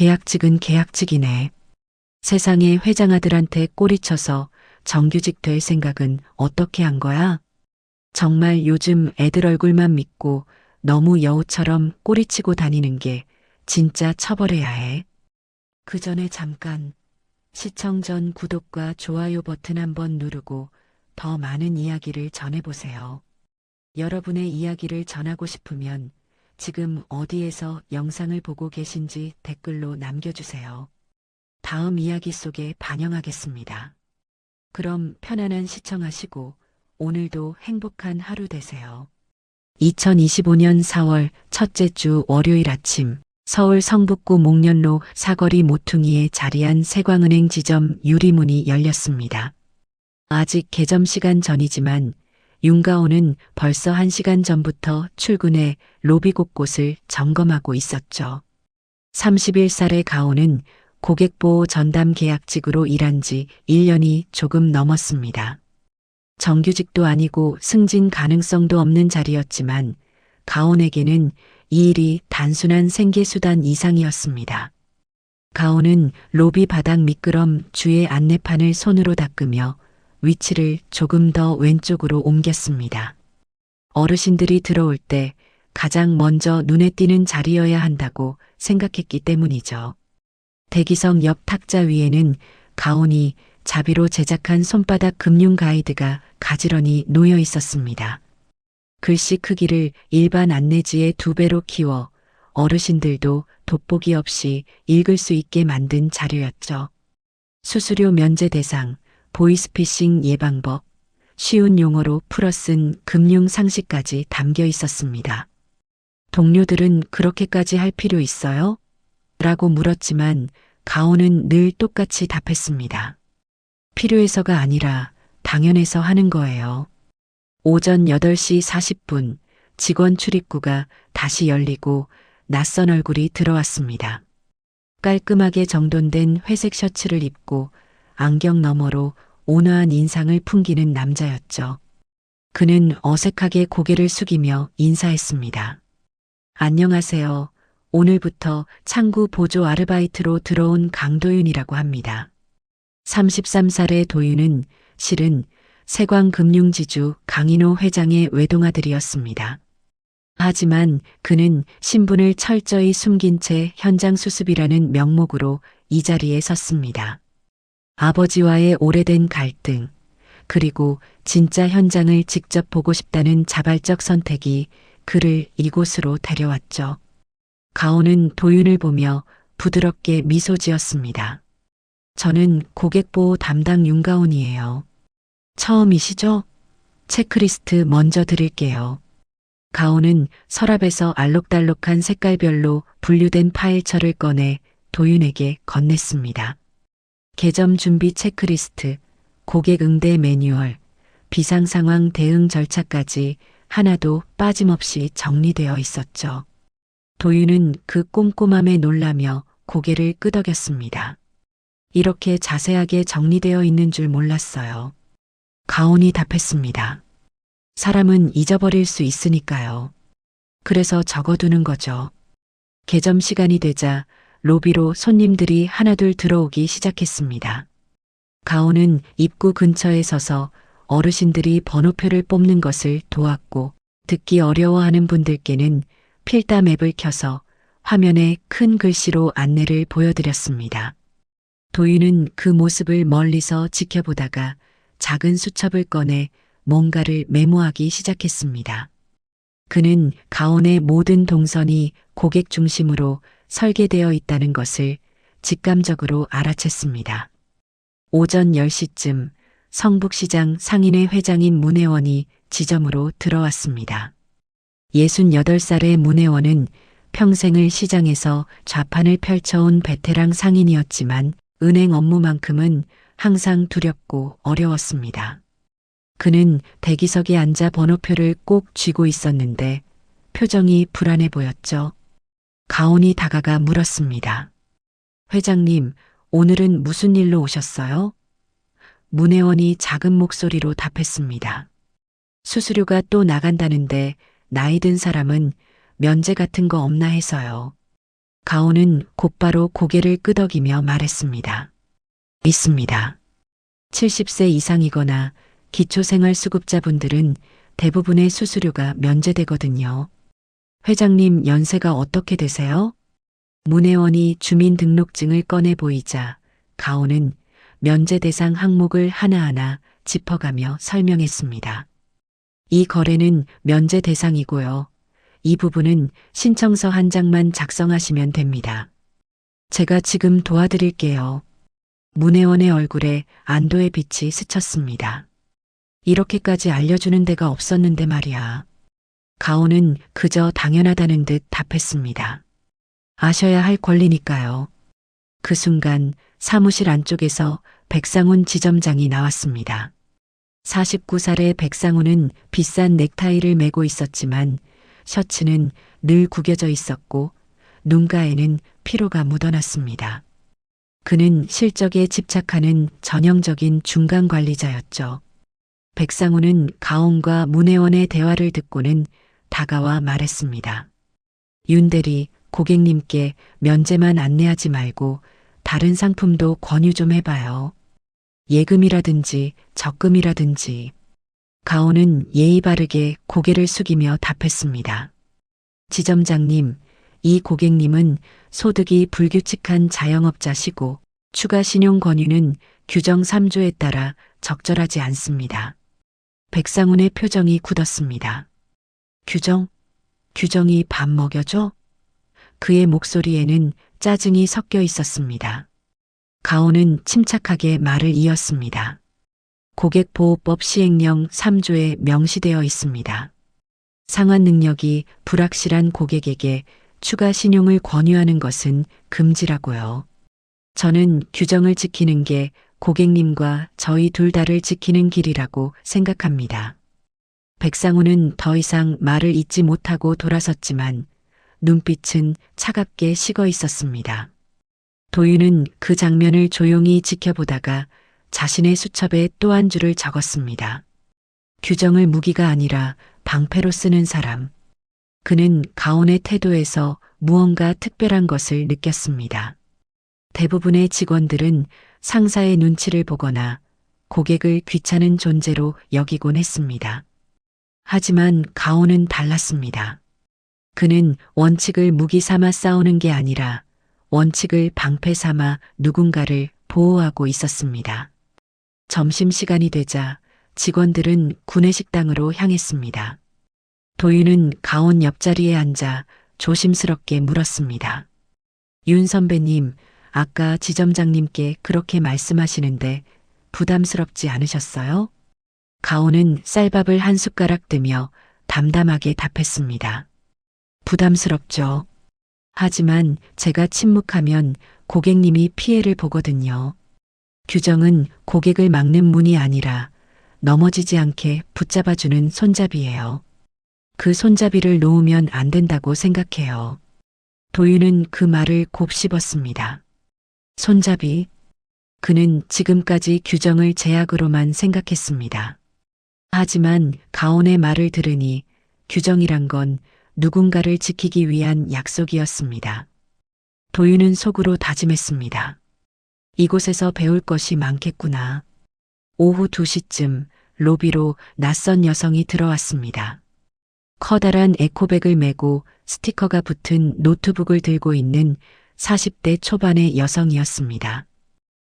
계약직은 계약직이네. 세상에 회장아들한테 꼬리쳐서 정규직 될 생각은 어떻게 한 거야? 정말 요즘 애들 얼굴만 믿고 너무 여우처럼 꼬리치고 다니는 게 진짜 처벌해야 해. 그 전에 잠깐 시청 전 구독과 좋아요 버튼 한번 누르고 더 많은 이야기를 전해보세요. 여러분의 이야기를 전하고 싶으면 지금 어디에서 영상을 보고 계신지 댓글로 남겨주세요. 다음 이야기 속에 반영하겠습니다. 그럼 편안한 시청하시고 오늘도 행복한 하루 되세요. 2025년 4월 첫째 주 월요일 아침 서울 성북구 목련로 사거리 모퉁이에 자리한 세광은행 지점 유리문이 열렸습니다. 아직 개점 시간 전이지만 윤가호는 벌써 1시간 전부터 출근해 로비 곳곳을 점검하고 있었죠. 31살의 가호는 고객보호 전담 계약직으로 일한 지 1년이 조금 넘었습니다. 정규직도 아니고 승진 가능성도 없는 자리였지만 가온에게는 이 일이 단순한 생계수단 이상이었습니다. 가온은 로비 바닥 미끄럼 주의 안내판을 손으로 닦으며 위치를 조금 더 왼쪽으로 옮겼습니다. 어르신들이 들어올 때 가장 먼저 눈에 띄는 자리여야 한다고 생각했기 때문이죠. 대기석 옆 탁자 위에는 가온이 자비로 제작한 손바닥 금융 가이드가 가지런히 놓여 있었습니다. 글씨 크기를 일반 안내지의 2배로 키워 어르신들도 돋보기 없이 읽을 수 있게 만든 자료였죠. 수수료 면제 대상, 보이스피싱 예방법, 쉬운 용어로 풀어 쓴 금융 상식까지 담겨 있었습니다. 동료들은 그렇게까지 할 필요 있어요? 라고 물었지만 가온은 늘 똑같이 답했습니다. 필요해서가 아니라 당연해서 하는 거예요. 오전 8시 40분 직원 출입구가 다시 열리고 낯선 얼굴이 들어왔습니다. 깔끔하게 정돈된 회색 셔츠를 입고 안경 너머로 온화한 인상을 풍기는 남자였죠. 그는 어색하게 고개를 숙이며 인사했습니다. 안녕하세요. 오늘부터 창구 보조 아르바이트로 들어온 강도윤이라고 합니다. 33살의 도윤은 실은 세광금융지주 강인호 회장의 외동아들이었습니다. 하지만 그는 신분을 철저히 숨긴 채 현장 수습이라는 명목으로 이 자리에 섰습니다. 아버지와의 오래된 갈등, 그리고 진짜 현장을 직접 보고 싶다는 자발적 선택이 그를 이곳으로 데려왔죠. 가온은 도윤을 보며 부드럽게 미소 지었습니다. 저는 고객보호 담당 윤가온이에요. 처음이시죠? 체크리스트 먼저 드릴게요. 가온은 서랍에서 알록달록한 색깔별로 분류된 파일철을 꺼내 도윤에게 건넸습니다. 개점 준비 체크리스트, 고객 응대 매뉴얼, 비상상황 대응 절차까지 하나도 빠짐없이 정리되어 있었죠. 도윤은 그 꼼꼼함에 놀라며 고개를 끄덕였습니다. 이렇게 자세하게 정리되어 있는 줄 몰랐어요. 가온이 답했습니다. 사람은 잊어버릴 수 있으니까요. 그래서 적어두는 거죠. 개점 시간이 되자 로비로 손님들이 하나둘 들어오기 시작했습니다. 가온은 입구 근처에 서서 어르신들이 번호표를 뽑는 것을 도왔고 듣기 어려워하는 분들께는 필담 앱을 켜서 화면에 큰 글씨로 안내를 보여드렸습니다. 도윤은 그 모습을 멀리서 지켜보다가 작은 수첩을 꺼내 뭔가를 메모하기 시작했습니다. 그는 가온의 모든 동선이 고객 중심으로 설계되어 있다는 것을 직감적으로 알아챘습니다. 오전 10시쯤 성북시장 상인회 회장인 문혜원이 지점으로 들어왔습니다. 68살의 문혜원은 평생을 시장에서 좌판을 펼쳐온 베테랑 상인이었지만 은행 업무만큼은 항상 두렵고 어려웠습니다. 그는 대기석에 앉아 번호표를 꼭 쥐고 있었는데 표정이 불안해 보였죠. 가온이 다가가 물었습니다. 회장님, 오늘은 무슨 일로 오셨어요? 문혜원이 작은 목소리로 답했습니다. 수수료가 또 나간다는데 나이 든 사람은 면제 같은 거 없나 해서요. 가온은 곧바로 고개를 끄덕이며 말했습니다. 있습니다. 70세 이상이거나 기초생활수급자분들은 대부분의 수수료가 면제되거든요. 회장님 연세가 어떻게 되세요? 문혜원이 주민등록증을 꺼내 보이자 가온은 면제 대상 항목을 하나하나 짚어가며 설명했습니다. 이 거래는 면제 대상이고요. 이 부분은 신청서 한 장만 작성하시면 됩니다. 제가 지금 도와드릴게요. 문혜원의 얼굴에 안도의 빛이 스쳤습니다. 이렇게까지 알려주는 데가 없었는데 말이야. 가온은 그저 당연하다는 듯 답했습니다. 아셔야 할 권리니까요. 그 순간 사무실 안쪽에서 백상훈 지점장이 나왔습니다. 49살의 백상훈은 비싼 넥타이를 메고 있었지만 셔츠는 늘 구겨져 있었고 눈가에는 피로가 묻어났습니다. 그는 실적에 집착하는 전형적인 중간 관리자였죠. 백상훈은 가온과 문혜원의 대화를 듣고는 다가와 말했습니다. 윤 대리, 고객님께 면제만 안내하지 말고 다른 상품도 권유 좀 해봐요. 예금이라든지 적금이라든지. 가온은 예의 바르게 고개를 숙이며 답했습니다. 지점장님, 이 고객님은 소득이 불규칙한 자영업자시고 추가 신용 권유는 규정 3조에 따라 적절하지 않습니다. 백상훈의 표정이 굳었습니다. 규정이 밥 먹여줘? 그의 목소리에는 짜증이 섞여 있었습니다. 가온은 침착하게 말을 이었습니다. 고객보호법 시행령 3조에 명시되어 있습니다. 상환 능력이 불확실한 고객에게 추가 신용을 권유하는 것은 금지라고요. 저는 규정을 지키는 게 고객님과 저희 둘 다를 지키는 길이라고 생각합니다. 백상훈은 더 이상 말을 잇지 못하고 돌아섰지만 눈빛은 차갑게 식어 있었습니다. 도윤은 그 장면을 조용히 지켜보다가 자신의 수첩에 또 한 줄을 적었습니다. 규정을 무기가 아니라 방패로 쓰는 사람. 그는 가온의 태도에서 무언가 특별한 것을 느꼈습니다. 대부분의 직원들은 상사의 눈치를 보거나 고객을 귀찮은 존재로 여기곤 했습니다. 하지만 가온은 달랐습니다. 그는 원칙을 무기 삼아 싸우는 게 아니라 원칙을 방패 삼아 누군가를 보호하고 있었습니다. 점심시간이 되자 직원들은 구내식당으로 향했습니다. 도윤은 가온 옆자리에 앉아 조심스럽게 물었습니다. 윤 선배님, 아까 지점장님께 그렇게 말씀하시는데 부담스럽지 않으셨어요? 가온은 쌀밥을 한 숟가락 뜨며 담담하게 답했습니다. 부담스럽죠. 하지만 제가 침묵하면 고객님이 피해를 보거든요. 규정은 고객을 막는 문이 아니라 넘어지지 않게 붙잡아주는 손잡이예요. 그 손잡이를 놓으면 안 된다고 생각해요. 도윤은 그 말을 곱씹었습니다. 손잡이. 그는 지금까지 규정을 제약으로만 생각했습니다. 하지만 가온의 말을 들으니 규정이란 건 누군가를 지키기 위한 약속이었습니다. 도윤은 속으로 다짐했습니다. 이곳에서 배울 것이 많겠구나. 오후 2시쯤 로비로 낯선 여성이 들어왔습니다. 커다란 에코백을 메고 스티커가 붙은 노트북을 들고 있는 40대 초반의 여성이었습니다.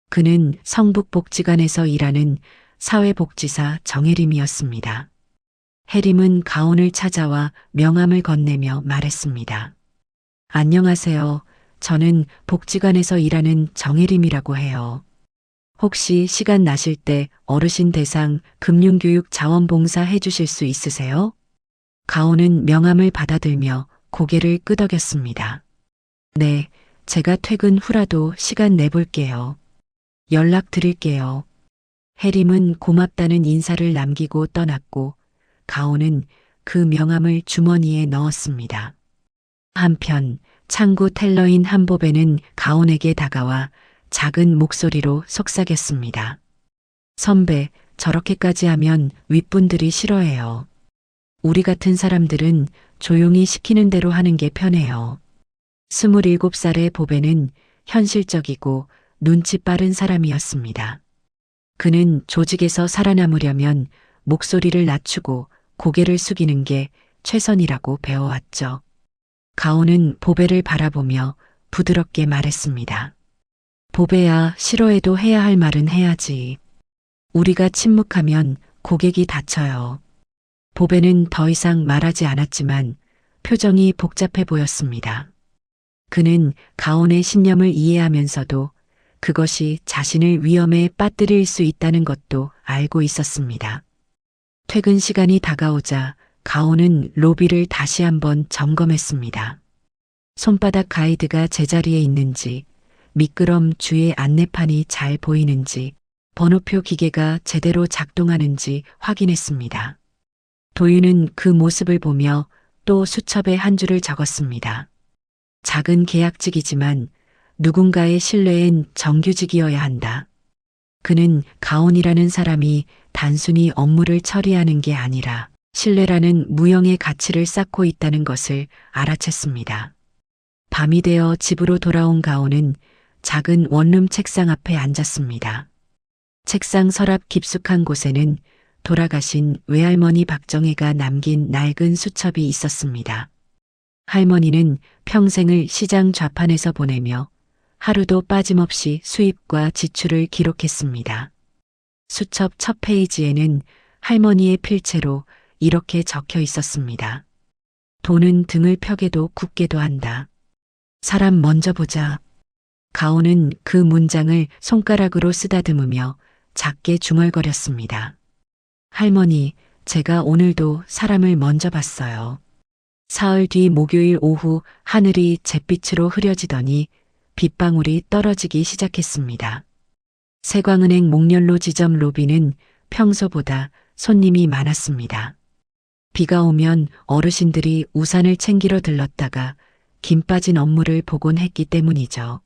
그는 성북복지관에서 일하는 사회복지사 정혜림이었습니다. 혜림은 가온을 찾아와 명함을 건네며 말했습니다. 안녕하세요. 저는 복지관에서 일하는 정혜림이라고 해요. 혹시 시간 나실 때 어르신 대상 금융교육 자원봉사 해주실 수 있으세요? 가온은 명함을 받아들며 고개를 끄덕였습니다. 네, 제가 퇴근 후라도 시간 내볼게요. 연락드릴게요. 혜림은 고맙다는 인사를 남기고 떠났고 가온은 그 명함을 주머니에 넣었습니다. 한편 창구 텔러인 한보배는 가온에게 다가와 작은 목소리로 속삭였습니다. 선배, 저렇게까지 하면 윗분들이 싫어해요. 우리 같은 사람들은 조용히 시키는 대로 하는 게 편해요. 27살의 보배는 현실적이고 눈치 빠른 사람이었습니다. 그는 조직에서 살아남으려면 목소리를 낮추고 고개를 숙이는 게 최선이라고 배워왔죠. 가온은 보배를 바라보며 부드럽게 말했습니다. 보배야, 싫어해도 해야 할 말은 해야지. 우리가 침묵하면 고객이 다쳐요. 보배는 더 이상 말하지 않았지만 표정이 복잡해 보였습니다. 그는 가온의 신념을 이해하면서도 그것이 자신을 위험에 빠뜨릴 수 있다는 것도 알고 있었습니다. 퇴근 시간이 다가오자 가온은 로비를 다시 한번 점검했습니다. 손바닥 가이드가 제자리에 있는지, 미끄럼 주의 안내판이 잘 보이는지, 번호표 기계가 제대로 작동하는지 확인했습니다. 도윤은 그 모습을 보며 또 수첩에 한 줄을 적었습니다. 작은 계약직이지만 누군가의 신뢰엔 정규직이어야 한다. 그는 가온이라는 사람이 단순히 업무를 처리하는 게 아니라 신뢰라는 무형의 가치를 쌓고 있다는 것을 알아챘습니다. 밤이 되어 집으로 돌아온 가온은 작은 원룸 책상 앞에 앉았습니다. 책상 서랍 깊숙한 곳에는 돌아가신 외할머니 박정혜가 남긴 낡은 수첩이 있었습니다. 할머니는 평생을 시장 좌판에서 보내며 하루도 빠짐없이 수입과 지출을 기록했습니다. 수첩 첫 페이지에는 할머니의 필체로 이렇게 적혀 있었습니다. 돈은 등을 펴게도 굳게도 한다. 사람 먼저 보자. 가온은 그 문장을 손가락으로 쓰다듬으며 작게 중얼거렸습니다. 할머니, 제가 오늘도 사람을 먼저 봤어요. 사흘 뒤 목요일 오후 하늘이 잿빛으로 흐려지더니 빗방울이 떨어지기 시작했습니다. 세광은행 목련로 지점 로비는 평소보다 손님이 많았습니다. 비가 오면 어르신들이 우산을 챙기러 들렀다가 김 빠진 업무를 보곤 했기 때문이죠.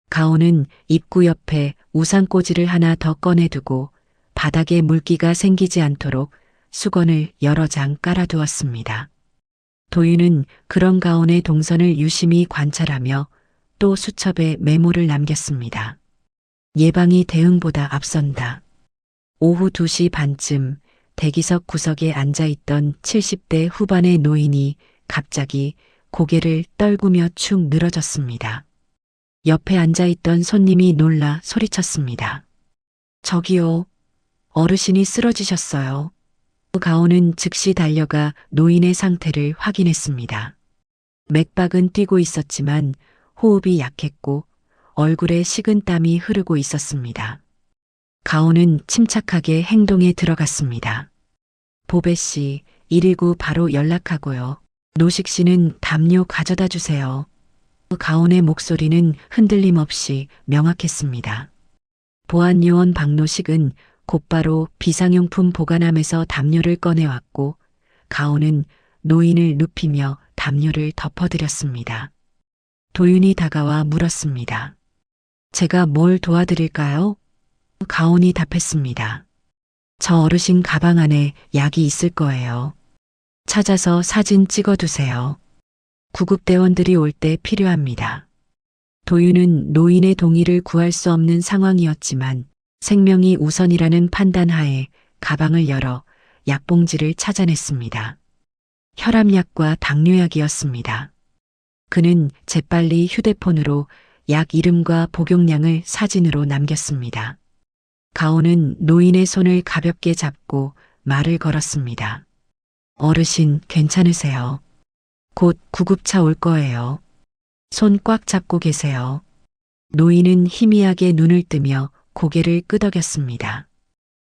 가온은 입구 옆에 우산꽂이를 하나 더 꺼내두고 바닥에 물기가 생기지 않도록 수건을 여러 장 깔아두었습니다. 도윤은 그런 가온의 동선을 유심히 관찰하며 또 수첩에 메모를 남겼습니다. 예방이 대응보다 앞선다. 오후 2시 반쯤 대기석 구석에 앉아있던 70대 후반의 노인이 갑자기 고개를 떨구며 축 늘어졌습니다. 옆에 앉아있던 손님이 놀라 소리쳤습니다. 저기요, 어르신이 쓰러지셨어요. 가온은 즉시 달려가 노인의 상태를 확인했습니다. 맥박은 뛰고 있었지만 호흡이 약했고 얼굴에 식은 땀이 흐르고 있었습니다. 가온은 침착하게 행동에 들어갔습니다. 보배 씨, 119 바로 연락하고요. 노식 씨는 담요 가져다 주세요. 가온의 목소리는 흔들림 없이 명확했습니다. 보안요원 박노식은 곧바로 비상용품 보관함에서 담요를 꺼내왔고 가온은 노인을 눕히며 담요를 덮어드렸습니다. 도윤이 다가와 물었습니다. 제가 뭘 도와드릴까요? 가온이 답했습니다. 저 어르신 가방 안에 약이 있을 거예요. 찾아서 사진 찍어두세요. 구급대원들이 올 때 필요합니다. 도윤은 노인의 동의를 구할 수 없는 상황이었지만 생명이 우선이라는 판단하에 가방을 열어 약봉지를 찾아냈습니다. 혈압약과 당뇨약이었습니다. 그는 재빨리 휴대폰으로 약 이름과 복용량을 사진으로 남겼습니다. 가온은 노인의 손을 가볍게 잡고 말을 걸었습니다. 어르신 괜찮으세요? 곧 구급차 올 거예요. 손 꽉 잡고 계세요. 노인은 희미하게 눈을 뜨며 고개를 끄덕였습니다.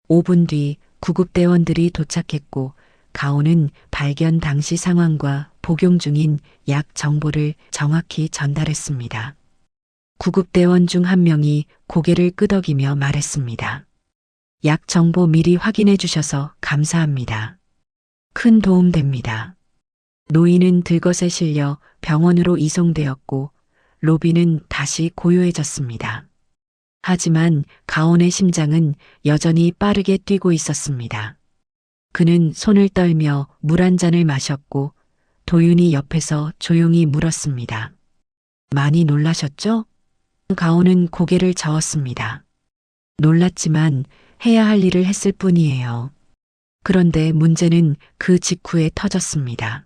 5분 뒤 구급대원들이 도착했고 가온은 발견 당시 상황과 복용 중인 약 정보를 정확히 전달했습니다. 구급대원 중 한 명이 고개를 끄덕이며 말했습니다. 약 정보 미리 확인해 주셔서 감사합니다. 큰 도움 됩니다. 노인은 들것에 실려 병원으로 이송되었고 로비는 다시 고요해졌습니다. 하지만 가온의 심장은 여전히 빠르게 뛰고 있었습니다. 그는 손을 떨며 물 한 잔을 마셨고 도윤이 옆에서 조용히 물었습니다. 많이 놀라셨죠? 가온은 고개를 저었습니다. 놀랐지만 해야 할 일을 했을 뿐이에요. 그런데 문제는 그 직후에 터졌습니다.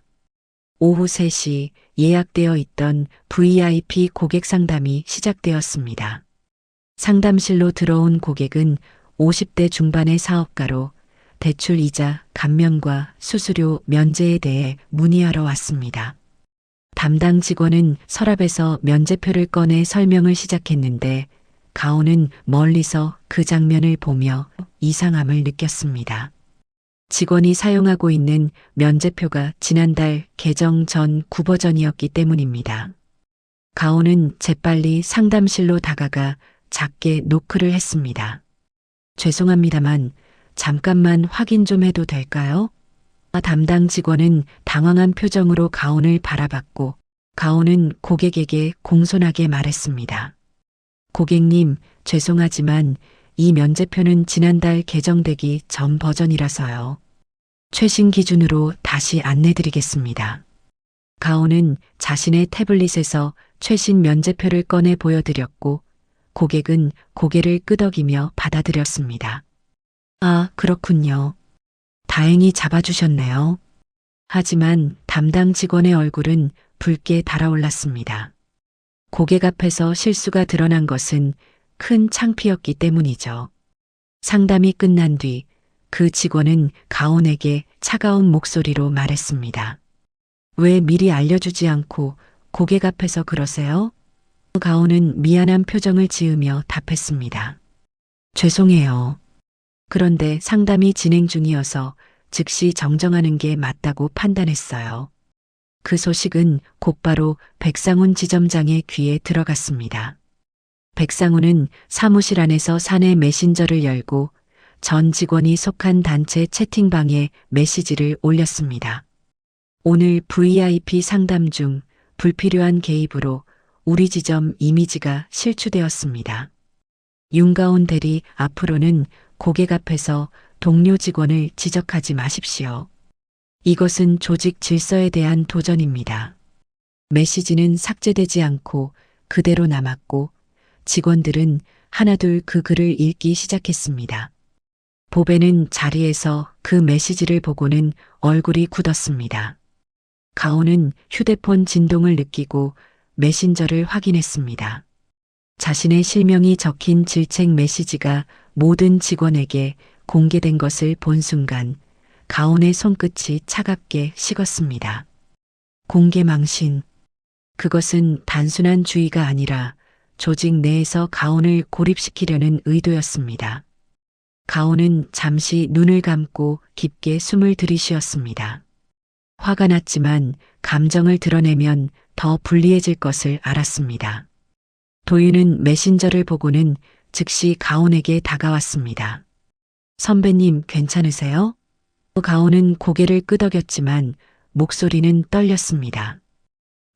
오후 3시 예약되어 있던 VIP 고객 상담이 시작되었습니다. 상담실로 들어온 고객은 50대 중반의 사업가로 대출 이자 감면과 수수료 면제에 대해 문의하러 왔습니다. 담당 직원은 서랍에서 면제표를 꺼내 설명을 시작했는데 가온은 멀리서 그 장면을 보며 이상함을 느꼈습니다. 직원이 사용하고 있는 면제표가 지난달 개정 전 구버전이었기 때문입니다. 가온은 재빨리 상담실로 다가가 작게 노크를 했습니다. 죄송합니다만 잠깐만 확인 좀 해도 될까요? 담당 직원은 당황한 표정으로 가온을 바라봤고 가온은 고객에게 공손하게 말했습니다. 고객님, 죄송하지만 이 면제표는 지난달 개정되기 전 버전이라서요. 최신 기준으로 다시 안내드리겠습니다. 가온은 자신의 태블릿에서 최신 면제표를 꺼내 보여드렸고 고객은 고개를 끄덕이며 받아들였습니다. 아, 그렇군요. 다행히 잡아주셨네요. 하지만 담당 직원의 얼굴은 붉게 달아올랐습니다. 고객 앞에서 실수가 드러난 것은 큰 창피였기 때문이죠. 상담이 끝난 뒤 그 직원은 가온에게 차가운 목소리로 말했습니다. 왜 미리 알려주지 않고 고객 앞에서 그러세요? 가온은 미안한 표정을 지으며 답했습니다. 죄송해요. 그런데 상담이 진행 중이어서 즉시 정정하는 게 맞다고 판단했어요. 그 소식은 곧바로 백상훈 지점장의 귀에 들어갔습니다. 백상훈은 사무실 안에서 사내 메신저를 열고 전 직원이 속한 단체 채팅방에 메시지를 올렸습니다. 오늘 VIP 상담 중 불필요한 개입으로 우리 지점 이미지가 실추되었습니다. 윤가온 대리 앞으로는 고객 앞에서 동료 직원을 지적하지 마십시오. 이것은 조직 질서에 대한 도전입니다. 메시지는 삭제되지 않고 그대로 남았고 직원들은 하나둘 그 글을 읽기 시작했습니다. 보배는 자리에서 그 메시지를 보고는 얼굴이 굳었습니다. 가온은 휴대폰 진동을 느끼고 메신저를 확인했습니다. 자신의 실명이 적힌 질책 메시지가 모든 직원에게 공개된 것을 본 순간 가온의 손끝이 차갑게 식었습니다. 공개망신. 그것은 단순한 주의가 아니라 조직 내에서 가온을 고립시키려는 의도였습니다. 가온은 잠시 눈을 감고 깊게 숨을 들이쉬었습니다. 화가 났지만 감정을 드러내면 더 불리해질 것을 알았습니다. 도윤은 메신저를 보고는 즉시 가온에게 다가왔습니다. 선배님 괜찮으세요? 가온은 고개를 끄덕였지만 목소리는 떨렸습니다.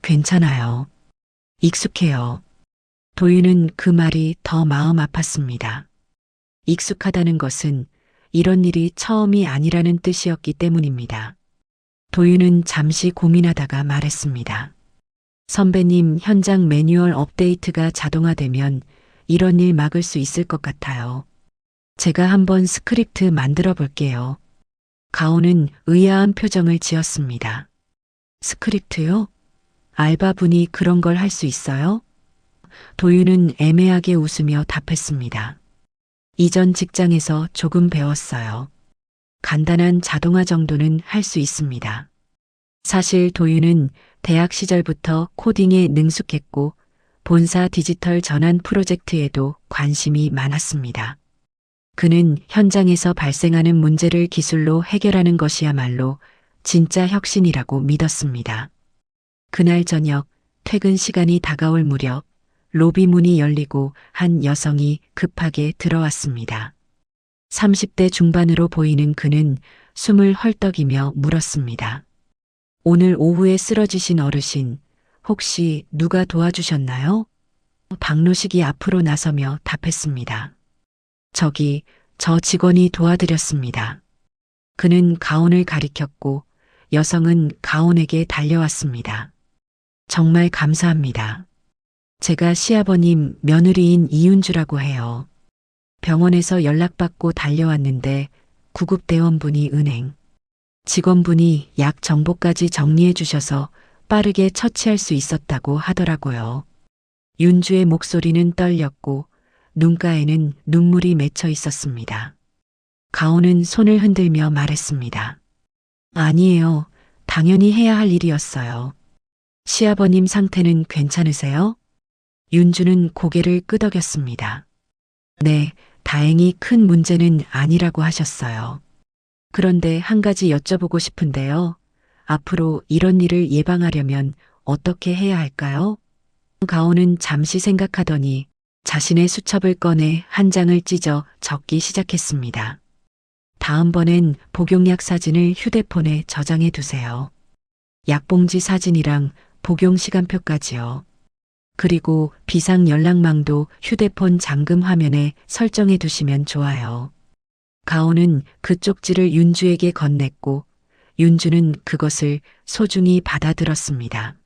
괜찮아요. 익숙해요. 도윤은 그 말이 더 마음 아팠습니다. 익숙하다는 것은 이런 일이 처음이 아니라는 뜻이었기 때문입니다. 도윤은 잠시 고민하다가 말했습니다. 선배님, 현장 매뉴얼 업데이트가 자동화되면 이런 일 막을 수 있을 것 같아요. 제가 한번 스크립트 만들어 볼게요. 가온은 의아한 표정을 지었습니다. 스크립트요? 알바분이 그런 걸 할 수 있어요? 도윤은 애매하게 웃으며 답했습니다. 이전 직장에서 조금 배웠어요. 간단한 자동화 정도는 할 수 있습니다. 사실 도윤은 대학 시절부터 코딩에 능숙했고 본사 디지털 전환 프로젝트에도 관심이 많았습니다. 그는 현장에서 발생하는 문제를 기술로 해결하는 것이야말로 진짜 혁신이라고 믿었습니다. 그날 저녁 퇴근 시간이 다가올 무렵 로비 문이 열리고 한 여성이 급하게 들어왔습니다. 30대 중반으로 보이는 그는 숨을 헐떡이며 물었습니다. 오늘 오후에 쓰러지신 어르신, 혹시 누가 도와주셨나요? 박노식이 앞으로 나서며 답했습니다. 저 직원이 도와드렸습니다. 그는 가온을 가리켰고 여성은 가온에게 달려왔습니다. 정말 감사합니다. 제가 시아버님 며느리인 이윤주라고 해요. 병원에서 연락받고 달려왔는데 구급대원분이 은행, 직원분이 약 정보까지 정리해 주셔서 빠르게 처치할 수 있었다고 하더라고요. 윤주의 목소리는 떨렸고 눈가에는 눈물이 맺혀 있었습니다. 가온은 손을 흔들며 말했습니다. 아니에요. 당연히 해야 할 일이었어요. 시아버님 상태는 괜찮으세요? 윤주는 고개를 끄덕였습니다. 네, 다행히 큰 문제는 아니라고 하셨어요. 그런데 한 가지 여쭤보고 싶은데요. 앞으로 이런 일을 예방하려면 어떻게 해야 할까요? 가온은 잠시 생각하더니 자신의 수첩을 꺼내 한 장을 찢어 적기 시작했습니다. 다음번엔 복용약 사진을 휴대폰에 저장해 두세요. 약봉지 사진이랑 복용 시간표까지요. 그리고 비상 연락망도 휴대폰 잠금 화면에 설정해 두시면 좋아요. 가온은 그 쪽지를 윤주에게 건넸고 윤주는 그것을 소중히 받아들었습니다.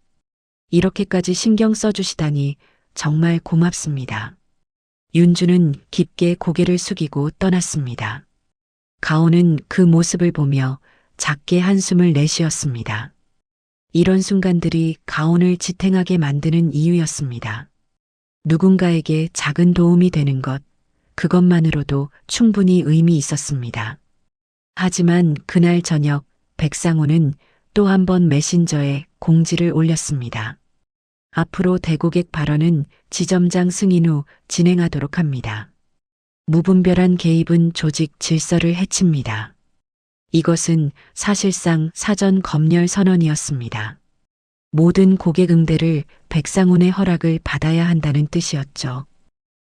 이렇게까지 신경 써주시다니 정말 고맙습니다. 윤주는 깊게 고개를 숙이고 떠났습니다. 가온은 그 모습을 보며 작게 한숨을 내쉬었습니다. 이런 순간들이 가온을 지탱하게 만드는 이유였습니다. 누군가에게 작은 도움이 되는 것, 그것만으로도 충분히 의미 있었습니다. 하지만 그날 저녁 백상호는 또 한 번 메신저에 공지를 올렸습니다. 앞으로 대고객 발언은 지점장 승인 후 진행하도록 합니다. 무분별한 개입은 조직 질서를 해칩니다. 이것은 사실상 사전 검열 선언이었습니다. 모든 고객 응대를 백상훈의 허락을 받아야 한다는 뜻이었죠.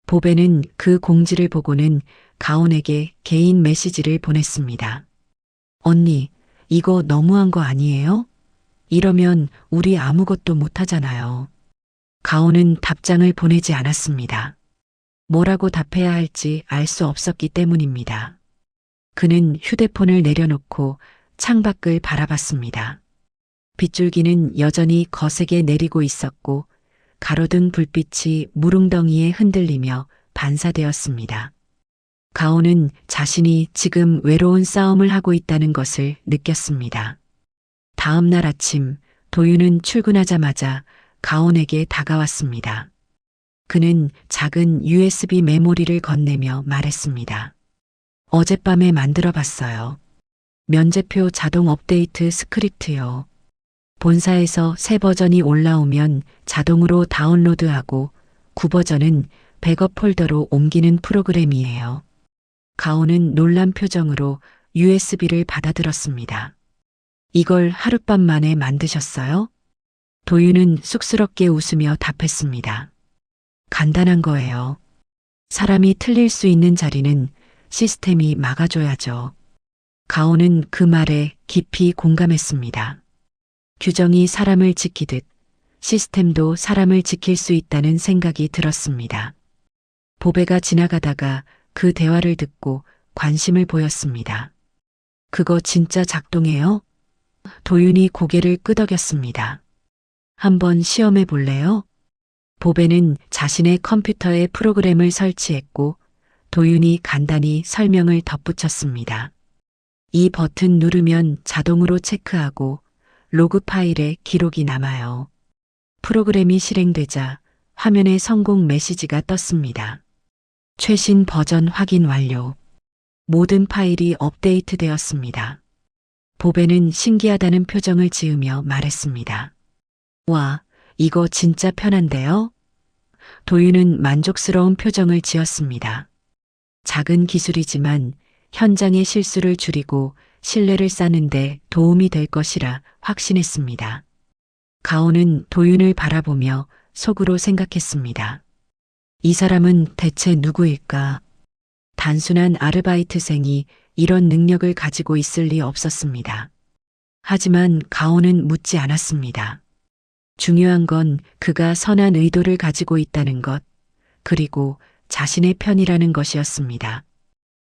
보배는 그 공지를 보고는 가온에게 개인 메시지를 보냈습니다. 언니, 이거 너무한 거 아니에요? 이러면 우리 아무것도 못하잖아요. 가온은 답장을 보내지 않았습니다. 뭐라고 답해야 할지 알 수 없었기 때문입니다. 그는 휴대폰을 내려놓고 창밖을 바라봤습니다. 빗줄기는 여전히 거세게 내리고 있었고 가로등 불빛이 무릉덩이에 흔들리며 반사되었습니다. 가온은 자신이 지금 외로운 싸움을 하고 있다는 것을 느꼈습니다. 다음 날 아침 도윤은 출근하자마자 가온에게 다가왔습니다. 그는 작은 USB 메모리를 건네며 말했습니다. 어젯밤에 만들어 봤어요. 면제표 자동 업데이트 스크립트요. 본사에서 새 버전이 올라오면 자동으로 다운로드하고 9버전은 백업 폴더로 옮기는 프로그램이에요. 가온은 놀란 표정으로 USB를 받아들었습니다. 이걸 하룻밤 만에 만드셨어요? 도윤은 쑥스럽게 웃으며 답했습니다. 간단한 거예요. 사람이 틀릴 수 있는 자리는 시스템이 막아줘야죠. 가온은 그 말에 깊이 공감했습니다. 규정이 사람을 지키듯 시스템도 사람을 지킬 수 있다는 생각이 들었습니다. 보배가 지나가다가 그 대화를 듣고 관심을 보였습니다. 그거 진짜 작동해요? 도윤이 고개를 끄덕였습니다. 한번 시험해 볼래요? 보배는 자신의 컴퓨터에 프로그램을 설치했고 도윤이 간단히 설명을 덧붙였습니다. 이 버튼 누르면 자동으로 체크하고 로그 파일에 기록이 남아요. 프로그램이 실행되자 화면에 성공 메시지가 떴습니다. 최신 버전 확인 완료. 모든 파일이 업데이트되었습니다. 보배는 신기하다는 표정을 지으며 말했습니다. 와, 이거 진짜 편한데요? 도윤은 만족스러운 표정을 지었습니다. 작은 기술이지만 현장의 실수를 줄이고 신뢰를 쌓는데 도움이 될 것이라 확신했습니다. 가온은 도윤을 바라보며 속으로 생각했습니다. 이 사람은 대체 누구일까? 단순한 아르바이트생이 이런 능력을 가지고 있을 리 없었습니다. 하지만 가온은 묻지 않았습니다. 중요한 건 그가 선한 의도를 가지고 있다는 것, 그리고 자신의 편이라는 것이었습니다.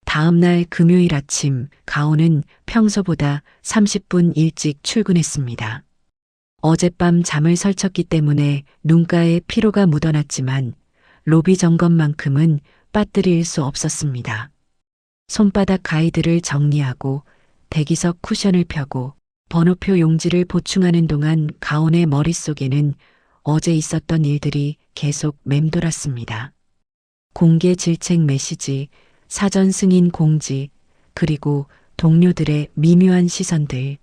다음 날 금요일 아침 가온은 평소보다 30분 일찍 출근했습니다. 어젯밤 잠을 설쳤기 때문에 눈가에 피로가 묻어났지만 로비 점검만큼은 빠뜨릴 수 없었습니다. 손바닥 가이드를 정리하고 대기석 쿠션을 펴고 번호표 용지를 보충하는 동안 가온의 머릿속에는 어제 있었던 일들이 계속 맴돌았습니다. 공개 질책 메시지, 사전 승인 공지, 그리고 동료들의 미묘한 시선들.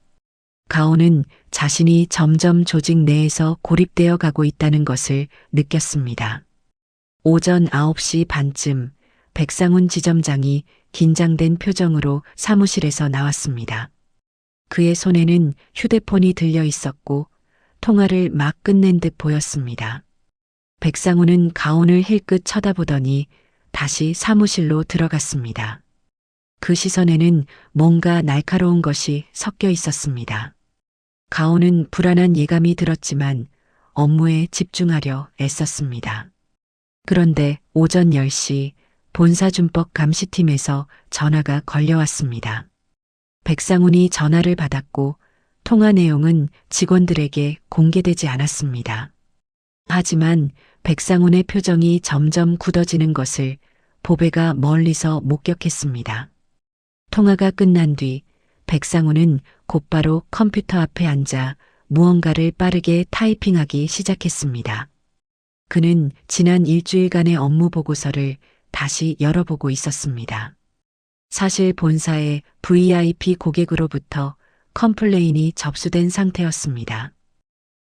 가온은 자신이 점점 조직 내에서 고립되어 가고 있다는 것을 느꼈습니다. 오전 9시 반쯤 백상훈 지점장이 긴장된 표정으로 사무실에서 나왔습니다. 그의 손에는 휴대폰이 들려 있었고 통화를 막 끝낸 듯 보였습니다. 백상훈은 가온을 힐끗 쳐다보더니 다시 사무실로 들어갔습니다. 그 시선에는 뭔가 날카로운 것이 섞여 있었습니다. 가온은 불안한 예감이 들었지만 업무에 집중하려 애썼습니다. 그런데 오전 10시 본사준법 감시팀에서 전화가 걸려왔습니다. 백상훈이 전화를 받았고 통화 내용은 직원들에게 공개되지 않았습니다. 하지만 백상훈의 표정이 점점 굳어지는 것을 보배가 멀리서 목격했습니다. 통화가 끝난 뒤 백상훈은 곧바로 컴퓨터 앞에 앉아 무언가를 빠르게 타이핑하기 시작했습니다. 그는 지난 일주일간의 업무 보고서를 다시 열어보고 있었습니다. 사실 본사의 VIP 고객으로부터 컴플레인이 접수된 상태였습니다.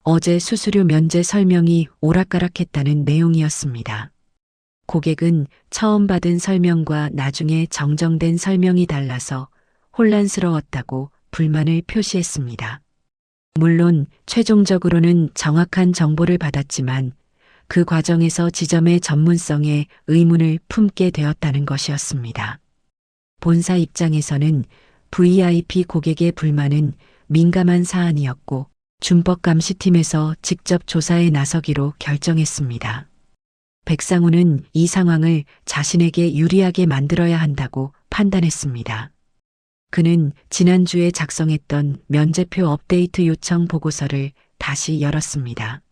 어제 수수료 면제 설명이 오락가락했다는 내용이었습니다. 고객은 처음 받은 설명과 나중에 정정된 설명이 달라서 혼란스러웠다고 불만을 표시했습니다. 물론 최종적으로는 정확한 정보를 받았지만 그 과정에서 지점의 전문성에 의문을 품게 되었다는 것이었습니다. 본사 입장에서는 VIP 고객의 불만은 민감한 사안이었고 준법감시팀에서 직접 조사에 나서기로 결정했습니다. 백상훈은 이 상황을 자신에게 유리하게 만들어야 한다고 판단했습니다. 그는 지난주에 작성했던 면제표 업데이트 요청 보고서를 다시 열었습니다.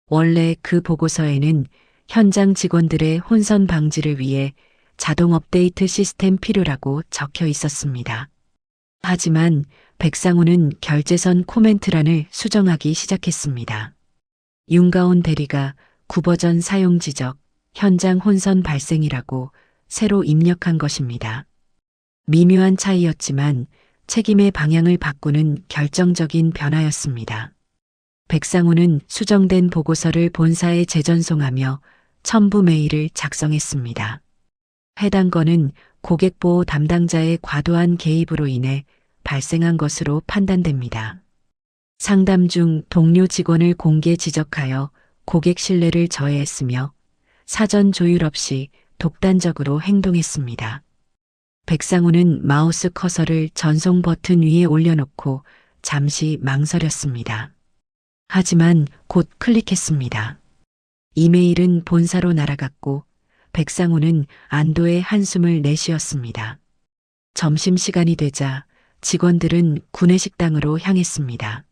원래 그 보고서에는 현장 직원들의 혼선 방지를 위해 자동 업데이트 시스템 필요라고 적혀 있었습니다. 하지만 백상훈은 결제선 코멘트란을 수정하기 시작했습니다. 윤가온 대리가 구버전 사용 지적, 현장 혼선 발생이라고 새로 입력한 것입니다. 미묘한 차이였지만 책임의 방향을 바꾸는 결정적인 변화였습니다. 백상훈은 수정된 보고서를 본사에 재전송하며 첨부 메일을 작성했습니다. 해당 건은 고객보호 담당자의 과도한 개입으로 인해 발생한 것으로 판단됩니다. 상담 중 동료 직원을 공개 지적하여 고객 신뢰를 저해했으며 사전 조율 없이 독단적으로 행동했습니다. 백상훈은 마우스 커서를 전송 버튼 위에 올려놓고 잠시 망설였습니다. 하지만 곧 클릭했습니다. 이메일은 본사로 날아갔고 백상훈은 안도의 한숨을 내쉬었습니다. 점심시간이 되자 직원들은 구내식당으로 향했습니다.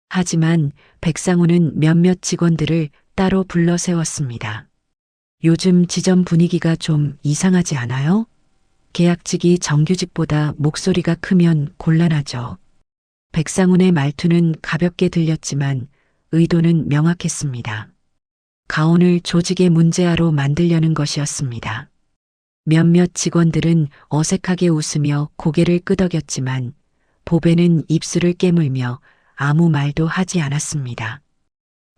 하지만 백상훈은 몇몇 직원들을 따로 불러 세웠습니다. 요즘 지점 분위기가 좀 이상하지 않아요? 계약직이 정규직보다 목소리가 크면 곤란하죠. 백상훈의 말투는 가볍게 들렸지만 의도는 명확했습니다. 가온을 조직의 문제아로 만들려는 것이었습니다. 몇몇 직원들은 어색하게 웃으며 고개를 끄덕였지만 보배는 입술을 깨물며 아무 말도 하지 않았습니다.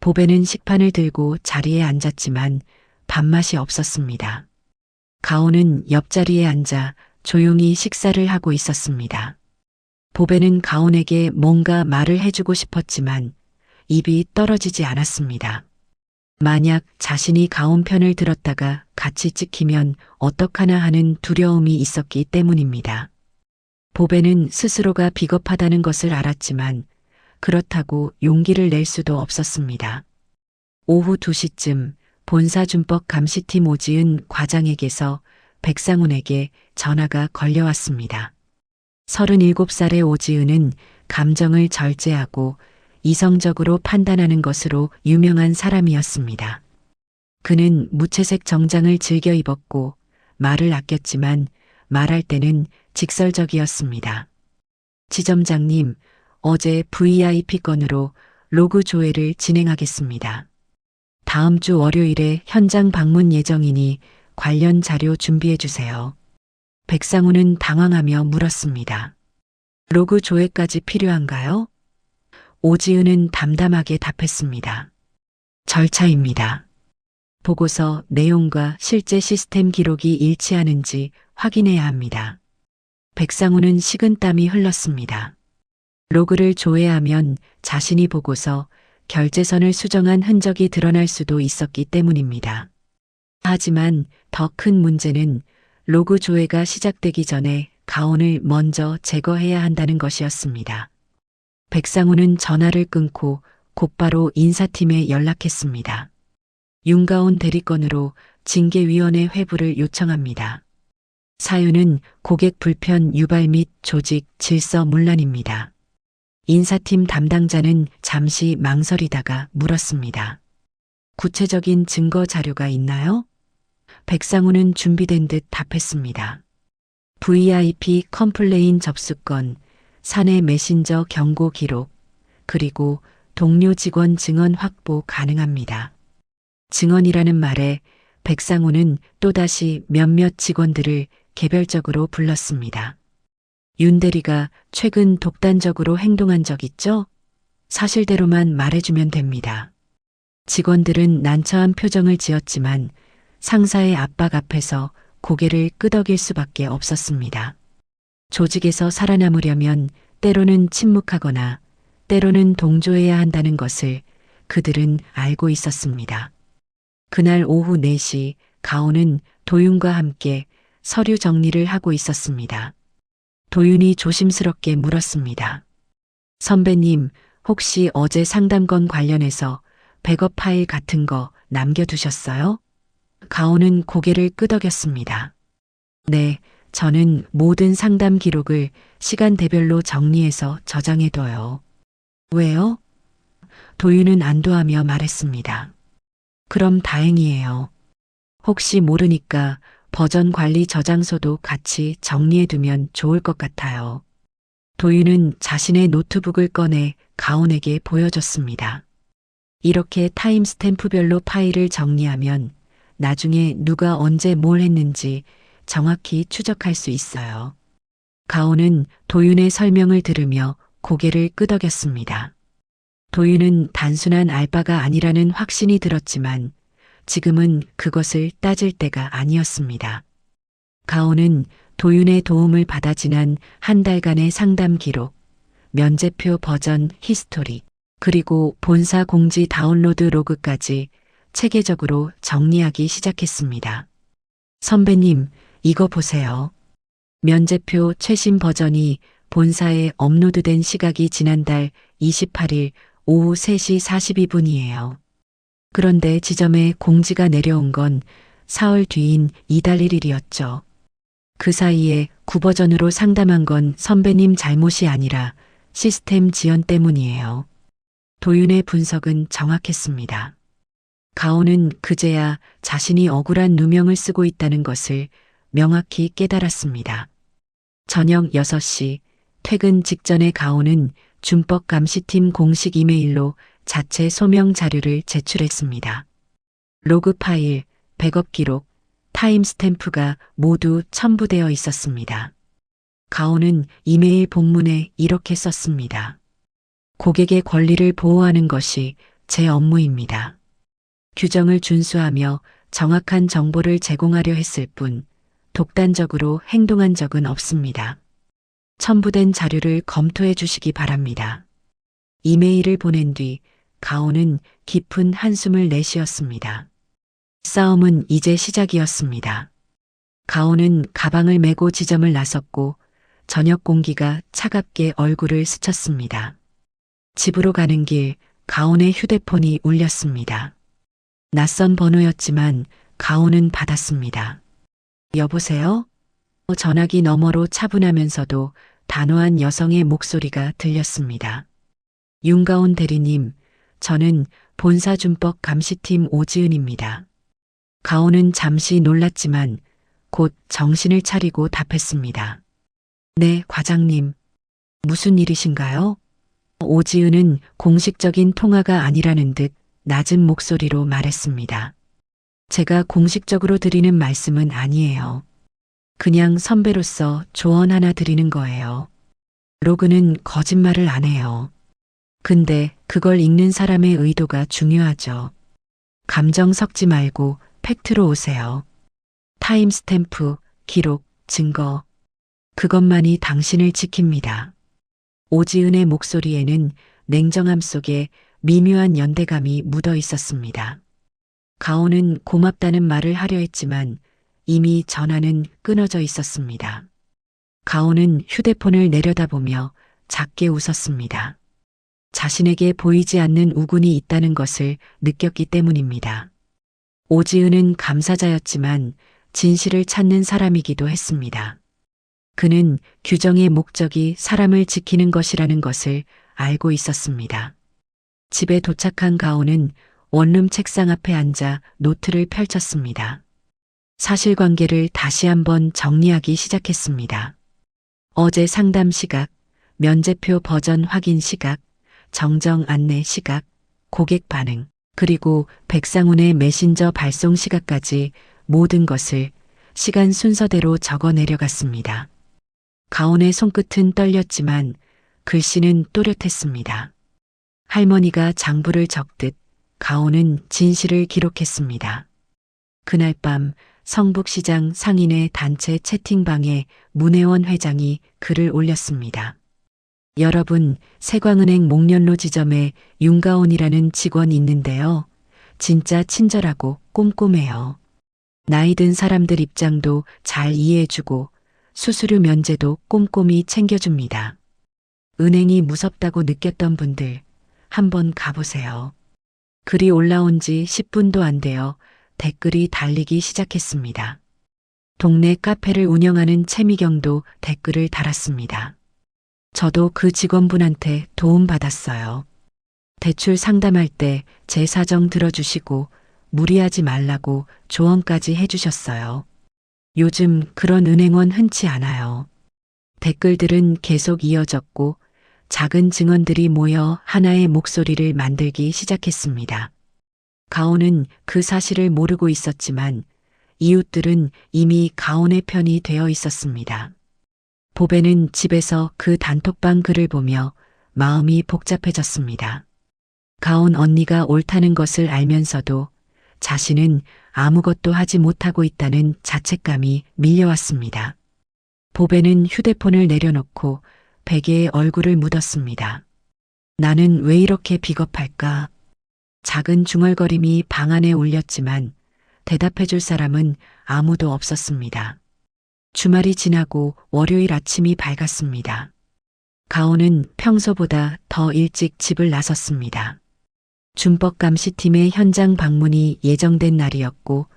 보배는 식판을 들고 자리에 앉았지만 밥맛이 없었습니다. 가온은 옆자리에 앉아 조용히 식사를 하고 있었습니다. 보배는 가온에게 뭔가 말을 해주고 싶었지만 입이 떨어지지 않았습니다. 만약 자신이 가온 편을 들었다가 같이 찍히면 어떡하나 하는 두려움이 있었기 때문입니다. 보배는 스스로가 비겁하다는 것을 알았지만 그렇다고 용기를 낼 수도 없었습니다. 오후 2시쯤 본사준법 감시팀 오지은 과장에게서 백상훈에게 전화가 걸려왔습니다. 37살의 오지은은 감정을 절제하고 이성적으로 판단하는 것으로 유명한 사람이었습니다. 그는 무채색 정장을 즐겨 입었고 말을 아꼈지만 말할 때는 직설적이었습니다. 지점장님, 어제 VIP 건으로 로그 조회를 진행하겠습니다. 다음 주 월요일에 현장 방문 예정이니 관련 자료 준비해 주세요. 백상우는 당황하며 물었습니다. 로그 조회까지 필요한가요? 오지은은 담담하게 답했습니다. 절차입니다. 보고서 내용과 실제 시스템 기록이 일치하는지 확인해야 합니다. 백상우는 식은땀이 흘렀습니다. 로그를 조회하면 자신이 보고서 결제선을 수정한 흔적이 드러날 수도 있었기 때문입니다. 하지만 더 큰 문제는 로그 조회가 시작되기 전에 가온을 먼저 제거해야 한다는 것이었습니다. 백상우는 전화를 끊고 곧바로 인사팀에 연락했습니다. 윤가온 대리건으로 징계위원회 회부를 요청합니다. 사유는 고객 불편 유발 및 조직 질서 문란입니다. 인사팀 담당자는 잠시 망설이다가 물었습니다. 구체적인 증거 자료가 있나요? 백상우는 준비된 듯 답했습니다. VIP 컴플레인 접수건, 사내 메신저 경고 기록, 그리고 동료 직원 증언 확보 가능합니다. 증언이라는 말에 백상우는 또다시 몇몇 직원들을 개별적으로 불렀습니다. 윤 대리가 최근 독단적으로 행동한 적 있죠? 사실대로만 말해주면 됩니다. 직원들은 난처한 표정을 지었지만 상사의 압박 앞에서 고개를 끄덕일 수밖에 없었습니다. 조직에서 살아남으려면 때로는 침묵하거나 때로는 동조해야 한다는 것을 그들은 알고 있었습니다. 그날 오후 4시 가온은 도윤과 함께 서류 정리를 하고 있었습니다. 도윤이 조심스럽게 물었습니다. 선배님, 혹시 어제 상담건 관련해서 백업 파일 같은 거 남겨두셨어요? 가온은 고개를 끄덕였습니다. 네, 저는 모든 상담 기록을 시간대별로 정리해서 저장해둬요. 왜요? 도윤은 안도하며 말했습니다. 그럼 다행이에요. 혹시 모르니까 버전 관리 저장소도 같이 정리해두면 좋을 것 같아요. 도윤은 자신의 노트북을 꺼내 가온에게 보여줬습니다. 이렇게 타임스탬프별로 파일을 정리하면 나중에 누가 언제 뭘 했는지 정확히 추적할 수 있어요. 가온은 도윤의 설명을 들으며 고개를 끄덕였습니다. 도윤은 단순한 알바가 아니라는 확신이 들었지만 지금은 그것을 따질 때가 아니었습니다. 가온은 도윤의 도움을 받아 지난 한 달간의 상담 기록, 면제표 버전 히스토리, 그리고 본사 공지 다운로드 로그까지 체계적으로 정리하기 시작했습니다. 선배님, 이거 보세요. 면제표 최신 버전이 본사에 업로드된 시각이 지난달 28일 오후 3시 42분이에요. 그런데 지점에 공지가 내려온 건 사흘 뒤인 이달 1일이었죠. 그 사이에 구버전으로 상담한 건 선배님 잘못이 아니라 시스템 지연 때문이에요. 도윤의 분석은 정확했습니다. 가온은 그제야 자신이 억울한 누명을 쓰고 있다는 것을 명확히 깨달았습니다. 저녁 6시 퇴근 직전에 가온은 준법 감시팀 공식 이메일로 자체 소명 자료를 제출했습니다. 로그 파일, 백업 기록, 타임스탬프가 모두 첨부되어 있었습니다. 가온은 이메일 본문에 이렇게 썼습니다. 고객의 권리를 보호하는 것이 제 업무입니다. 규정을 준수하며 정확한 정보를 제공하려 했을 뿐 독단적으로 행동한 적은 없습니다. 첨부된 자료를 검토해 주시기 바랍니다. 이메일을 보낸 뒤 가온은 깊은 한숨을 내쉬었습니다. 싸움은 이제 시작이었습니다. 가온은 가방을 메고 지점을 나섰고 저녁 공기가 차갑게 얼굴을 스쳤습니다. 집으로 가는 길 가온의 휴대폰이 울렸습니다. 낯선 번호였지만 가온은 받았습니다. 여보세요? 전화기 너머로 차분하면서도 단호한 여성의 목소리가 들렸습니다. 윤가온 대리님, 저는 본사준법 감시팀 오지은입니다. 가온은 잠시 놀랐지만 곧 정신을 차리고 답했습니다. 네, 과장님. 무슨 일이신가요? 오지은은 공식적인 통화가 아니라는 듯 낮은 목소리로 말했습니다. 제가 공식적으로 드리는 말씀은 아니에요. 그냥 선배로서 조언 하나 드리는 거예요. 로그는 거짓말을 안 해요. 근데 그걸 읽는 사람의 의도가 중요하죠. 감정 섞지 말고 팩트로 오세요. 타임스탬프, 기록, 증거. 그것만이 당신을 지킵니다. 오지은의 목소리에는 냉정함 속에 미묘한 연대감이 묻어 있었습니다. 가온은 고맙다는 말을 하려 했지만 이미 전화는 끊어져 있었습니다. 가온은 휴대폰을 내려다보며 작게 웃었습니다. 자신에게 보이지 않는 우군이 있다는 것을 느꼈기 때문입니다. 오지은은 감사자였지만 진실을 찾는 사람이기도 했습니다. 그는 규정의 목적이 사람을 지키는 것이라는 것을 알고 있었습니다. 집에 도착한 가온은 원룸 책상 앞에 앉아 노트를 펼쳤습니다. 사실관계를 다시 한번 정리하기 시작했습니다. 어제 상담 시각, 면제표 버전 확인 시각, 정정 안내 시각, 고객 반응, 그리고 백상훈의 메신저 발송 시각까지 모든 것을 시간 순서대로 적어 내려갔습니다. 가온의 손끝은 떨렸지만 글씨는 또렷했습니다. 할머니가 장부를 적듯 가온은 진실을 기록했습니다. 그날 밤 성북시장 상인의 단체 채팅방에 문혜원 회장이 글을 올렸습니다. 여러분, 세광은행 목련로 지점에 윤가온이라는 직원이 있는데요. 진짜 친절하고 꼼꼼해요. 나이 든 사람들 입장도 잘 이해해주고 수수료 면제도 꼼꼼히 챙겨줍니다. 은행이 무섭다고 느꼈던 분들 한번 가보세요. 글이 올라온 지 10분도 안 되어 댓글이 달리기 시작했습니다. 동네 카페를 운영하는 최미경도 댓글을 달았습니다. 저도 그 직원분한테 도움받았어요. 대출 상담할 때 제 사정 들어주시고 무리하지 말라고 조언까지 해주셨어요. 요즘 그런 은행원 흔치 않아요. 댓글들은 계속 이어졌고 작은 증언들이 모여 하나의 목소리를 만들기 시작했습니다. 가온은 그 사실을 모르고 있었지만 이웃들은 이미 가온의 편이 되어 있었습니다. 보배는 집에서 그 단톡방 글을 보며 마음이 복잡해졌습니다. 가온 언니가 옳다는 것을 알면서도 자신은 아무것도 하지 못하고 있다는 자책감이 밀려왔습니다. 보배는 휴대폰을 내려놓고 베개에 얼굴을 묻었습니다. 나는 왜 이렇게 비겁할까? 작은 중얼거림이 방 안에 울렸지만 대답해줄 사람은 아무도 없었습니다. 주말이 지나고 월요일 아침이 밝았습니다. 가온은 평소보다 더 일찍 집을 나섰습니다. 준법감시팀의 현장 방문이 예정된 날이었고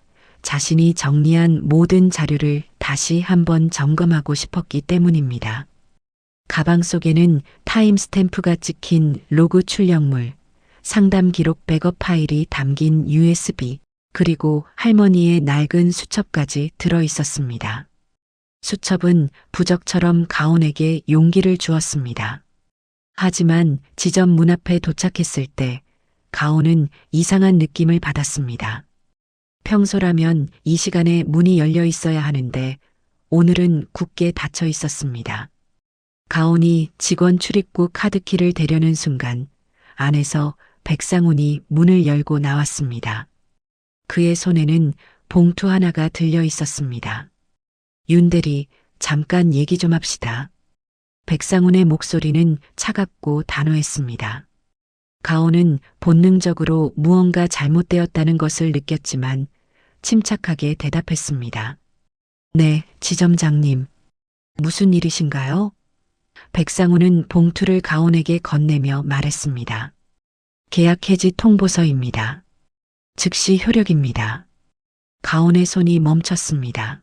자신이 정리한 모든 자료를 다시 한번 점검하고 싶었기 때문입니다. 가방 속에는 타임스탬프가 찍힌 로그 출력물, 상담 기록 백업 파일이 담긴 USB, 그리고 할머니의 낡은 수첩까지 들어 있었습니다. 수첩은 부적처럼 가온에게 용기를 주었습니다. 하지만 지점 문 앞에 도착했을 때 가온은 이상한 느낌을 받았습니다. 평소라면 이 시간에 문이 열려 있어야 하는데 오늘은 굳게 닫혀 있었습니다. 가온이 직원 출입구 카드키를 대려는 순간 안에서 백상훈이 문을 열고 나왔습니다. 그의 손에는 봉투 하나가 들려 있었습니다. 윤 대리, 잠깐 얘기 좀 합시다. 백상훈의 목소리는 차갑고 단호했습니다. 가온은 본능적으로 무언가 잘못되었다는 것을 느꼈지만 침착하게 대답했습니다. 네, 지점장님. 무슨 일이신가요? 백상훈은 봉투를 가온에게 건네며 말했습니다. 계약 해지 통보서입니다. 즉시 효력입니다. 가온의 손이 멈췄습니다.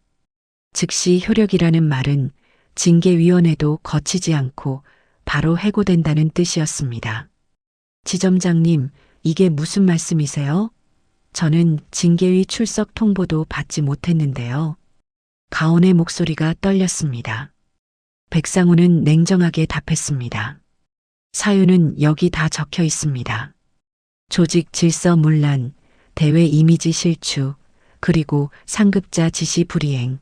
즉시 효력이라는 말은 징계위원회도 거치지 않고 바로 해고된다는 뜻이었습니다. 지점장님, 이게 무슨 말씀이세요? 저는 징계위 출석 통보도 받지 못했는데요. 가온의 목소리가 떨렸습니다. 백상우는 냉정하게 답했습니다. 사유는 여기 다 적혀 있습니다. 조직 질서 문란, 대회 이미지 실추, 그리고 상급자 지시 불이행.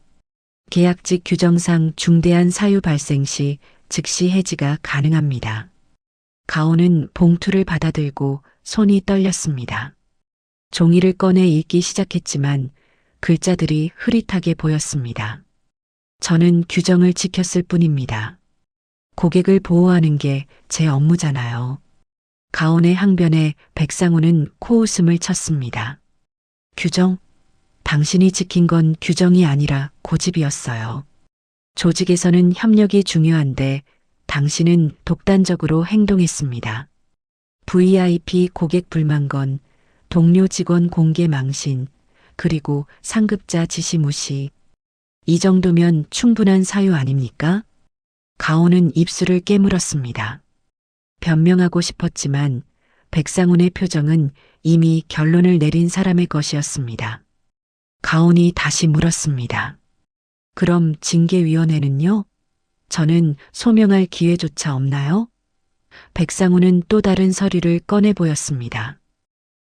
계약직 규정상 중대한 사유 발생 시 즉시 해지가 가능합니다. 가온은 봉투를 받아들고 손이 떨렸습니다. 종이를 꺼내 읽기 시작했지만 글자들이 흐릿하게 보였습니다. 저는 규정을 지켰을 뿐입니다. 고객을 보호하는 게 제 업무잖아요. 가온의 항변에 백상우는 코웃음을 쳤습니다. 규정? 당신이 지킨 건 규정이 아니라 고집이었어요. 조직에서는 협력이 중요한데 당신은 독단적으로 행동했습니다. VIP 고객 불만건, 동료 직원 공개 망신, 그리고 상급자 지시 무시. 이 정도면 충분한 사유 아닙니까? 가온은 입술을 깨물었습니다. 변명하고 싶었지만 백상훈의 표정은 이미 결론을 내린 사람의 것이었습니다. 가온이 다시 물었습니다. 그럼 징계위원회는요? 저는 소명할 기회조차 없나요? 백상훈은 또 다른 서류를 꺼내 보였습니다.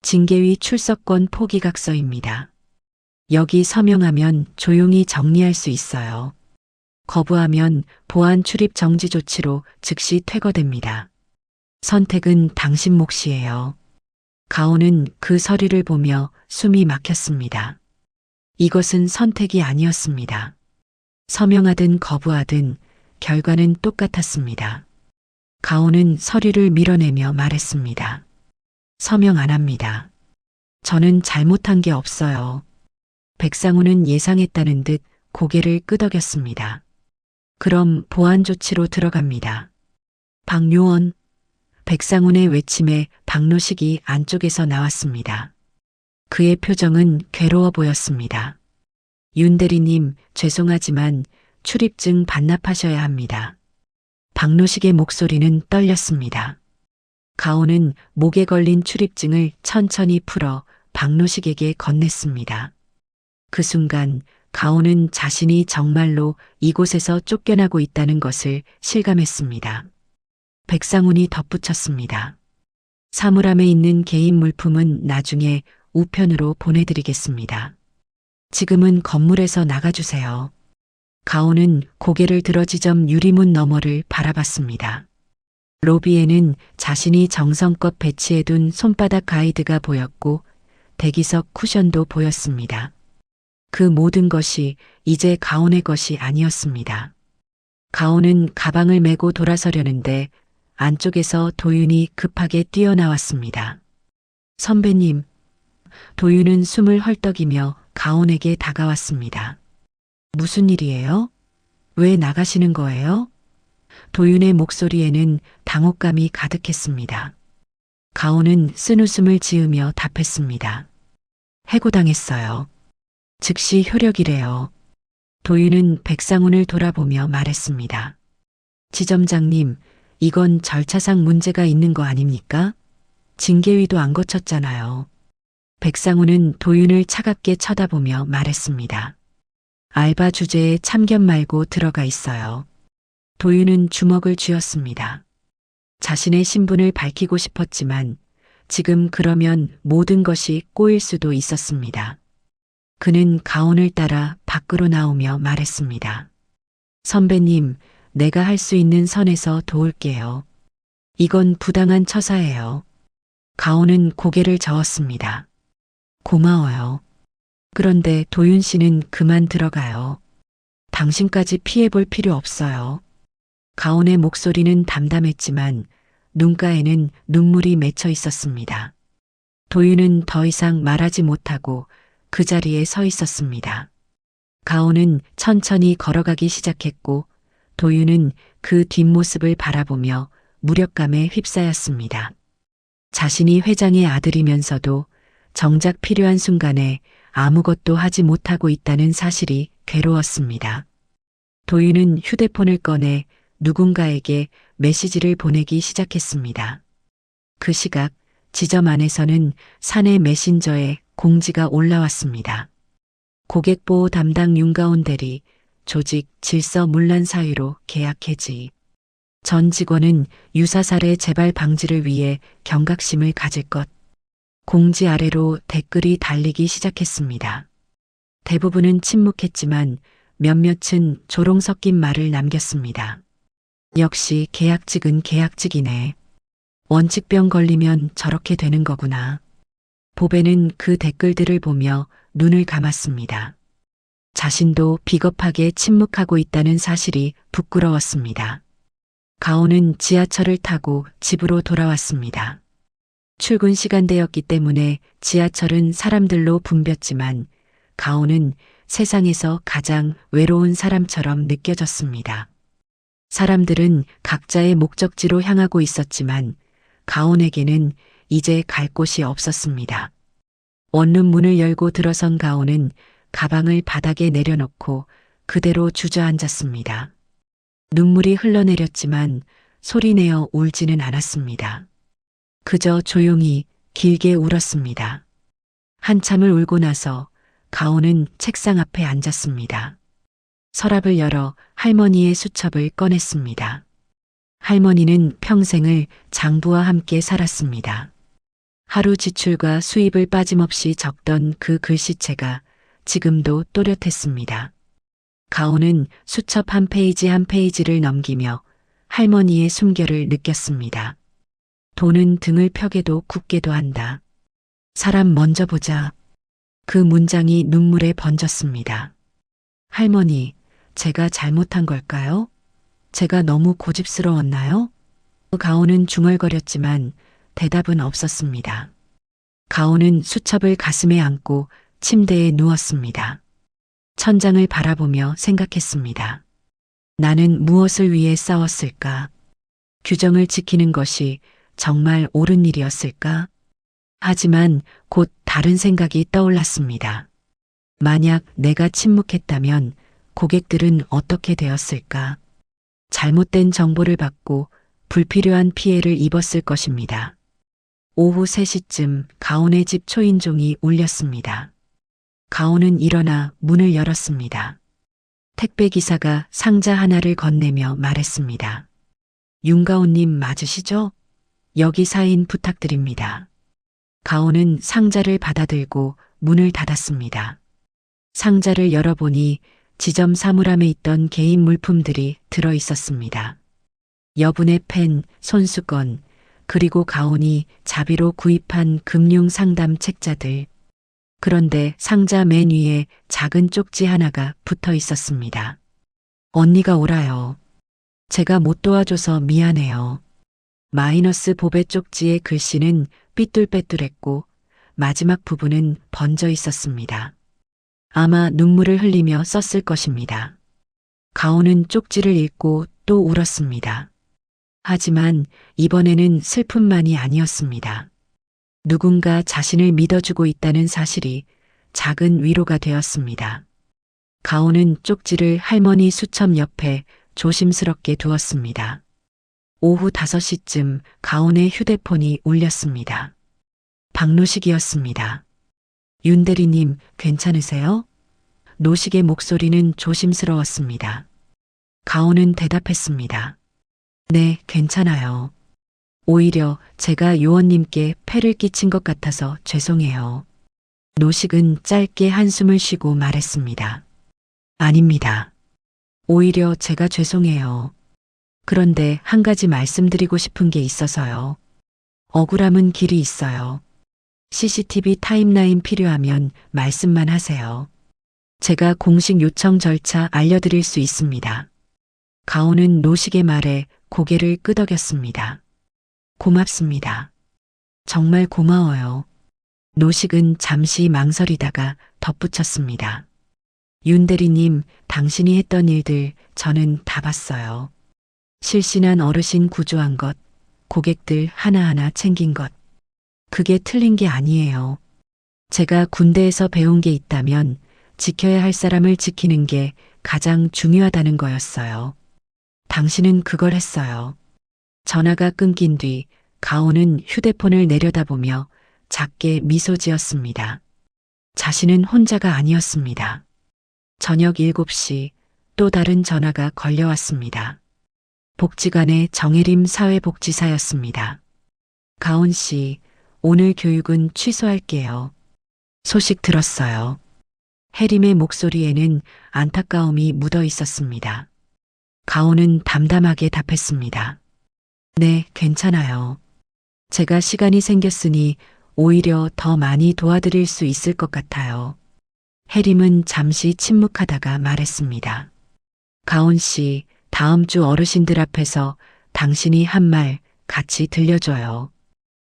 징계위 출석권 포기각서입니다. 여기 서명하면 조용히 정리할 수 있어요. 거부하면 보안 출입 정지 조치로 즉시 퇴거됩니다. 선택은 당신 몫이에요. 가온은 그 서류를 보며 숨이 막혔습니다. 이것은 선택이 아니었습니다. 서명하든 거부하든 결과는 똑같았습니다. 가온은 서류를 밀어내며 말했습니다. 서명 안 합니다. 저는 잘못한 게 없어요. 백상우는 예상했다는 듯 고개를 끄덕였습니다. 그럼 보안 조치로 들어갑니다. 박요원. 백상훈의 외침에 박노식이 안쪽에서 나왔습니다. 그의 표정은 괴로워 보였습니다. 윤 대리님, 죄송하지만 출입증 반납하셔야 합니다. 박노식의 목소리는 떨렸습니다. 가온은 목에 걸린 출입증을 천천히 풀어 박노식에게 건넸습니다. 그 순간 가온은 자신이 정말로 이곳에서 쫓겨나고 있다는 것을 실감했습니다. 백상훈이 덧붙였습니다. 사물함에 있는 개인 물품은 나중에 우편으로 보내드리겠습니다. 지금은 건물에서 나가주세요. 가온은 고개를 들어 지점 유리문 너머를 바라봤습니다. 로비에는 자신이 정성껏 배치해둔 손바닥 가이드가 보였고 대기석 쿠션도 보였습니다. 그 모든 것이 이제 가온의 것이 아니었습니다. 가온은 가방을 메고 돌아서려는데 안쪽에서 도윤이 급하게 뛰어나왔습니다. 선배님. 도윤은 숨을 헐떡이며 가온에게 다가왔습니다. 무슨 일이에요? 왜 나가시는 거예요? 도윤의 목소리에는 당혹감이 가득했습니다. 가온은 쓴웃음을 지으며 답했습니다. 해고당했어요. 즉시 효력이래요. 도윤은 백상훈을 돌아보며 말했습니다. 지점장님, 이건 절차상 문제가 있는 거 아닙니까? 징계위도 안 거쳤잖아요. 백상훈은 도윤을 차갑게 쳐다보며 말했습니다. 알바 주제에 참견 말고 들어가 있어요. 도윤은 주먹을 쥐었습니다. 자신의 신분을 밝히고 싶었지만 지금 그러면 모든 것이 꼬일 수도 있었습니다. 그는 가온을 따라 밖으로 나오며 말했습니다. 선배님, 내가 할 수 있는 선에서 도울게요. 이건 부당한 처사예요. 가온은 고개를 저었습니다. 고마워요. 그런데 도윤 씨는 그만 들어가요. 당신까지 피해볼 필요 없어요. 가온의 목소리는 담담했지만 눈가에는 눈물이 맺혀 있었습니다. 도윤은 더 이상 말하지 못하고 그 자리에 서 있었습니다. 가온은 천천히 걸어가기 시작했고 도윤은 그 뒷모습을 바라보며 무력감에 휩싸였습니다. 자신이 회장의 아들이면서도 정작 필요한 순간에 아무것도 하지 못하고 있다는 사실이 괴로웠습니다. 도윤은 휴대폰을 꺼내 누군가에게 메시지를 보내기 시작했습니다. 그 시각 지점 안에서는 사내 메신저에 공지가 올라왔습니다. 고객보호 담당 윤가온 대리, 조직 질서 문란 사유로 계약 해지. 전 직원은 유사 사례 재발 방지를 위해 경각심을 가질 것. 공지 아래로 댓글이 달리기 시작했습니다. 대부분은 침묵했지만 몇몇은 조롱 섞인 말을 남겼습니다. 역시 계약직은 계약직이네. 원칙병 걸리면 저렇게 되는 거구나. 보배는 그 댓글들을 보며 눈을 감았습니다. 자신도 비겁하게 침묵하고 있다는 사실이 부끄러웠습니다. 가온은 지하철을 타고 집으로 돌아왔습니다. 출근 시간대였기 때문에 지하철은 사람들로 붐볐지만 가온은 세상에서 가장 외로운 사람처럼 느껴졌습니다. 사람들은 각자의 목적지로 향하고 있었지만 가온에게는 이제 갈 곳이 없었습니다. 원룸 문을 열고 들어선 가온은 가방을 바닥에 내려놓고 그대로 주저앉았습니다. 눈물이 흘러내렸지만 소리내어 울지는 않았습니다. 그저 조용히 길게 울었습니다. 한참을 울고 나서 가온은 책상 앞에 앉았습니다. 서랍을 열어 할머니의 수첩을 꺼냈습니다. 할머니는 평생을 장부와 함께 살았습니다. 하루 지출과 수입을 빠짐없이 적던 그 글씨체가 지금도 또렷했습니다. 가온은 수첩 한 페이지 한 페이지를 넘기며 할머니의 숨결을 느꼈습니다. 돈은 등을 펴게도 굳게도 한다. 사람 먼저 보자. 그 문장이 눈물에 번졌습니다. 할머니, 제가 잘못한 걸까요? 제가 너무 고집스러웠나요? 가온은 중얼거렸지만 대답은 없었습니다. 가온은 수첩을 가슴에 안고 침대에 누웠습니다. 천장을 바라보며 생각했습니다. 나는 무엇을 위해 싸웠을까? 규정을 지키는 것이 정말 옳은 일이었을까? 하지만 곧 다른 생각이 떠올랐습니다. 만약 내가 침묵했다면 고객들은 어떻게 되었을까? 잘못된 정보를 받고 불필요한 피해를 입었을 것입니다. 오후 3시쯤 가온의 집 초인종이 울렸습니다. 가온은 일어나 문을 열었습니다. 택배기사가 상자 하나를 건네며 말했습니다. 윤가온님 맞으시죠? 여기 사인 부탁드립니다. 가온은 상자를 받아들고 문을 닫았습니다. 상자를 열어보니 지점 사물함에 있던 개인 물품들이 들어 있었습니다. 여분의 펜, 손수건, 그리고 가온이 자비로 구입한 금융 상담 책자들. 그런데 상자 맨 위에 작은 쪽지 하나가 붙어 있었습니다. 언니가 오라요. 제가 못 도와줘서 미안해요. 마이너스 보배 쪽지의 글씨는 삐뚤빼뚤했고 마지막 부분은 번져 있었습니다. 아마 눈물을 흘리며 썼을 것입니다. 가온은 쪽지를 읽고 또 울었습니다. 하지만 이번에는 슬픔만이 아니었습니다. 누군가 자신을 믿어주고 있다는 사실이 작은 위로가 되었습니다. 가온은 쪽지를 할머니 수첩 옆에 조심스럽게 두었습니다. 오후 5시쯤 가온의 휴대폰이 울렸습니다. 박노식이었습니다. 윤 대리님, 괜찮으세요? 노식의 목소리는 조심스러웠습니다. 가온은 대답했습니다. 네, 괜찮아요. 오히려 제가 요원님께 폐를 끼친 것 같아서 죄송해요. 노식은 짧게 한숨을 쉬고 말했습니다. 아닙니다. 오히려 제가 죄송해요. 그런데 한 가지 말씀드리고 싶은 게 있어서요. 억울함은 길이 있어요. CCTV 타임라인 필요하면 말씀만 하세요. 제가 공식 요청 절차 알려드릴 수 있습니다. 가온은 노식의 말에 고개를 끄덕였습니다. 고맙습니다. 정말 고마워요. 노식은 잠시 망설이다가 덧붙였습니다. 윤 대리님, 당신이 했던 일들 저는 다 봤어요. 실신한 어르신 구조한 것, 고객들 하나하나 챙긴 것. 그게 틀린 게 아니에요. 제가 군대에서 배운 게 있다면 지켜야 할 사람을 지키는 게 가장 중요하다는 거였어요. 당신은 그걸 했어요. 전화가 끊긴 뒤 가온은 휴대폰을 내려다보며 작게 미소 지었습니다. 자신은 혼자가 아니었습니다. 저녁 7시 또 다른 전화가 걸려왔습니다. 복지관의 정혜림 사회복지사였습니다. 가온 씨, 오늘 교육은 취소할게요. 소식 들었어요. 혜림의 목소리에는 안타까움이 묻어 있었습니다. 가온은 담담하게 답했습니다. 네, 괜찮아요. 제가 시간이 생겼으니 오히려 더 많이 도와드릴 수 있을 것 같아요. 혜림은 잠시 침묵하다가 말했습니다. 가온 씨, 다음 주 어르신들 앞에서 당신이 한 말 같이 들려줘요.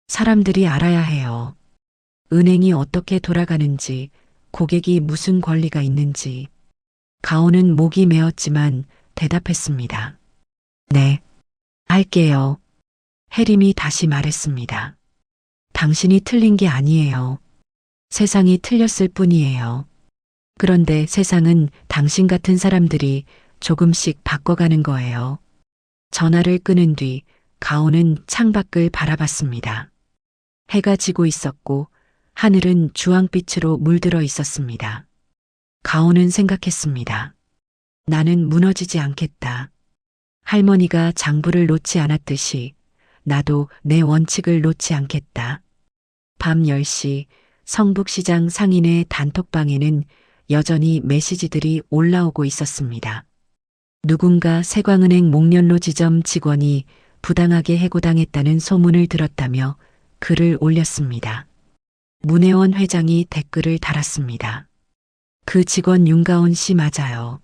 사람들이 알아야 해요. 은행이 어떻게 돌아가는지, 고객이 무슨 권리가 있는지. 가온은 목이 메었지만 대답했습니다. 네, 할게요. 혜림이 다시 말했습니다. 당신이 틀린 게 아니에요. 세상이 틀렸을 뿐이에요. 그런데 세상은 당신 같은 사람들이 조금씩 바꿔가는 거예요. 전화를 끊은 뒤 가온은 창밖을 바라봤습니다. 해가 지고 있었고 하늘은 주황빛으로 물들어 있었습니다. 가온은 생각했습니다. 나는 무너지지 않겠다. 할머니가 장부를 놓지 않았듯이 나도 내 원칙을 놓지 않겠다. 밤 10시 성북시장 상인의 단톡방에는 여전히 메시지들이 올라오고 있었습니다. 누군가 세광은행 목련로 지점 직원이 부당하게 해고당했다는 소문을 들었다며 글을 올렸습니다. 문혜원 회장이 댓글을 달았습니다. 그 직원 윤가온 씨 맞아요.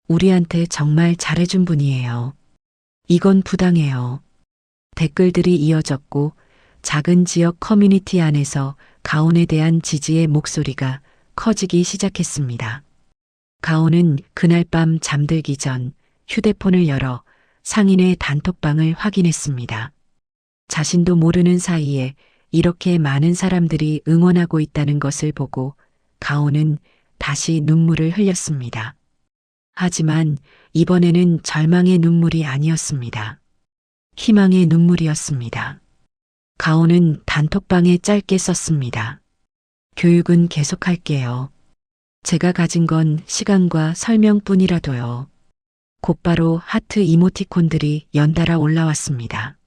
우리한테 정말 잘해준 분이에요. 이건 부당해요. 댓글들이 이어졌고 작은 지역 커뮤니티 안에서 가온에 대한 지지의 목소리가 커지기 시작했습니다. 가온은 그날 밤 잠들기 전 휴대폰을 열어 상인의 단톡방을 확인했습니다. 자신도 모르는 사이에 이렇게 많은 사람들이 응원하고 있다는 것을 보고 가온은 다시 눈물을 흘렸습니다. 하지만 이번에는 절망의 눈물이 아니었습니다. 희망의 눈물이었습니다. 가온은 단톡방에 짧게 썼습니다. 교육은 계속할게요. 제가 가진 건 시간과 설명뿐이라도요. 곧바로 하트 이모티콘들이 연달아 올라왔습니다.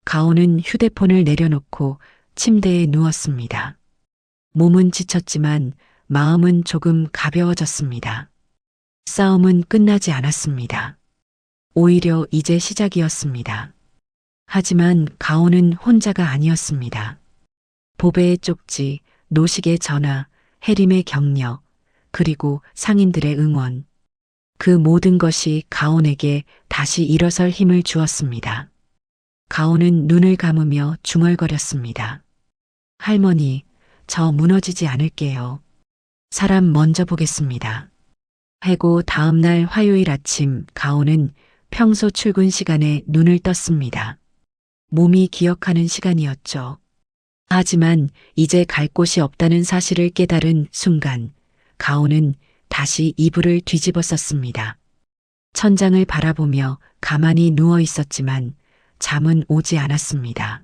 가온은 휴대폰을 내려놓고 침대에 누웠습니다. 몸은 지쳤지만 마음은 조금 가벼워졌습니다. 싸움은 끝나지 않았습니다. 오히려 이제 시작이었습니다. 하지만 가온은 혼자가 아니었습니다. 보배의 쪽지, 노식의 전화, 혜림의 격려, 그리고 상인들의 응원. 그 모든 것이 가온에게 다시 일어설 힘을 주었습니다. 가온은 눈을 감으며 중얼거렸습니다. 할머니, 저 무너지지 않을게요. 사람 먼저 보겠습니다. 해고 다음 날 화요일 아침 가온은 평소 출근 시간에 눈을 떴습니다. 몸이 기억하는 시간이었죠. 하지만 이제 갈 곳이 없다는 사실을 깨달은 순간 가온은 다시 이불을 뒤집어 썼습니다. 천장을 바라보며 가만히 누워 있었지만 잠은 오지 않았습니다.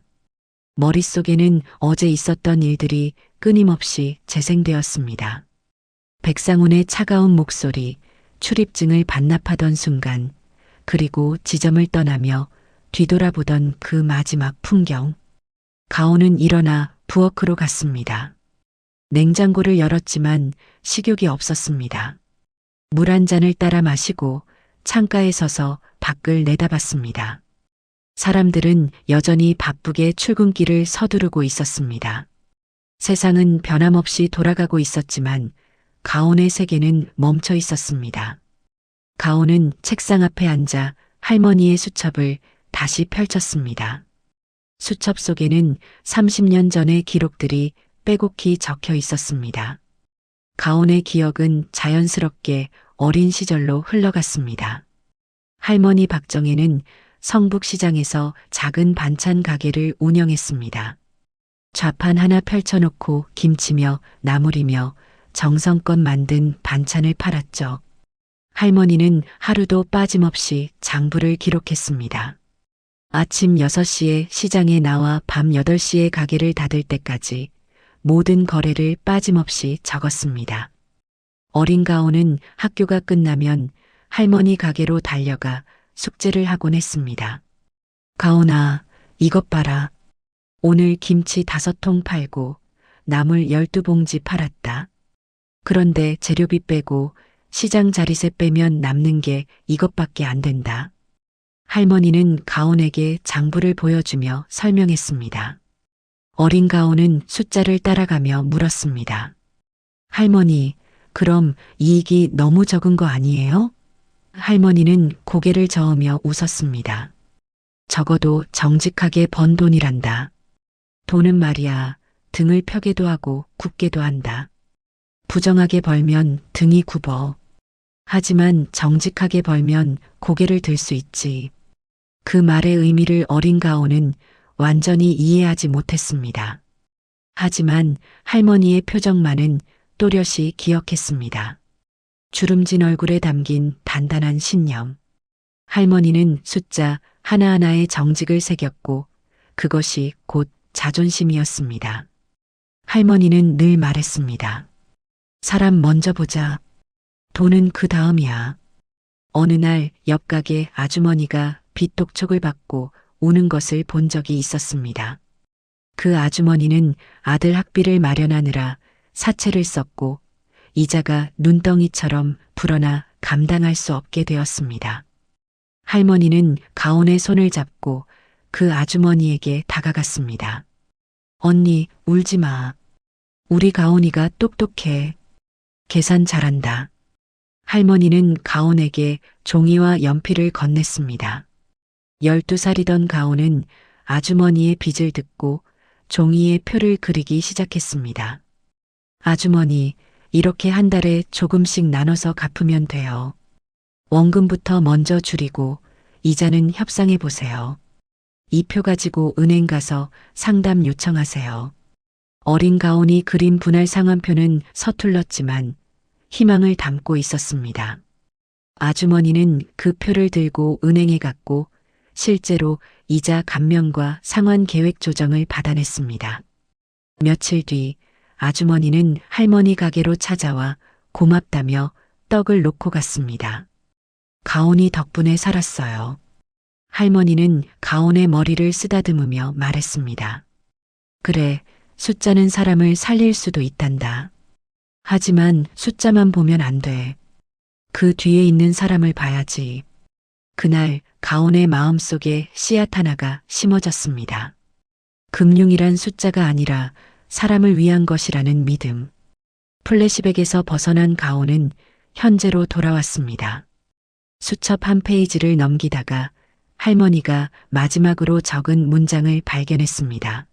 머릿속에는 어제 있었던 일들이 끊임없이 재생되었습니다. 백상훈의 차가운 목소리, 출입증을 반납하던 순간, 그리고 지점을 떠나며 뒤돌아보던 그 마지막 풍경. 가온은 일어나 부엌으로 갔습니다. 냉장고를 열었지만 식욕이 없었습니다. 물 한 잔을 따라 마시고 창가에 서서 밖을 내다봤습니다. 사람들은 여전히 바쁘게 출근길을 서두르고 있었습니다. 세상은 변함없이 돌아가고 있었지만 가온의 세계는 멈춰 있었습니다. 가온은 책상 앞에 앉아 할머니의 수첩을 다시 펼쳤습니다. 수첩 속에는 30년 전의 기록들이 빼곡히 적혀 있었습니다. 가온의 기억은 자연스럽게 어린 시절로 흘러갔습니다. 할머니 박정혜는 성북시장에서 작은 반찬 가게를 운영했습니다. 좌판 하나 펼쳐놓고 김치며 나물이며 정성껏 만든 반찬을 팔았죠. 할머니는 하루도 빠짐없이 장부를 기록했습니다. 아침 6시에 시장에 나와 밤 8시에 가게를 닫을 때까지 모든 거래를 빠짐없이 적었습니다. 어린 가온은 학교가 끝나면 할머니 가게로 달려가 숙제를 하곤 했습니다. 가온아, 이것 봐라. 오늘 김치 5통 팔고 나물 12봉지 팔았다. 그런데 재료비 빼고 시장 자리세 빼면 남는 게 이것밖에 안 된다. 할머니는 가온에게 장부를 보여주며 설명했습니다. 어린 가온은 숫자를 따라가며 물었습니다. 할머니, 그럼 이익이 너무 적은 거 아니에요? 할머니는 고개를 저으며 웃었습니다. 적어도 정직하게 번 돈이란다. 돈은 말이야, 등을 펴게도 하고 굽게도 한다. 부정하게 벌면 등이 굽어. 하지만 정직하게 벌면 고개를 들 수 있지. 그 말의 의미를 어린 가온은 완전히 이해하지 못했습니다. 하지만 할머니의 표정만은 또렷이 기억했습니다. 주름진 얼굴에 담긴 단단한 신념. 할머니는 숫자 하나하나에 정직을 새겼고 그것이 곧 자존심이었습니다. 할머니는 늘 말했습니다. 사람 먼저 보자. 돈은 그 다음이야. 어느 날 옆 가게 아주머니가 빚독촉을 받고 우는 것을 본 적이 있었습니다. 그 아주머니는 아들 학비를 마련하느라 사채를 썼고 이자가 눈덩이처럼 불어나 감당할 수 없게 되었습니다. 할머니는 가온의 손을 잡고 그 아주머니에게 다가갔습니다. 언니, 울지 마. 우리 가온이가 똑똑해. 계산 잘한다. 할머니는 가온에게 종이와 연필을 건넸습니다. 12살이던 가온은 아주머니의 빚을 듣고 종이에 표를 그리기 시작했습니다. 아주머니, 이렇게 한 달에 조금씩 나눠서 갚으면 돼요. 원금부터 먼저 줄이고 이자는 협상해 보세요. 이 표 가지고 은행 가서 상담 요청하세요. 어린 가온이 그린 분할 상환표는 서툴렀지만 희망을 담고 있었습니다. 아주머니는 그 표를 들고 은행에 갔고 실제로 이자 감면과 상환 계획 조정을 받아냈습니다. 며칠 뒤 아주머니는 할머니 가게로 찾아와 고맙다며 떡을 놓고 갔습니다. 가온이 덕분에 살았어요. 할머니는 가온의 머리를 쓰다듬으며 말했습니다. 그래, 숫자는 사람을 살릴 수도 있단다. 하지만 숫자만 보면 안 돼. 그 뒤에 있는 사람을 봐야지. 그날 가온의 마음속에 씨앗 하나가 심어졌습니다. 금융이란 숫자가 아니라 사람을 위한 것이라는 믿음. 플래시백에서 벗어난 가온은 현재로 돌아왔습니다. 수첩 한 페이지를 넘기다가 할머니가 마지막으로 적은 문장을 발견했습니다.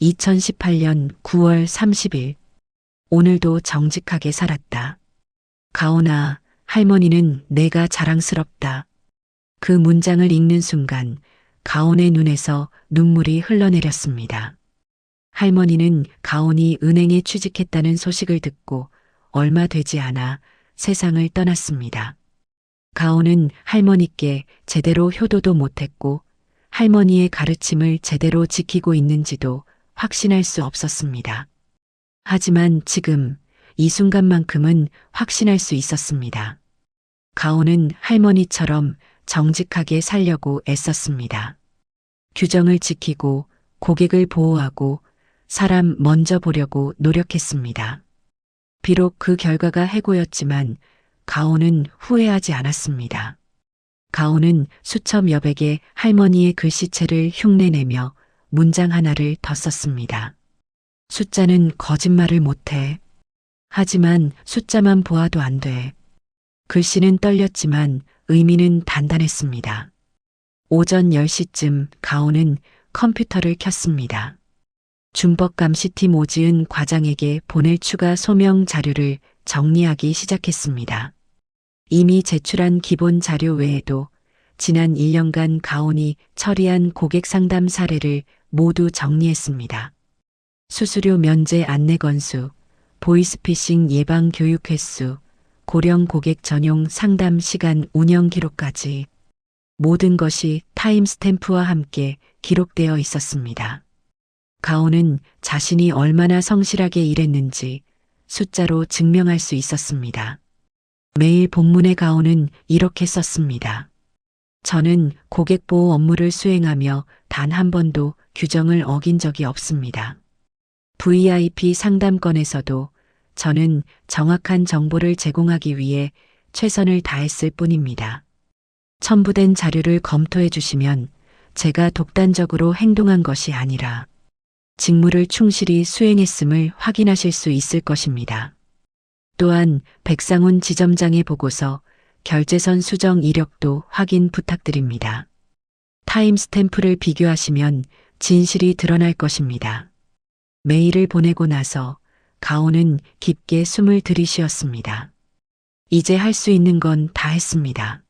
2018년 9월 30일. 오늘도 정직하게 살았다. 가온아, 할머니는 내가 자랑스럽다. 그 문장을 읽는 순간 가온의 눈에서 눈물이 흘러내렸습니다. 할머니는 가온이 은행에 취직했다는 소식을 듣고 얼마 되지 않아 세상을 떠났습니다. 가온은 할머니께 제대로 효도도 못했고 할머니의 가르침을 제대로 지키고 있는지도 확신할 수 없었습니다. 하지만 지금 이 순간만큼은 확신할 수 있었습니다. 가온은 할머니처럼 정직하게 살려고 애썼습니다. 규정을 지키고 고객을 보호하고 사람 먼저 보려고 노력했습니다. 비록 그 결과가 해고였지만 가온은 후회하지 않았습니다. 가온은 수첩 여백에 할머니의 글씨체를 흉내내며 문장 하나를 더 썼습니다. 숫자는 거짓말을 못해. 하지만 숫자만 보아도 안 돼. 글씨는 떨렸지만 의미는 단단했습니다. 오전 10시쯤 가온은 컴퓨터를 켰습니다. 준법 감시팀 오지은 과장에게 보낼 추가 소명 자료를 정리하기 시작했습니다. 이미 제출한 기본 자료 외에도 지난 1년간 가온이 처리한 고객 상담 사례를 모두 정리했습니다. 수수료 면제 안내 건수, 보이스피싱 예방 교육 횟수, 고령 고객 전용 상담 시간 운영 기록까지. 모든 것이 타임스탬프와 함께 기록되어 있었습니다. 가온은 자신이 얼마나 성실하게 일했는지 숫자로 증명할 수 있었습니다. 매일 본문의 가온은 이렇게 썼습니다. 저는 고객보호 업무를 수행하며 단 한 번도 규정을 어긴 적이 없습니다. VIP 상담권에서도 저는 정확한 정보를 제공하기 위해 최선을 다했을 뿐입니다. 첨부된 자료를 검토해 주시면 제가 독단적으로 행동한 것이 아니라 직무를 충실히 수행했음을 확인하실 수 있을 것입니다. 또한 백상훈 지점장의 보고서, 결제선 수정 이력도 확인 부탁드립니다. 타임스탬프를 비교하시면 진실이 드러날 것입니다. 메일을 보내고 나서 가온은 깊게 숨을 들이쉬었습니다. 이제 할 수 있는 건 다 했습니다.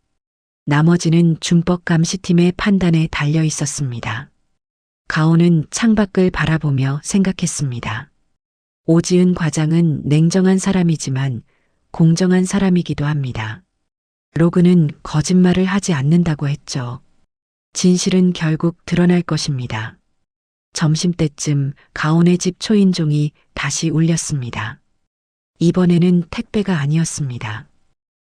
나머지는 준법 감시팀의 판단에 달려 있었습니다. 가온은 창밖을 바라보며 생각했습니다. 오지은 과장은 냉정한 사람이지만 공정한 사람이기도 합니다. 로그는 거짓말을 하지 않는다고 했죠. 진실은 결국 드러날 것입니다. 점심때쯤 가온의 집 초인종이 다시 울렸습니다. 이번에는 택배가 아니었습니다.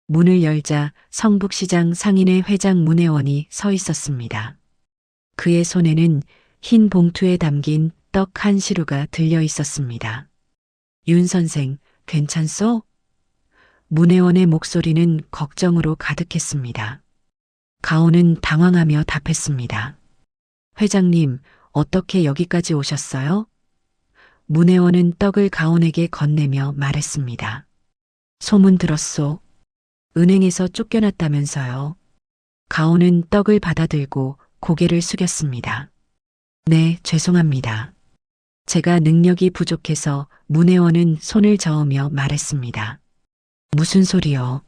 문을 열자 성북시장 상인회 회장 문혜원이 서 있었습니다. 그의 손에는 흰 봉투에 담긴 떡 한 시루가 들려 있었습니다. 윤 선생, 괜찮소? 문혜원의 목소리는 걱정으로 가득했습니다. 가온은 당황하며 답했습니다. 회장님, 어떻게 여기까지 오셨어요? 문혜원은 떡을 가온에게 건네며 말했습니다. 소문 들었소. 은행에서 쫓겨났다면서요. 가온은 떡을 받아들고 고개를 숙였습니다. 네, 죄송합니다. 제가 능력이 부족해서. 문혜원은 손을 저으며 말했습니다. 무슨 소리요?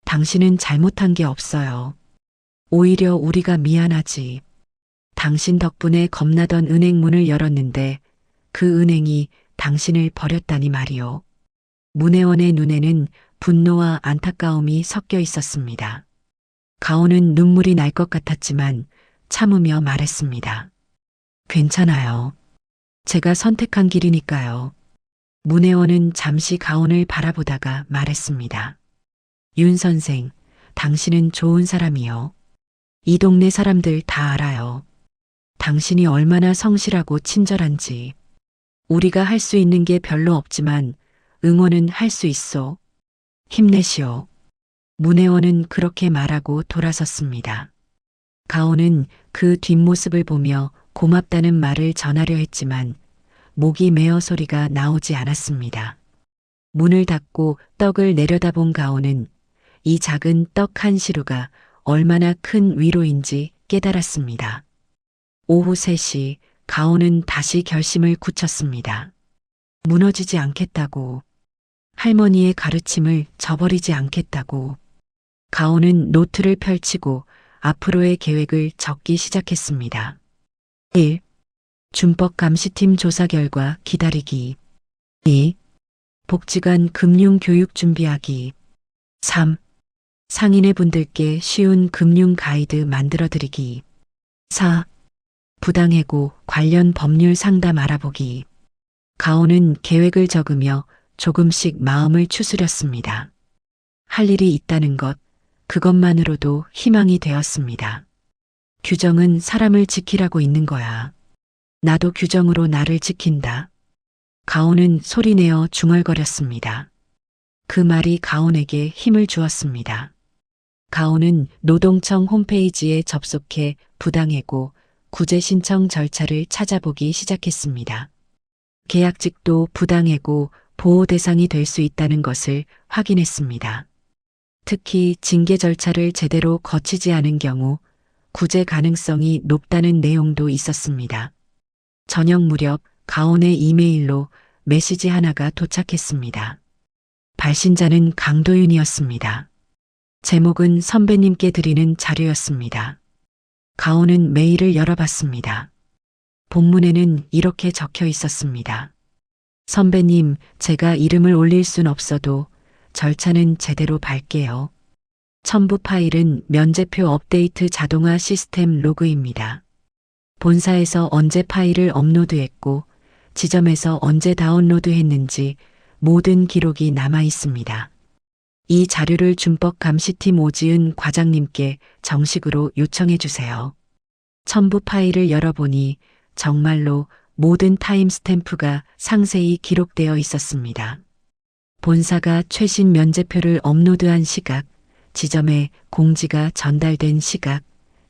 당신은 잘못한 게 없어요. 오히려 우리가 미안하지. 당신 덕분에 겁나던 은행 문을 열었는데 그 은행이 당신을 버렸다니 말이요. 문혜원의 눈에는 분노와 안타까움이 섞여 있었습니다. 가온은 눈물이 날 것 같았지만 참으며 말했습니다. 괜찮아요. 제가 선택한 길이니까요. 문혜원은 잠시 가온을 바라보다가 말했습니다. 윤 선생, 당신은 좋은 사람이요. 이 동네 사람들 다 알아요. 당신이 얼마나 성실하고 친절한지. 우리가 할 수 있는 게 별로 없지만 응원은 할 수 있어. 힘내시오. 문혜원은 그렇게 말하고 돌아섰습니다. 가온은 그 뒷모습을 보며 고맙다는 말을 전하려 했지만 목이 메어 소리가 나오지 않았습니다. 문을 닫고 떡을 내려다본 가온은 이 작은 떡 한 시루가 얼마나 큰 위로인지 깨달았습니다. 오후 3시 가온은 다시 결심을 굳혔습니다. 무너지지 않겠다고. 할머니의 가르침을 저버리지 않겠다고. 가온은 노트를 펼치고 앞으로의 계획을 적기 시작했습니다. 1. 준법감시팀 조사 결과 기다리기. 2. 복지관 금융교육 준비하기. 3. 상인회 분들께 쉬운 금융 가이드 만들어드리기. 4. 부당해고 관련 법률 상담 알아보기. 가온은 계획을 적으며 조금씩 마음을 추스렸습니다. 할 일이 있다는 것, 그것만으로도 희망이 되었습니다. 규정은 사람을 지키라고 있는 거야. 나도 규정으로 나를 지킨다. 가온은 소리내어 중얼거렸습니다. 그 말이 가온에게 힘을 주었습니다. 가온은 노동청 홈페이지에 접속해 부당해고 구제 신청 절차를 찾아보기 시작했습니다. 계약직도 부당해고 보호 대상이 될 수 있다는 것을 확인했습니다. 특히 징계 절차를 제대로 거치지 않은 경우 구제 가능성이 높다는 내용도 있었습니다. 저녁 무렵 가온의 이메일로 메시지 하나가 도착했습니다. 발신자는 강도윤이었습니다. 제목은 선배님께 드리는 자료였습니다. 가온은 메일을 열어봤습니다. 본문에는 이렇게 적혀 있었습니다. 선배님, 제가 이름을 올릴 순 없어도 절차는 제대로 밟게요. 첨부 파일은 면제표 업데이트 자동화 시스템 로그입니다. 본사에서 언제 파일을 업로드했고 지점에서 언제 다운로드했는지 모든 기록이 남아 있습니다. 이 자료를 준법 감시팀 오지은 과장님께 정식으로 요청해 주세요. 첨부 파일을 열어보니 정말로 모든 타임스탬프가 상세히 기록되어 있었습니다. 본사가 최신 면제표를 업로드한 시각, 지점에 공지가 전달된 시각,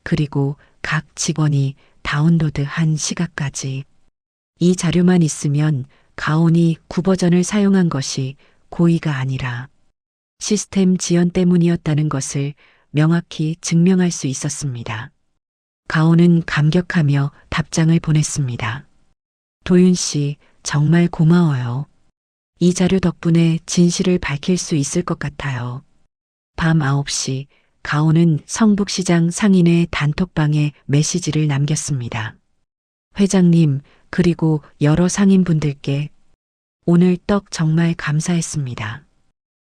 그리고 각 직원이 다운로드한 시각까지. 이 자료만 있으면 가온이 9버전을 사용한 것이 고의가 아니라 시스템 지연 때문이었다는 것을 명확히 증명할 수 있었습니다. 가온은 감격하며 답장을 보냈습니다. 도윤 씨, 정말 고마워요. 이 자료 덕분에 진실을 밝힐 수 있을 것 같아요. 밤 9시 가온은 성북시장 상인회 단톡방에 메시지를 남겼습니다. 회장님, 그리고 여러 상인분들께 오늘 떡 정말 감사했습니다.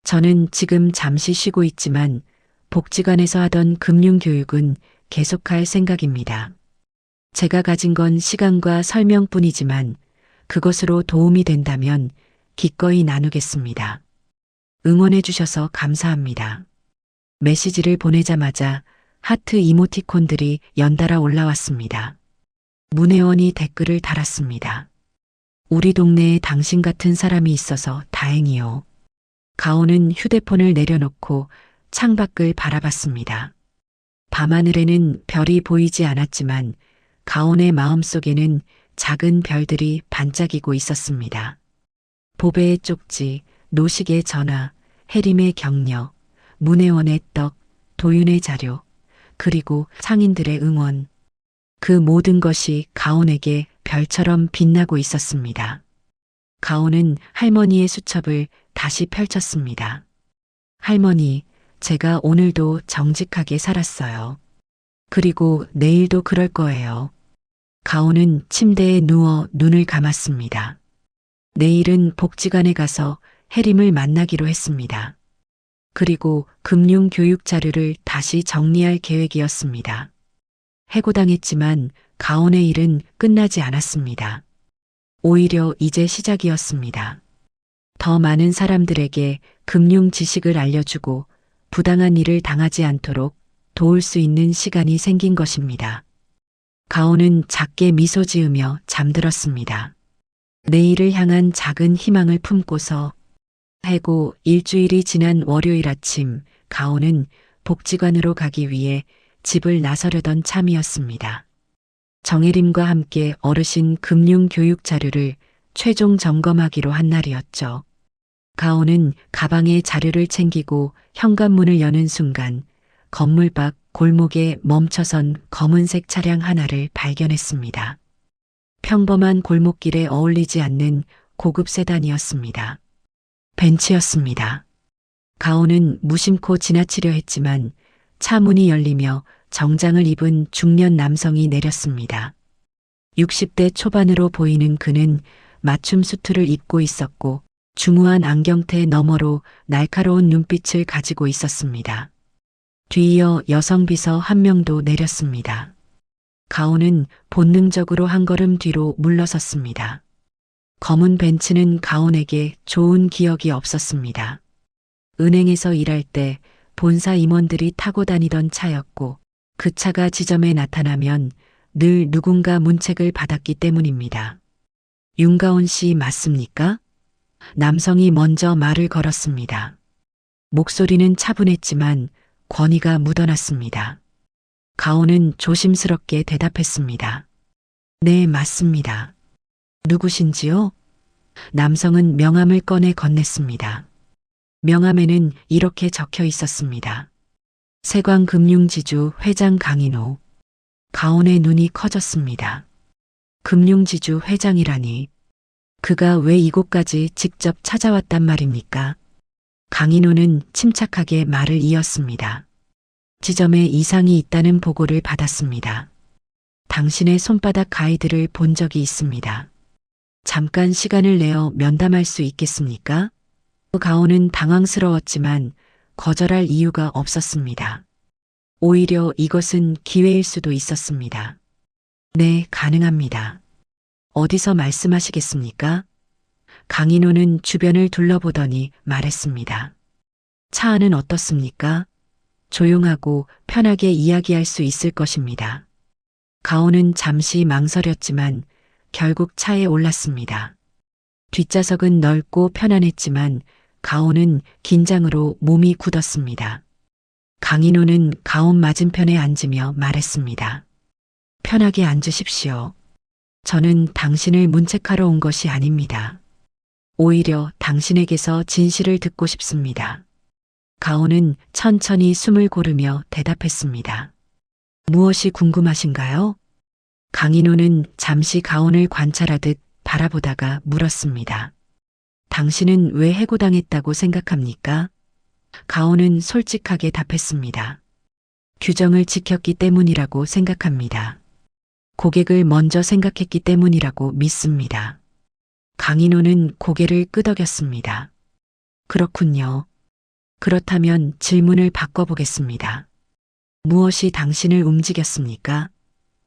저는 지금 잠시 쉬고 있지만 복지관에서 하던 금융교육은 계속할 생각입니다. 제가 가진 건 시간과 설명뿐이지만 그것으로 도움이 된다면 기꺼이 나누겠습니다. 응원해 주셔서 감사합니다. 메시지를 보내자마자 하트 이모티콘들이 연달아 올라왔습니다. 문혜원이 댓글을 달았습니다. 우리 동네에 당신 같은 사람이 있어서 다행이요. 가온은 휴대폰을 내려놓고 창밖을 바라봤습니다. 밤하늘에는 별이 보이지 않았지만 가온의 마음속에는 작은 별들이 반짝이고 있었습니다. 보배의 쪽지, 노식의 전화, 해림의 격려, 문혜원의 떡, 도윤의 자료, 그리고 상인들의 응원. 그 모든 것이 가온에게 별처럼 빛나고 있었습니다. 가온은 할머니의 수첩을 다시 펼쳤습니다. 할머니, 제가 오늘도 정직하게 살았어요. 그리고 내일도 그럴 거예요. 가온은 침대에 누워 눈을 감았습니다. 내일은 복지관에 가서 해림을 만나기로 했습니다. 그리고 금융교육 자료를 다시 정리할 계획이었습니다. 해고당했지만 가온의 일은 끝나지 않았습니다. 오히려 이제 시작이었습니다. 더 많은 사람들에게 금융 지식을 알려주고 부당한 일을 당하지 않도록 도울 수 있는 시간이 생긴 것입니다. 가온은 작게 미소 지으며 잠들었습니다. 내일을 향한 작은 희망을 품고서 해고 일주일이 지난 월요일 아침 가온은 복지관으로 가기 위해 집을 나서려던 참이었습니다. 정혜림과 함께 어르신 금융교육 자료를 최종 점검하기로 한 날이었죠. 가온은 가방에 자료를 챙기고 현관문을 여는 순간 건물 밖 골목에 멈춰선 검은색 차량 하나를 발견했습니다. 평범한 골목길에 어울리지 않는 고급 세단이었습니다. 벤츠였습니다. 가온은 무심코 지나치려 했지만 차 문이 열리며 정장을 입은 중년 남성이 내렸습니다. 60대 초반으로 보이는 그는 맞춤 수트를 입고 있었고 중후한 안경테 너머로 날카로운 눈빛을 가지고 있었습니다. 뒤이어 여성 비서 한 명도 내렸습니다. 가온은 본능적으로 한 걸음 뒤로 물러섰습니다. 검은 벤츠는 가온에게 좋은 기억이 없었습니다. 은행에서 일할 때 본사 임원들이 타고 다니던 차였고 그 차가 지점에 나타나면 늘 누군가 문책을 받았기 때문입니다. 윤가온 씨 맞습니까? 남성이 먼저 말을 걸었습니다. 목소리는 차분했지만 권위가 묻어났습니다. 가온은 조심스럽게 대답했습니다. 네, 맞습니다. 누구신지요? 남성은 명함을 꺼내 건넸습니다. 명함에는 이렇게 적혀 있었습니다. 세광금융지주 회장 강인호. 가온의 눈이 커졌습니다. 금융지주 회장이라니. 그가 왜 이곳까지 직접 찾아왔단 말입니까? 강인호는 침착하게 말을 이었습니다. 지점에 이상이 있다는 보고를 받았습니다. 당신의 손바닥 가이드를 본 적이 있습니다. 잠깐 시간을 내어 면담할 수 있겠습니까? 가온은 당황스러웠지만 거절할 이유가 없었습니다. 오히려 이것은 기회일 수도 있었습니다. 네, 가능합니다. 어디서 말씀하시겠습니까? 강인호는 주변을 둘러보더니 말했습니다. 차 안은 어떻습니까? 조용하고 편하게 이야기할 수 있을 것입니다. 가온은 잠시 망설였지만 결국 차에 올랐습니다. 뒷좌석은 넓고 편안했지만 가온은 긴장으로 몸이 굳었습니다. 강인호는 가온 맞은편에 앉으며 말했습니다. 편하게 앉으십시오. 저는 당신을 문책하러 온 것이 아닙니다. 오히려 당신에게서 진실을 듣고 싶습니다. 가온은 천천히 숨을 고르며 대답했습니다. 무엇이 궁금하신가요? 강인호는 잠시 가온을 관찰하듯 바라보다가 물었습니다. 당신은 왜 해고당했다고 생각합니까? 가온은 솔직하게 답했습니다. 규정을 지켰기 때문이라고 생각합니다. 고객을 먼저 생각했기 때문이라고 믿습니다. 강인호는 고개를 끄덕였습니다. 그렇군요. 그렇다면 질문을 바꿔보겠습니다. 무엇이 당신을 움직였습니까?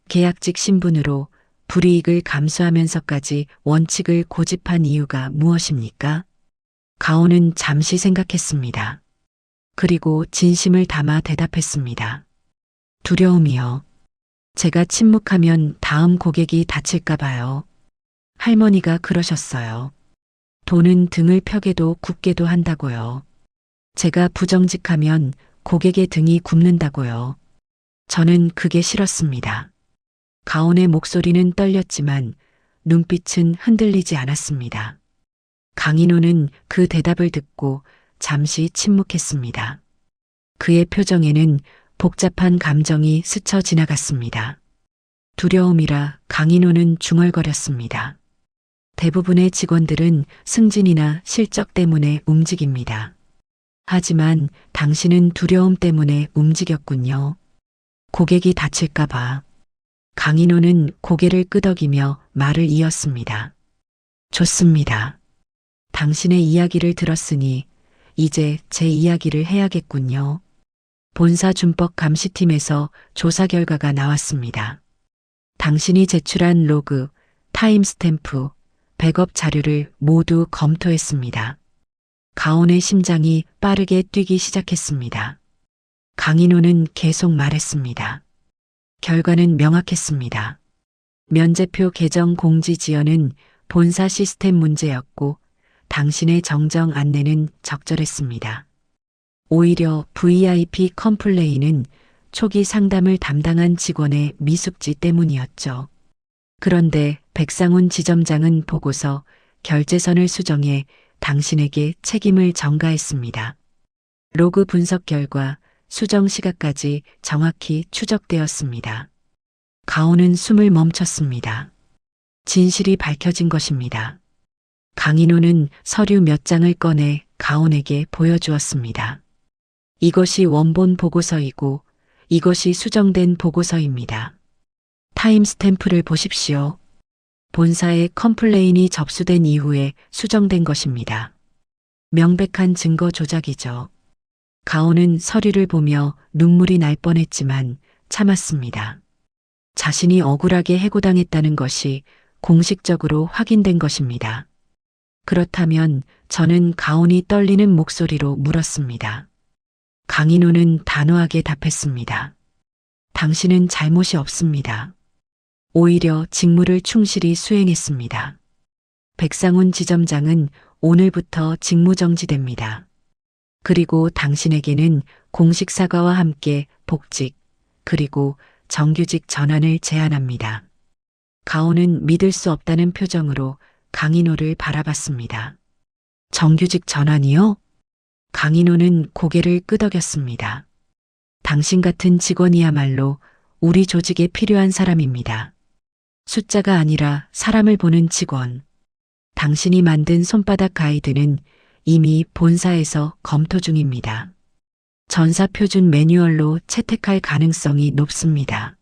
계약직 신분으로 불이익을 감수하면서까지 원칙을 고집한 이유가 무엇입니까? 가온은 잠시 생각했습니다. 그리고 진심을 담아 대답했습니다. 두려움이요. 제가 침묵하면 다음 고객이 다칠까 봐요. 할머니가 그러셨어요. 돈은 등을 펴게도 굽게도 한다고요. 제가 부정직하면 고객의 등이 굽는다고요. 저는 그게 싫었습니다. 가온의 목소리는 떨렸지만 눈빛은 흔들리지 않았습니다. 강인호는 그 대답을 듣고 잠시 침묵했습니다. 그의 표정에는 복잡한 감정이 스쳐 지나갔습니다. 두려움이라 강인호는 중얼거렸습니다. 대부분의 직원들은 승진이나 실적 때문에 움직입니다. 하지만 당신은 두려움 때문에 움직였군요. 고객이 다칠까봐. 강인호는 고개를 끄덕이며 말을 이었습니다. 좋습니다. 당신의 이야기를 들었으니 이제 제 이야기를 해야겠군요. 본사 준법 감시팀에서 조사 결과가 나왔습니다. 당신이 제출한 로그, 타임스탬프, 백업 자료를 모두 검토했습니다. 가온의 심장이 빠르게 뛰기 시작했습니다. 강인호는 계속 말했습니다. 결과는 명확했습니다. 면제표 계정 공지 지연은 본사 시스템 문제였고 당신의 정정 안내는 적절했습니다. 오히려 VIP 컴플레인은 초기 상담을 담당한 직원의 미숙지 때문이었죠. 그런데 백상훈 지점장은 보고서 결제선을 수정해 당신에게 책임을 전가했습니다. 로그 분석 결과 수정 시각까지 정확히 추적되었습니다. 가온은 숨을 멈췄습니다. 진실이 밝혀진 것입니다. 강인호는 서류 몇 장을 꺼내 가온에게 보여주었습니다. 이것이 원본 보고서이고 이것이 수정된 보고서입니다. 타임스탬프를 보십시오. 본사에 컴플레인이 접수된 이후에 수정된 것입니다. 명백한 증거 조작이죠. 가온은 서류를 보며 눈물이 날 뻔했지만 참았습니다. 자신이 억울하게 해고당했다는 것이 공식적으로 확인된 것입니다. 그렇다면 저는 가온이 떨리는 목소리로 물었습니다. 강인호는 단호하게 답했습니다. 당신은 잘못이 없습니다. 오히려 직무를 충실히 수행했습니다. 백상훈 지점장은 오늘부터 직무정지됩니다. 그리고 당신에게는 공식 사과와 함께 복직, 그리고 정규직 전환을 제안합니다. 가온은 믿을 수 없다는 표정으로 강인호를 바라봤습니다. 정규직 전환이요? 강인호는 고개를 끄덕였습니다. 당신 같은 직원이야말로 우리 조직에 필요한 사람입니다. 숫자가 아니라 사람을 보는 직원. 당신이 만든 손바닥 가이드는 이미 본사에서 검토 중입니다. 전사표준 매뉴얼로 채택할 가능성이 높습니다.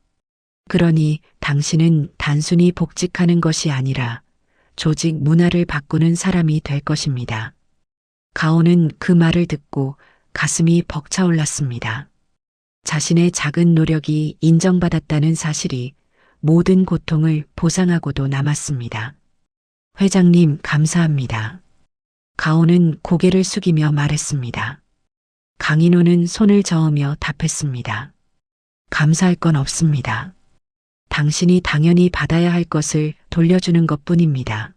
그러니 당신은 단순히 복직하는 것이 아니라 조직 문화를 바꾸는 사람이 될 것입니다. 가온은 그 말을 듣고 가슴이 벅차올랐습니다. 자신의 작은 노력이 인정받았다는 사실이 모든 고통을 보상하고도 남았습니다. 회장님, 감사합니다. 가온은 고개를 숙이며 말했습니다. 강인호는 손을 저으며 답했습니다. 감사할 건 없습니다. 당신이 당연히 받아야 할 것을 돌려주는 것뿐입니다.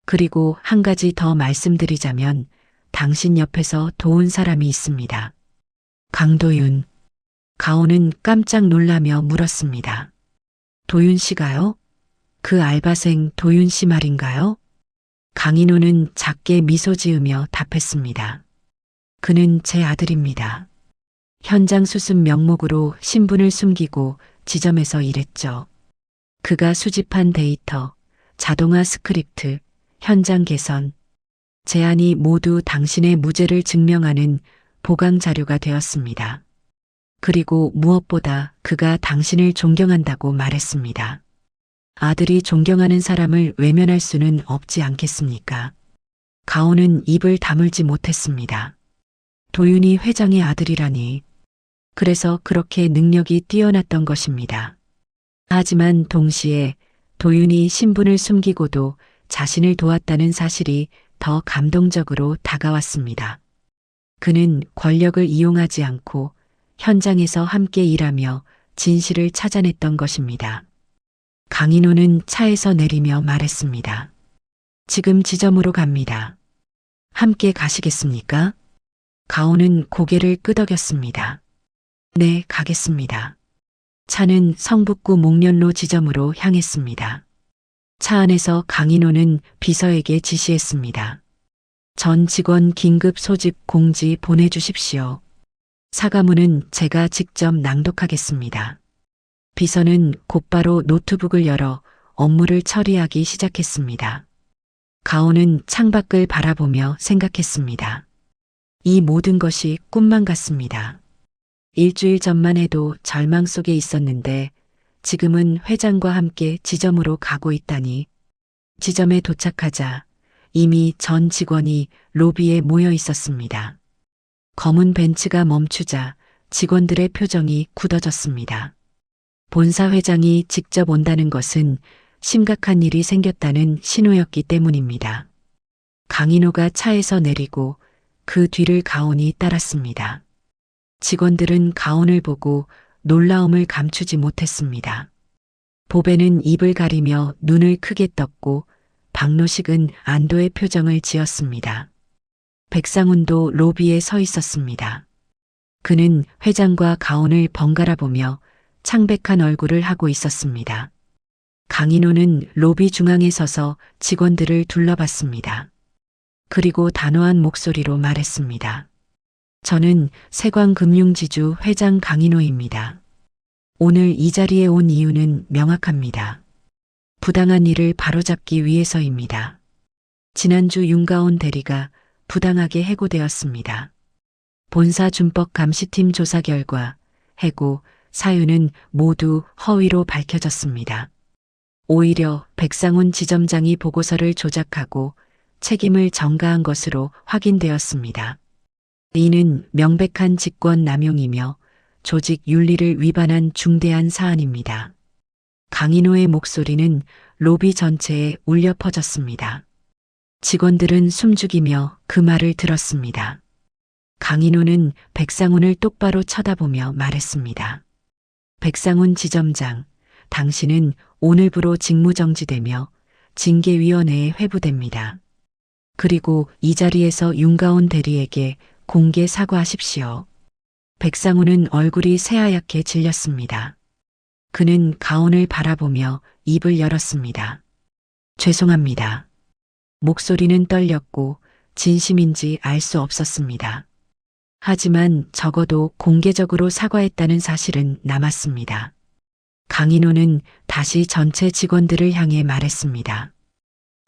그리고 한 가지 더 말씀드리자면 당신 옆에서 도운 사람이 있습니다. 강도윤. 가온은 깜짝 놀라며 물었습니다. 도윤 씨가요? 그 알바생 도윤 씨 말인가요? 강인호는 작게 미소 지으며 답했습니다. 그는 제 아들입니다. 현장 수습 명목으로 신분을 숨기고 지점에서 일했죠. 그가 수집한 데이터, 자동화 스크립트, 현장 개선, 제안이 모두 당신의 무죄를 증명하는 보강 자료가 되었습니다. 그리고 무엇보다 그가 당신을 존경한다고 말했습니다. 아들이 존경하는 사람을 외면할 수는 없지 않겠습니까? 가온은 입을 다물지 못했습니다. 도윤이 회장의 아들이라니. 그래서 그렇게 능력이 뛰어났던 것입니다. 하지만 동시에 도윤이 신분을 숨기고도 자신을 도왔다는 사실이 더 감동적으로 다가왔습니다. 그는 권력을 이용하지 않고 현장에서 함께 일하며 진실을 찾아냈던 것입니다. 강인호는 차에서 내리며 말했습니다. 지금 지점으로 갑니다. 함께 가시겠습니까? 가온은 고개를 끄덕였습니다. 네, 가겠습니다. 차는 성북구 목련로 지점으로 향했습니다. 차 안에서 강인호는 비서에게 지시했습니다. 전 직원 긴급 소집 공지 보내주십시오. 사과문은 제가 직접 낭독하겠습니다. 비서는 곧바로 노트북을 열어 업무를 처리하기 시작했습니다. 가온은 창밖을 바라보며 생각했습니다. 이 모든 것이 꿈만 같습니다. 일주일 전만 해도 절망 속에 있었는데 지금은 회장과 함께 지점으로 가고 있다니. 지점에 도착하자 이미 전 직원이 로비에 모여 있었습니다. 검은 벤츠가 멈추자 직원들의 표정이 굳어졌습니다. 본사 회장이 직접 온다는 것은 심각한 일이 생겼다는 신호였기 때문입니다. 강인호가 차에서 내리고 그 뒤를 가온이 따랐습니다. 직원들은 가온을 보고 놀라움을 감추지 못했습니다. 보배는 입을 가리며 눈을 크게 떴고 박노식은 안도의 표정을 지었습니다. 백상훈도 로비에 서 있었습니다. 그는 회장과 가온을 번갈아 보며 창백한 얼굴을 하고 있었습니다. 강인호는 로비 중앙에 서서 직원들을 둘러봤습니다. 그리고 단호한 목소리로 말했습니다. 저는 세광금융지주 회장 강인호입니다. 오늘 이 자리에 온 이유는 명확합니다. 부당한 일을 바로잡기 위해서입니다. 지난주 윤가온 대리가 부당하게 해고되었습니다. 본사 준법 감시팀 조사 결과 해고, 사유는 모두 허위로 밝혀졌습니다. 오히려 백상훈 지점장이 보고서를 조작하고 책임을 전가한 것으로 확인되었습니다. 이는 명백한 직권 남용이며 조직 윤리를 위반한 중대한 사안입니다. 강인호의 목소리는 로비 전체에 울려 퍼졌습니다. 직원들은 숨죽이며 그 말을 들었습니다. 강인호는 백상훈을 똑바로 쳐다보며 말했습니다. 백상훈 지점장, 당신은 오늘부로 직무정지되며 징계위원회에 회부됩니다. 그리고 이 자리에서 윤가온 대리에게 공개 사과하십시오. 백상훈은 얼굴이 새하얗게 질렸습니다. 그는 가온을 바라보며 입을 열었습니다. 죄송합니다. 목소리는 떨렸고 진심인지 알 수 없었습니다. 하지만 적어도 공개적으로 사과했다는 사실은 남았습니다. 강인호는 다시 전체 직원들을 향해 말했습니다.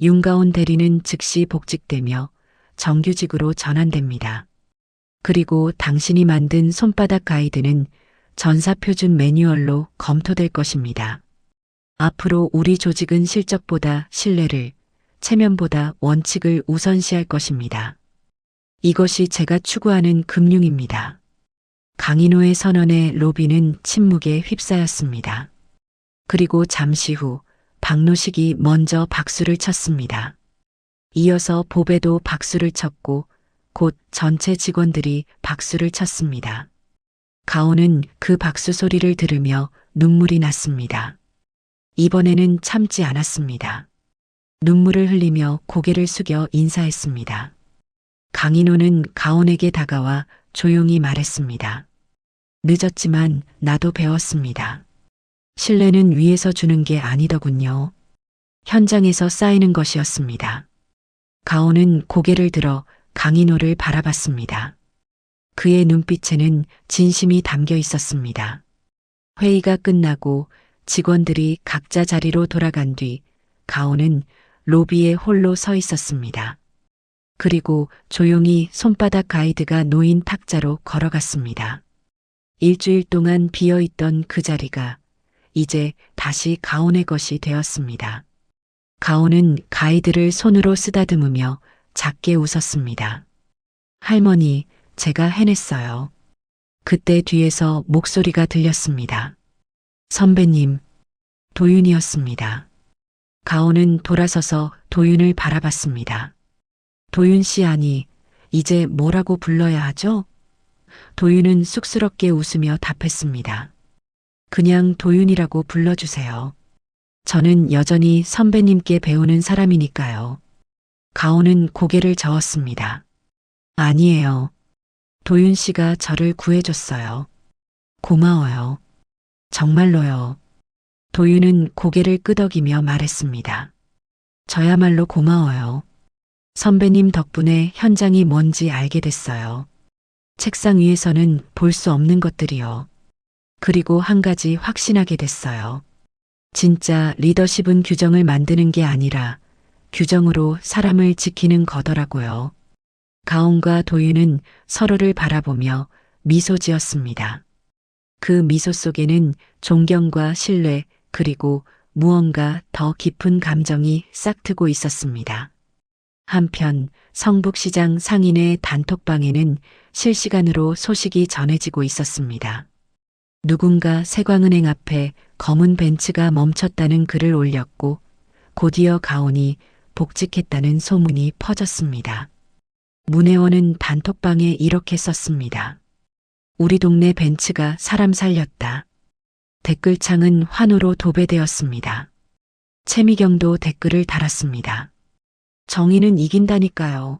윤가온 대리는 즉시 복직되며 정규직으로 전환됩니다. 그리고 당신이 만든 손바닥 가이드는 전사표준 매뉴얼로 검토될 것입니다. 앞으로 우리 조직은 실적보다 신뢰를, 체면보다 원칙을 우선시할 것입니다. 이것이 제가 추구하는 금융입니다. 강인호의 선언에 로비는 침묵에 휩싸였습니다. 그리고 잠시 후 박노식이 먼저 박수를 쳤습니다. 이어서 보배도 박수를 쳤고 곧 전체 직원들이 박수를 쳤습니다. 가온은 그 박수 소리를 들으며 눈물이 났습니다. 이번에는 참지 않았습니다. 눈물을 흘리며 고개를 숙여 인사했습니다. 강인호는 가온에게 다가와 조용히 말했습니다. 늦었지만 나도 배웠습니다. 신뢰는 위에서 주는 게 아니더군요. 현장에서 쌓이는 것이었습니다. 가온은 고개를 들어 강인호를 바라봤습니다. 그의 눈빛에는 진심이 담겨 있었습니다. 회의가 끝나고 직원들이 각자 자리로 돌아간 뒤 가온은 로비에 홀로 서 있었습니다. 그리고 조용히 손바닥 가이드가 놓인 탁자로 걸어갔습니다. 일주일 동안 비어있던 그 자리가 이제 다시 가온의 것이 되었습니다. 가온은 가이드를 손으로 쓰다듬으며 작게 웃었습니다. 할머니, 제가 해냈어요. 그때 뒤에서 목소리가 들렸습니다. 선배님, 도윤이었습니다. 가온은 돌아서서 도윤을 바라봤습니다. 도윤 씨 아니, 이제 뭐라고 불러야 하죠? 도윤은 쑥스럽게 웃으며 답했습니다. 그냥 도윤이라고 불러주세요. 저는 여전히 선배님께 배우는 사람이니까요. 가온은 고개를 저었습니다. 아니에요. 도윤 씨가 저를 구해줬어요. 고마워요. 정말로요. 도윤은 고개를 끄덕이며 말했습니다. 저야말로 고마워요. 선배님 덕분에 현장이 뭔지 알게 됐어요. 책상 위에서는 볼 수 없는 것들이요. 그리고 한 가지 확신하게 됐어요. 진짜 리더십은 규정을 만드는 게 아니라 규정으로 사람을 지키는 거더라고요. 가온과 도윤은 서로를 바라보며 미소 지었습니다. 그 미소 속에는 존경과 신뢰 그리고 무언가 더 깊은 감정이 싹트고 있었습니다. 한편 성북시장 상인의 단톡방에는 실시간으로 소식이 전해지고 있었습니다. 누군가 세광은행 앞에 검은 벤츠가 멈췄다는 글을 올렸고 곧이어 가온이 복직했다는 소문이 퍼졌습니다. 문혜원은 단톡방에 이렇게 썼습니다. 우리 동네 벤츠가 사람 살렸다. 댓글창은 환호로 도배되었습니다. 최미경도 댓글을 달았습니다. 정의는 이긴다니까요.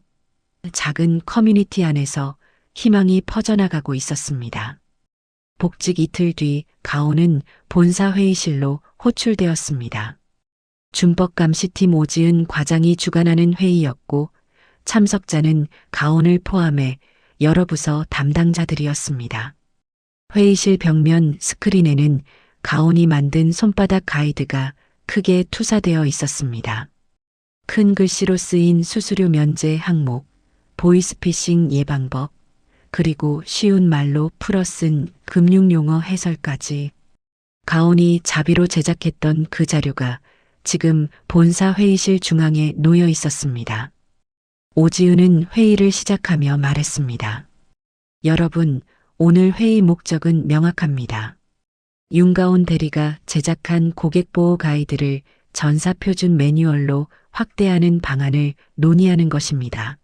작은 커뮤니티 안에서 희망이 퍼져나가고 있었습니다. 복직 이틀 뒤 가온은 본사 회의실로 호출되었습니다. 준법감시팀 오지은 과장이 주관하는 회의였고 참석자는 가온을 포함해 여러 부서 담당자들이었습니다. 회의실 벽면 스크린에는 가온이 만든 손바닥 가이드가 크게 투사되어 있었습니다. 큰 글씨로 쓰인 수수료 면제 항목, 보이스피싱 예방법, 그리고 쉬운 말로 풀어 쓴 금융용어 해설까지. 가온이 자비로 제작했던 그 자료가 지금 본사 회의실 중앙에 놓여 있었습니다. 오지은은 회의를 시작하며 말했습니다. 여러분, 오늘 회의 목적은 명확합니다. 윤가온 대리가 제작한 고객보호 가이드를 전사표준 매뉴얼로 확대하는 방안을 논의하는 것입니다.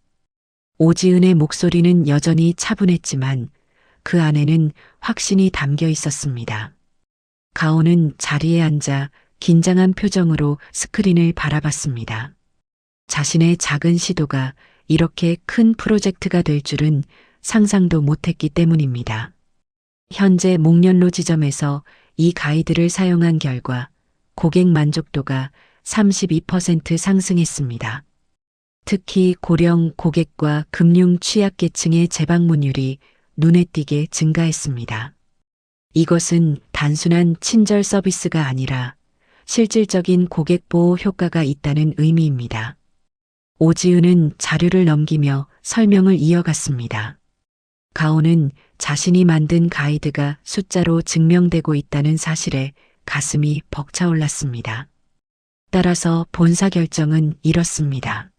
오지은의 목소리는 여전히 차분했지만 그 안에는 확신이 담겨 있었습니다. 가온은 자리에 앉아 긴장한 표정으로 스크린을 바라봤습니다. 자신의 작은 시도가 이렇게 큰 프로젝트가 될 줄은 상상도 못했기 때문입니다. 현재 목련로 지점에서 이 가이드를 사용한 결과 고객 만족도가 32% 상승했습니다. 특히 고령 고객과 금융 취약계층의 재방문율이 눈에 띄게 증가했습니다. 이것은 단순한 친절 서비스가 아니라 실질적인 고객 보호 효과가 있다는 의미입니다. 오지은은 자료를 넘기며 설명을 이어갔습니다. 가온은 자신이 만든 가이드가 숫자로 증명되고 있다는 사실에 가슴이 벅차올랐습니다. 따라서 본사 결정은 이렇습니다.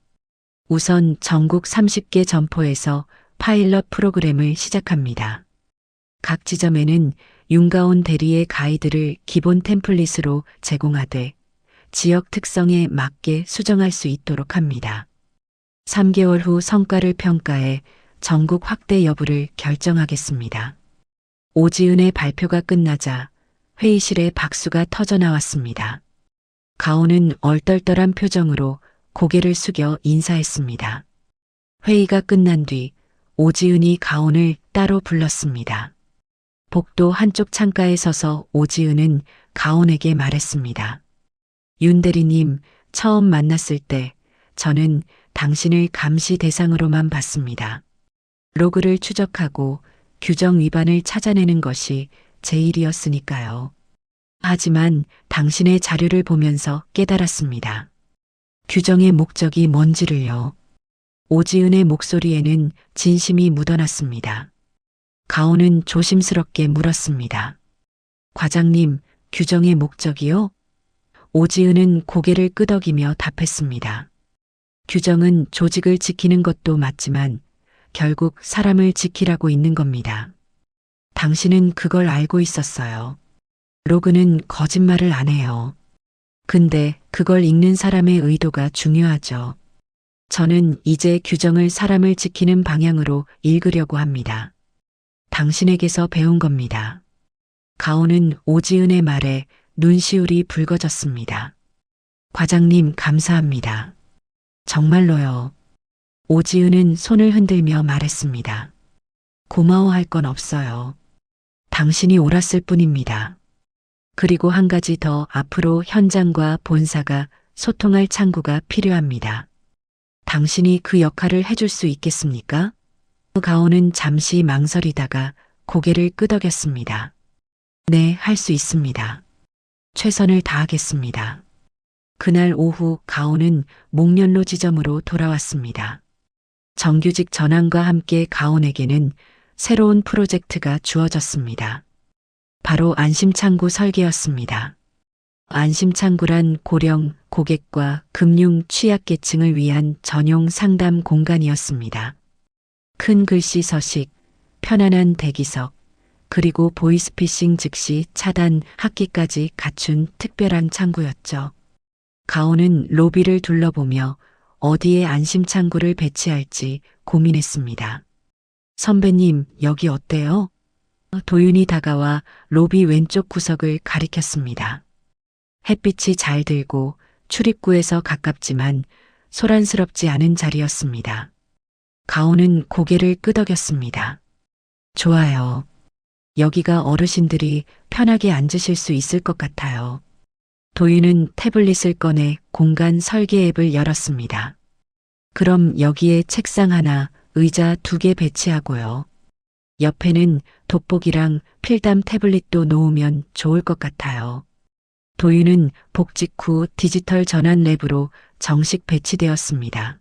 우선 전국 30개 점포에서 파일럿 프로그램을 시작합니다. 각 지점에는 윤가온 대리의 가이드를 기본 템플릿으로 제공하되 지역 특성에 맞게 수정할 수 있도록 합니다. 3개월 후 성과를 평가해 전국 확대 여부를 결정하겠습니다. 오지은의 발표가 끝나자 회의실에 박수가 터져 나왔습니다. 가온은 얼떨떨한 표정으로 고개를 숙여 인사했습니다. 회의가 끝난 뒤 오지은이 가온을 따로 불렀습니다. 복도 한쪽 창가에 서서 오지은은 가온에게 말했습니다. 윤 대리님, 처음 만났을 때 저는 당신을 감시 대상으로만 봤습니다. 로그를 추적하고 규정 위반을 찾아내는 것이 제 일이었으니까요. 하지만 당신의 자료를 보면서 깨달았습니다. 규정의 목적이 뭔지를요. 오지은의 목소리에는 진심이 묻어났습니다. 가온은 조심스럽게 물었습니다. 과장님, 규정의 목적이요? 오지은은 고개를 끄덕이며 답했습니다. 규정은 조직을 지키는 것도 맞지만 결국 사람을 지키라고 있는 겁니다. 당신은 그걸 알고 있었어요. 로그는 거짓말을 안 해요. 근데 그걸 읽는 사람의 의도가 중요하죠. 저는 이제 규정을 사람을 지키는 방향으로 읽으려고 합니다. 당신에게서 배운 겁니다. 가온은 오지은의 말에 눈시울이 붉어졌습니다. 과장님, 감사합니다. 정말로요. 오지은은 손을 흔들며 말했습니다. 고마워할 건 없어요. 당신이 옳았을 뿐입니다. 그리고 한 가지 더, 앞으로 현장과 본사가 소통할 창구가 필요합니다. 당신이 그 역할을 해줄 수 있겠습니까? 가온은 잠시 망설이다가 고개를 끄덕였습니다. 네, 할 수 있습니다. 최선을 다하겠습니다. 그날 오후 가온은 목련로 지점으로 돌아왔습니다. 정규직 전환과 함께 가온에게는 새로운 프로젝트가 주어졌습니다. 바로 안심창구 설계였습니다. 안심창구란 고령, 고객과 금융 취약계층을 위한 전용 상담 공간이었습니다. 큰 글씨 서식, 편안한 대기석, 그리고 보이스피싱 즉시 차단 학기까지 갖춘 특별한 창구였죠. 가온은 로비를 둘러보며 어디에 안심창구를 배치할지 고민했습니다. 선배님, 여기 어때요? 도윤이 다가와 로비 왼쪽 구석을 가리켰습니다. 햇빛이 잘 들고 출입구에서 가깝지만 소란스럽지 않은 자리였습니다. 가온은 고개를 끄덕였습니다. 좋아요. 여기가 어르신들이 편하게 앉으실 수 있을 것 같아요. 도윤은 태블릿을 꺼내 공간 설계 앱을 열었습니다. 그럼 여기에 책상 하나, 의자 2개 배치하고요. 옆에는 돋보기랑 필담 태블릿도 놓으면 좋을 것 같아요. 도윤은 복직 후 디지털 전환 랩으로 정식 배치되었습니다.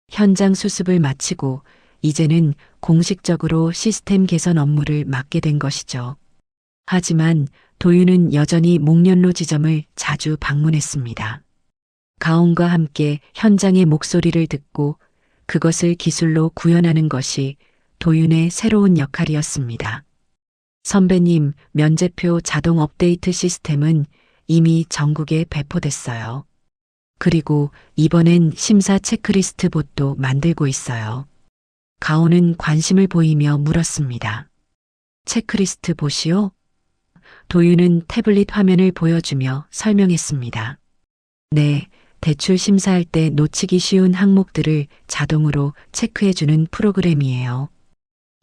현장 수습을 마치고 이제는 공식적으로 시스템 개선 업무를 맡게 된 것이죠. 하지만 도윤은 여전히 목련로 지점을 자주 방문했습니다. 가온과 함께 현장의 목소리를 듣고 그것을 기술로 구현하는 것이 도윤의 새로운 역할이었습니다. 선배님, 면제표 자동 업데이트 시스템은 이미 전국에 배포됐어요. 그리고 이번엔 심사 체크리스트 봇도 만들고 있어요. 가온은 관심을 보이며 물었습니다. 체크리스트 봇이요? 도윤은 태블릿 화면을 보여주며 설명했습니다. 네, 대출 심사할 때 놓치기 쉬운 항목들을 자동으로 체크해주는 프로그램이에요.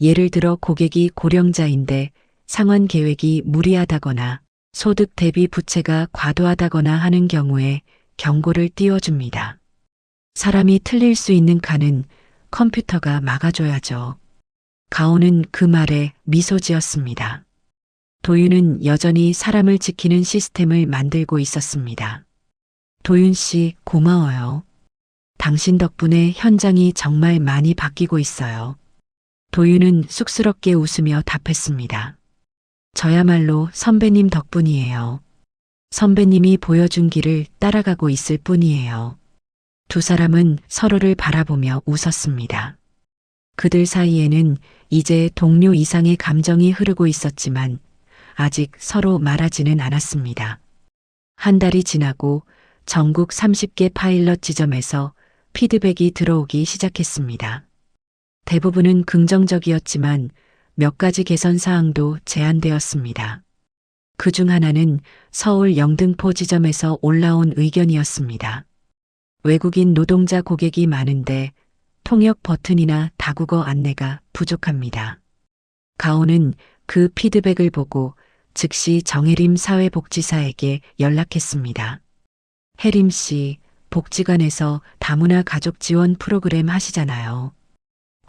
예를 들어 고객이 고령자인데 상환 계획이 무리하다거나 소득 대비 부채가 과도하다거나 하는 경우에 경고를 띄워줍니다. 사람이 틀릴 수 있는 칸은 컴퓨터가 막아줘야죠. 가온은 그 말에 미소 지었습니다. 도윤은 여전히 사람을 지키는 시스템을 만들고 있었습니다. 도윤 씨, 고마워요. 당신 덕분에 현장이 정말 많이 바뀌고 있어요. 도윤은 쑥스럽게 웃으며 답했습니다. 저야말로 선배님 덕분이에요. 선배님이 보여준 길을 따라가고 있을 뿐이에요. 두 사람은 서로를 바라보며 웃었습니다. 그들 사이에는 이제 동료 이상의 감정이 흐르고 있었지만 아직 서로 말하지는 않았습니다. 한 달이 지나고 전국 30개 파일럿 지점에서 피드백이 들어오기 시작했습니다. 대부분은 긍정적이었지만 몇 가지 개선 사항도 제안되었습니다. 그 중 하나는 서울 영등포 지점에서 올라온 의견이었습니다. 외국인 노동자 고객이 많은데 통역 버튼이나 다국어 안내가 부족합니다. 가온은 그 피드백을 보고 즉시 정혜림 사회복지사에게 연락했습니다. 혜림 씨, 복지관에서 다문화 가족 지원 프로그램 하시잖아요.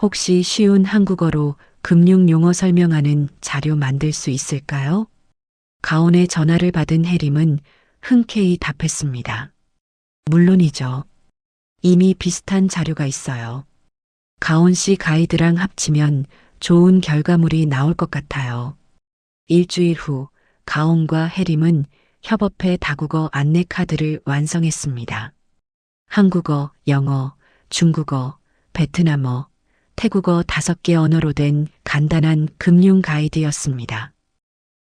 혹시 쉬운 한국어로 금융 용어 설명하는 자료 만들 수 있을까요? 가온의 전화를 받은 혜림은 흔쾌히 답했습니다. 물론이죠. 이미 비슷한 자료가 있어요. 가온 씨 가이드랑 합치면 좋은 결과물이 나올 것 같아요. 일주일 후 가온과 혜림은 협업회 다국어 안내 카드를 완성했습니다. 한국어, 영어, 중국어, 베트남어, 태국어 5개 언어로 된 간단한 금융 가이드였습니다.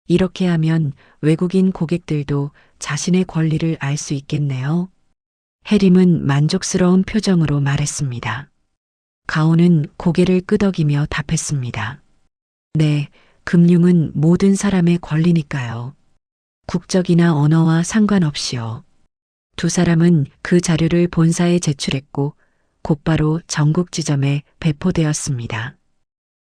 이렇게 하면 외국인 고객들도 자신의 권리를 알 수 있겠네요. 혜림은 만족스러운 표정으로 말했습니다. 가온은 고개를 끄덕이며 답했습니다. 네, 금융은 모든 사람의 권리니까요. 국적이나 언어와 상관없이요. 두 사람은 그 자료를 본사에 제출했고 곧바로 전국 지점에 배포되었습니다.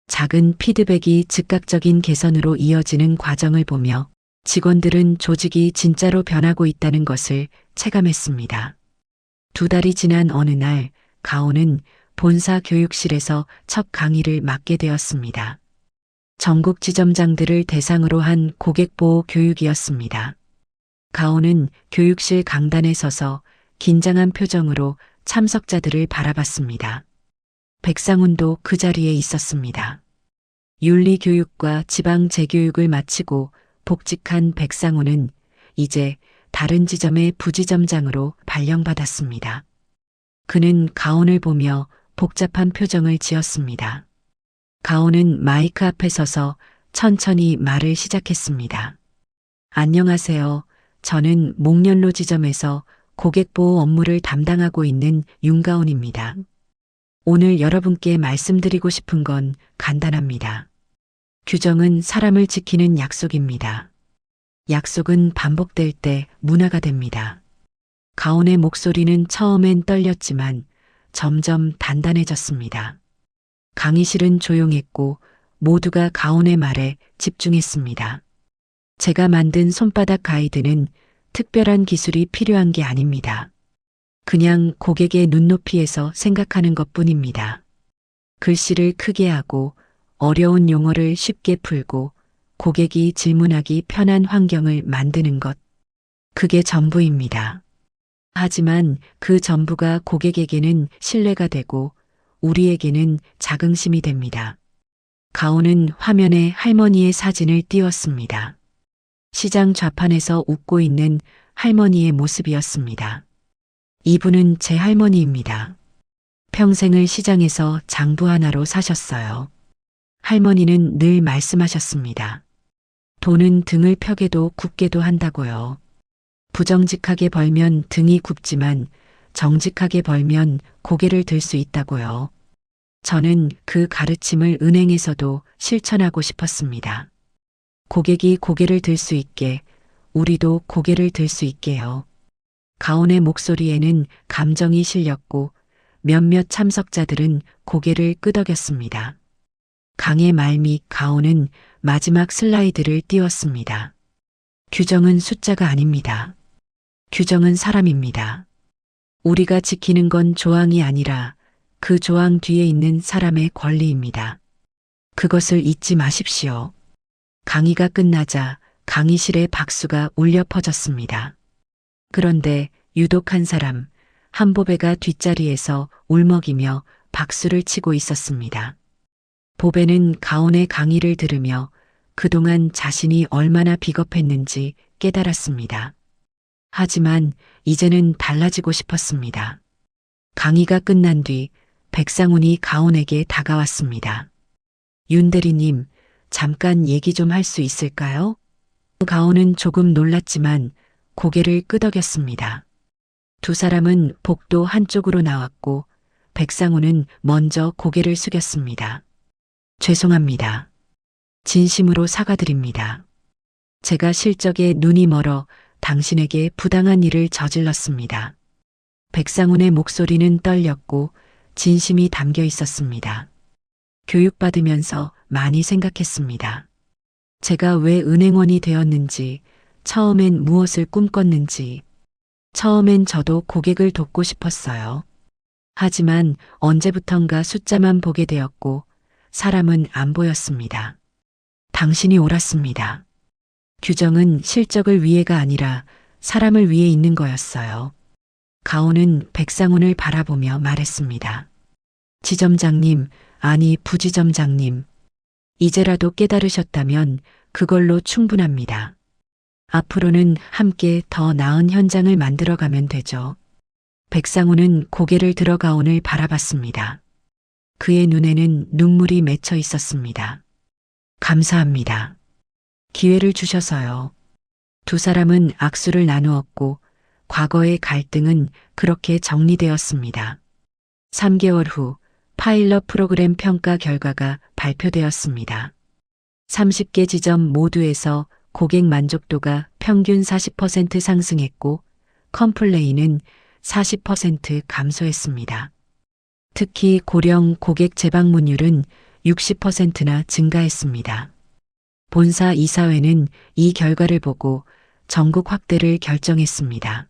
작은 피드백이 즉각적인 개선으로 이어지는 과정을 보며 직원들은 조직이 진짜로 변하고 있다는 것을 체감했습니다. 2달이 지난 어느 날 가온은 본사 교육실에서 첫 강의를 맡게 되었습니다. 전국 지점장들을 대상으로 한 고객보호 교육이었습니다. 가온은 교육실 강단에 서서 긴장한 표정으로 참석자들을 바라봤습니다. 백상훈도 그 자리에 있었습니다. 윤리교육과 지방재교육을 마치고 복직한 백상훈은 이제 다른 지점의 부지점장으로 발령받았습니다. 그는 가온을 보며 복잡한 표정을 지었습니다. 가온은 마이크 앞에 서서 천천히 말을 시작했습니다. 안녕하세요. 저는 목련로 지점에서 고객보호 업무를 담당하고 있는 윤가온입니다. 오늘 여러분께 말씀드리고 싶은 건 간단합니다. 규정은 사람을 지키는 약속입니다. 약속은 반복될 때 문화가 됩니다. 가온의 목소리는 처음엔 떨렸지만 점점 단단해졌습니다. 강의실은 조용했고 모두가 가온의 말에 집중했습니다. 제가 만든 손바닥 가이드는 특별한 기술이 필요한 게 아닙니다. 그냥 고객의 눈높이에서 생각하는 것뿐입니다. 글씨를 크게 하고 어려운 용어를 쉽게 풀고 고객이 질문하기 편한 환경을 만드는 것. 그게 전부입니다. 하지만 그 전부가 고객에게는 신뢰가 되고 우리에게는 자긍심이 됩니다. 가온은 화면에 할머니의 사진을 띄웠습니다. 시장 좌판에서 웃고 있는 할머니의 모습이었습니다. 이분은 제 할머니입니다. 평생을 시장에서 장부 하나로 사셨어요. 할머니는 늘 말씀하셨습니다. 돈은 등을 펴게도 굽게도 한다고요. 부정직하게 벌면 등이 굽지만 정직하게 벌면 고개를 들 수 있다고요. 저는 그 가르침을 은행에서도 실천하고 싶었습니다. 고객이 고개를 들 수 있게, 우리도 고개를 들 수 있게요. 가온의 목소리에는 감정이 실렸고 몇몇 참석자들은 고개를 끄덕였습니다. 강의 말미 가온은 마지막 슬라이드를 띄웠습니다. 규정은 숫자가 아닙니다. 규정은 사람입니다. 우리가 지키는 건 조항이 아니라 그 조항 뒤에 있는 사람의 권리입니다. 그것을 잊지 마십시오. 강의가 끝나자 강의실에 박수가 울려 퍼졌습니다. 그런데 유독 한 사람, 한보배가 뒷자리에서 울먹이며 박수를 치고 있었습니다. 보배는 가온의 강의를 들으며 그동안 자신이 얼마나 비겁했는지 깨달았습니다. 하지만 이제는 달라지고 싶었습니다. 강의가 끝난 뒤 백상훈이 가온에게 다가왔습니다. 윤 대리님, 잠깐 얘기 좀 할 수 있을까요? 가온은 조금 놀랐지만 고개를 끄덕였습니다. 두 사람은 복도 한쪽으로 나왔고 백상훈은 먼저 고개를 숙였습니다. 죄송합니다. 진심으로 사과드립니다. 제가 실적에 눈이 멀어 당신에게 부당한 일을 저질렀습니다. 백상훈의 목소리는 떨렸고 진심이 담겨 있었습니다. 교육받으면서 많이 생각했습니다. 제가 왜 은행원이 되었는지, 처음엔 무엇을 꿈꿨는지, 처음엔 저도 고객을 돕고 싶었어요. 하지만 언제부턴가 숫자만 보게 되었고 사람은 안 보였습니다. 당신이 옳았습니다. 규정은 실적을 위해가 아니라 사람을 위해 있는 거였어요. 가온은 백상훈을 바라보며 말했습니다. 지점장님, 아니 부지점장님. 이제라도 깨달으셨다면 그걸로 충분합니다. 앞으로는 함께 더 나은 현장을 만들어가면 되죠. 백상훈은 고개를 들어 가온을 바라봤습니다. 그의 눈에는 눈물이 맺혀 있었습니다. 감사합니다. 기회를 주셔서요. 두 사람은 악수를 나누었고 과거의 갈등은 그렇게 정리되었습니다. 3개월 후 파일럿 프로그램 평가 결과가 발표되었습니다. 30개 지점 모두에서 고객 만족도가 평균 40% 상승했고 컴플레인은 40% 감소했습니다. 특히 고령 고객 재방문율은 60%나 증가했습니다. 본사 이사회는 이 결과를 보고 전국 확대를 결정했습니다.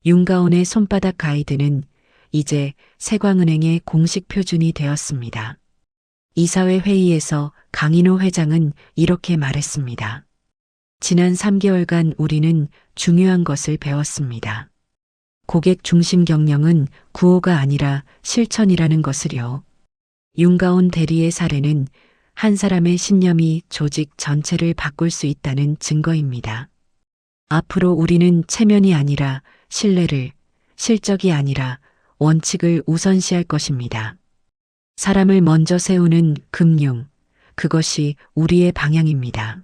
윤가온의 손바닥 가이드는 이제 세광은행의 공식 표준이 되었습니다. 이사회 회의에서 강인호 회장은 이렇게 말했습니다. 지난 3개월간 우리는 중요한 것을 배웠습니다. 고객 중심 경영은 구호가 아니라 실천이라는 것을요. 윤가온 대리의 사례는 한 사람의 신념이 조직 전체를 바꿀 수 있다는 증거입니다. 앞으로 우리는 체면이 아니라 신뢰를, 실적이 아니라 원칙을 우선시할 것입니다. 사람을 먼저 세우는 금융, 그것이 우리의 방향입니다.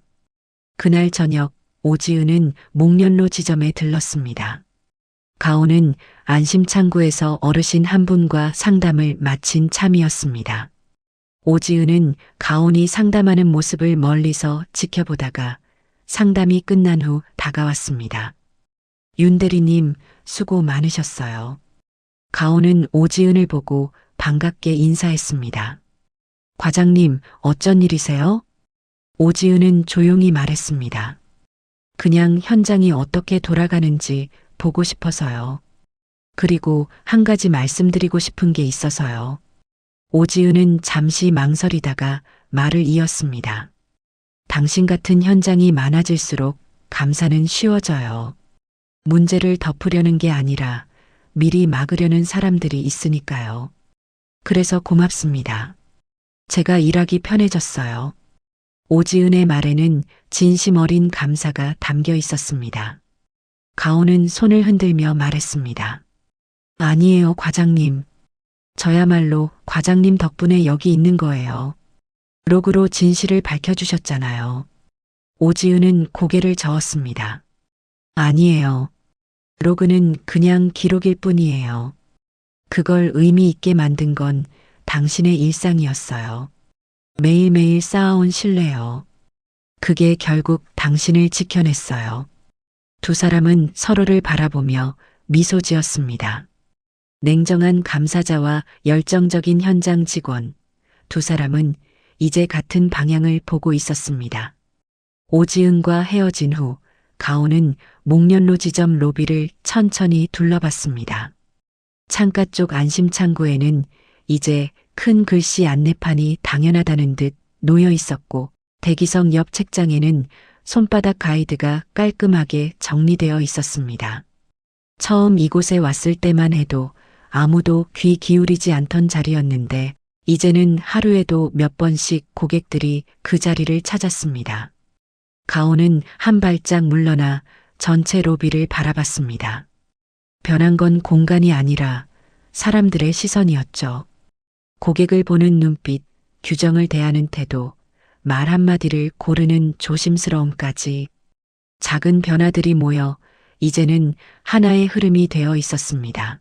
그날 저녁 오지은은 목련로 지점에 들렀습니다. 가온은 안심창구에서 어르신 한 분과 상담을 마친 참이었습니다. 오지은은 가온이 상담하는 모습을 멀리서 지켜보다가 상담이 끝난 후 다가왔습니다. 윤 대리님, 수고 많으셨어요. 가온은 오지은을 보고 반갑게 인사했습니다. 과장님, 어쩐 일이세요? 오지은은 조용히 말했습니다. 그냥 현장이 어떻게 돌아가는지 보고 싶어서요. 그리고 한 가지 말씀드리고 싶은 게 있어서요. 오지은은 잠시 망설이다가 말을 이었습니다. 당신 같은 현장이 많아질수록 감사는 쉬워져요. 문제를 덮으려는 게 아니라 미리 막으려는 사람들이 있으니까요. 그래서 고맙습니다. 제가 일하기 편해졌어요. 오지은의 말에는 진심 어린 감사가 담겨 있었습니다. 가온은 손을 흔들며 말했습니다. 아니에요, 과장님. 저야말로 과장님 덕분에 여기 있는 거예요. 로그로 진실을 밝혀주셨잖아요. 오지은은 고개를 저었습니다. 아니에요. 로그는 그냥 기록일 뿐이에요. 그걸 의미 있게 만든 건 당신의 일상이었어요. 매일매일 쌓아온 신뢰요. 그게 결국 당신을 지켜냈어요. 두 사람은 서로를 바라보며 미소 지었습니다. 냉정한 감사자와 열정적인 현장 직원. 두 사람은 이제 같은 방향을 보고 있었습니다. 오지은과 헤어진 후 가온은 목련로 지점 로비를 천천히 둘러봤습니다. 창가 쪽 안심창구에는 이제 큰 글씨 안내판이 당연하다는 듯 놓여 있었고 대기석 옆 책장에는 손바닥 가이드가 깔끔하게 정리되어 있었습니다. 처음 이곳에 왔을 때만 해도 아무도 귀 기울이지 않던 자리였는데 이제는 하루에도 몇 번씩 고객들이 그 자리를 찾았습니다. 가온은 한 발짝 물러나 전체 로비를 바라봤습니다. 변한 건 공간이 아니라 사람들의 시선이었죠. 고객을 보는 눈빛, 규정을 대하는 태도, 말 한마디를 고르는 조심스러움까지 작은 변화들이 모여 이제는 하나의 흐름이 되어 있었습니다.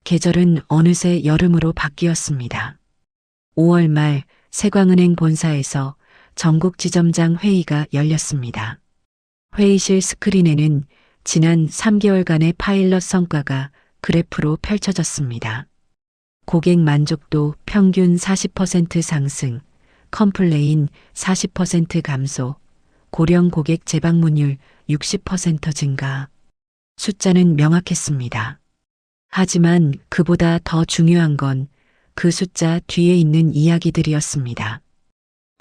계절은 어느새 여름으로 바뀌었습니다. 5월 말 세광은행 본사에서 전국 지점장 회의가 열렸습니다. 회의실 스크린에는 지난 3개월간의 파일럿 성과가 그래프로 펼쳐졌습니다. 고객 만족도 평균 40% 상승, 컴플레인 40% 감소, 고령 고객 재방문율 60% 증가. 숫자는 명확했습니다. 하지만 그보다 더 중요한 건 그 숫자 뒤에 있는 이야기들이었습니다.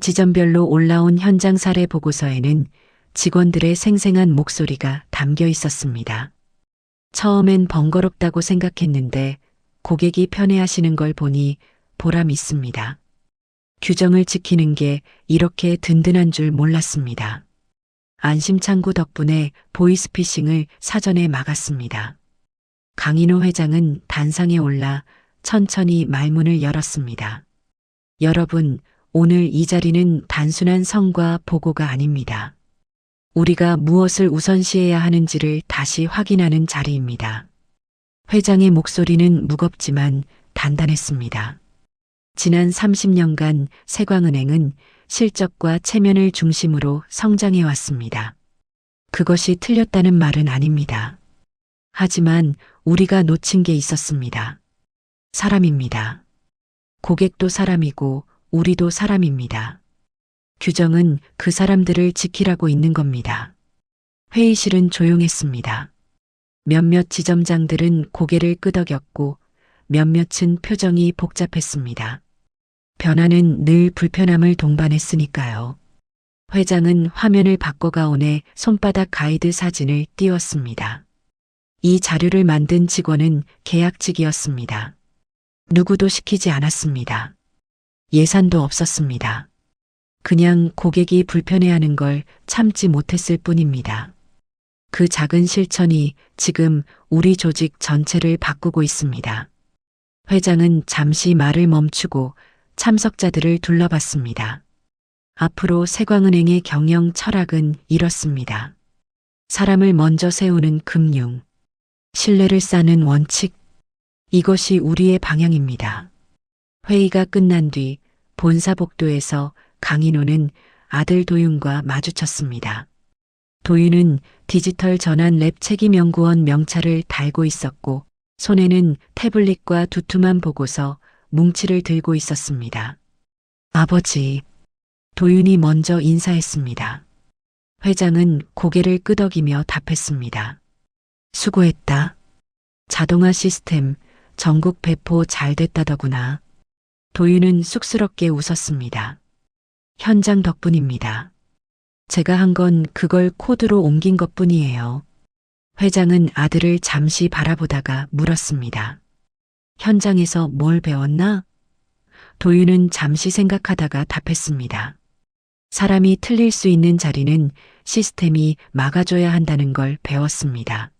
지점별로 올라온 현장 사례 보고서에는 직원들의 생생한 목소리가 담겨 있었습니다. 처음엔 번거롭다고 생각했는데 고객이 편해하시는 걸 보니 보람 있습니다. 규정을 지키는 게 이렇게 든든한 줄 몰랐습니다. 안심창구 덕분에 보이스피싱을 사전에 막았습니다. 강인호 회장은 단상에 올라 천천히 말문을 열었습니다. 여러분, 오늘 이 자리는 단순한 성과 보고가 아닙니다. 우리가 무엇을 우선시해야 하는지를 다시 확인하는 자리입니다. 회장의 목소리는 무겁지만 단단했습니다. 지난 30년간 세광은행은 실적과 체면을 중심으로 성장해 왔습니다. 그것이 틀렸다는 말은 아닙니다. 하지만 우리가 놓친 게 있었습니다. 사람입니다. 고객도 사람이고 우리도 사람입니다. 규정은 그 사람들을 지키라고 있는 겁니다. 회의실은 조용했습니다. 몇몇 지점장들은 고개를 끄덕였고 몇몇은 표정이 복잡했습니다. 변화는 늘 불편함을 동반했으니까요. 회장은 화면을 바꿔가온에 손바닥 가이드 사진을 띄웠습니다. 이 자료를 만든 직원은 계약직이었습니다. 누구도 시키지 않았습니다. 예산도 없었습니다. 그냥 고객이 불편해하는 걸 참지 못했을 뿐입니다. 그 작은 실천이 지금 우리 조직 전체를 바꾸고 있습니다. 회장은 잠시 말을 멈추고 참석자들을 둘러봤습니다. 앞으로 세광은행의 경영 철학은 이렇습니다. 사람을 먼저 세우는 금융, 신뢰를 쌓는 원칙, 이것이 우리의 방향입니다. 회의가 끝난 뒤 본사 복도에서 강인호는 아들 도윤과 마주쳤습니다. 도윤은 디지털 전환 랩 책임연구원 명찰을 달고 있었고 손에는 태블릿과 두툼한 보고서, 뭉치를 들고 있었습니다. 아버지, 도윤이 먼저 인사했습니다. 회장은 고개를 끄덕이며 답했습니다. 수고했다. 자동화 시스템 전국 배포 잘 됐다더구나. 도윤은 쑥스럽게 웃었습니다. 현장 덕분입니다. 제가 한 건 그걸 코드로 옮긴 것뿐이에요. 회장은 아들을 잠시 바라보다가 물었습니다. 현장에서 뭘 배웠나? 도윤은 잠시 생각하다가 답했습니다. 사람이 틀릴 수 있는 자리는 시스템이 막아줘야 한다는 걸 배웠습니다.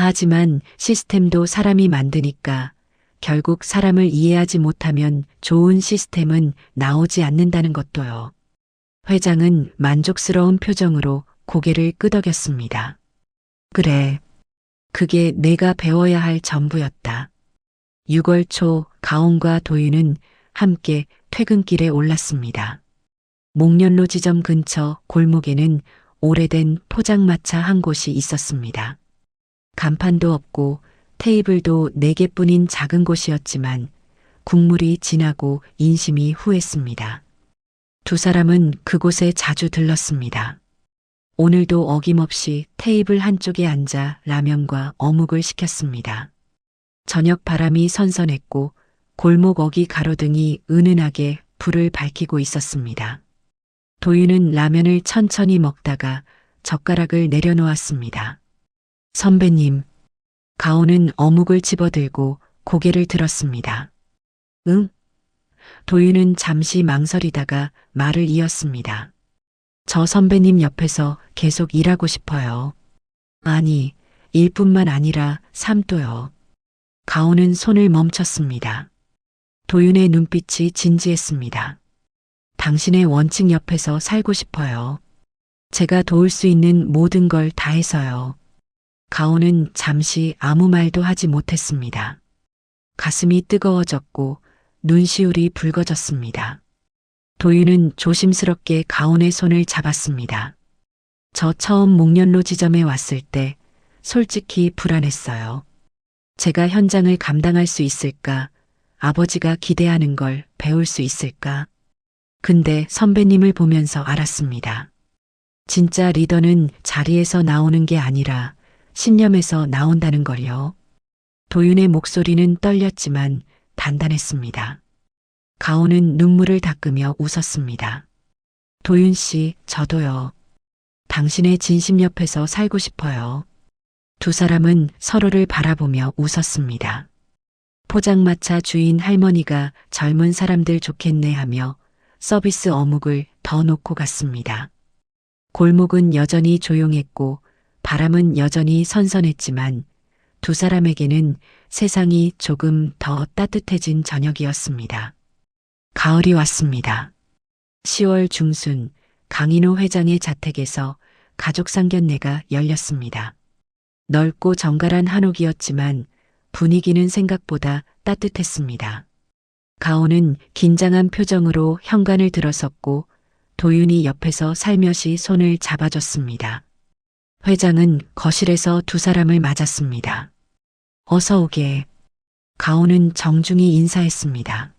하지만 시스템도 사람이 만드니까 결국 사람을 이해하지 못하면 좋은 시스템은 나오지 않는다는 것도요. 회장은 만족스러운 표정으로 고개를 끄덕였습니다. 그래, 그게 내가 배워야 할 전부였다. 6월 초 가온과 도윤은 함께 퇴근길에 올랐습니다. 목련로 지점 근처 골목에는 오래된 포장마차 한 곳이 있었습니다. 간판도 없고 테이블도 4개뿐인 작은 곳이었지만 국물이 진하고 인심이 후했습니다. 두 사람은 그곳에 자주 들렀습니다. 오늘도 어김없이 테이블 한쪽에 앉아 라면과 어묵을 시켰습니다. 저녁 바람이 선선했고 골목 어귀 가로등이 은은하게 불을 밝히고 있었습니다. 도윤은 라면을 천천히 먹다가 젓가락을 내려놓았습니다. 선배님, 가온은 어묵을 집어들고 고개를 들었습니다. 응? 도윤은 잠시 망설이다가 말을 이었습니다. 저 선배님 옆에서 계속 일하고 싶어요. 아니, 일뿐만 아니라 삶도요. 가온은 손을 멈췄습니다. 도윤의 눈빛이 진지했습니다. 당신의 원칙 옆에서 살고 싶어요. 제가 도울 수 있는 모든 걸 다해서요. 가온은 잠시 아무 말도 하지 못했습니다. 가슴이 뜨거워졌고 눈시울이 붉어졌습니다. 도윤은 조심스럽게 가온의 손을 잡았습니다. 저 처음 목련로 지점에 왔을 때 솔직히 불안했어요. 제가 현장을 감당할 수 있을까? 아버지가 기대하는 걸 배울 수 있을까? 근데 선배님을 보면서 알았습니다. 진짜 리더는 자리에서 나오는 게 아니라 신념에서 나온다는 걸요. 도윤의 목소리는 떨렸지만 단단했습니다. 가온은 눈물을 닦으며 웃었습니다. 도윤 씨, 저도요. 당신의 진심 옆에서 살고 싶어요. 두 사람은 서로를 바라보며 웃었습니다. 포장마차 주인 할머니가 젊은 사람들 좋겠네 하며 서비스 어묵을 더 놓고 갔습니다. 골목은 여전히 조용했고 바람은 여전히 선선했지만 두 사람에게는 세상이 조금 더 따뜻해진 저녁이었습니다. 가을이 왔습니다. 10월 중순 강인호 회장의 자택에서 가족 상견례가 열렸습니다. 넓고 정갈한 한옥이었지만 분위기는 생각보다 따뜻했습니다. 가온은 긴장한 표정으로 현관을 들어섰고 도윤이 옆에서 살며시 손을 잡아줬습니다. 회장은 거실에서 두 사람을 맞았습니다. 어서 오게. 가온은 정중히 인사했습니다.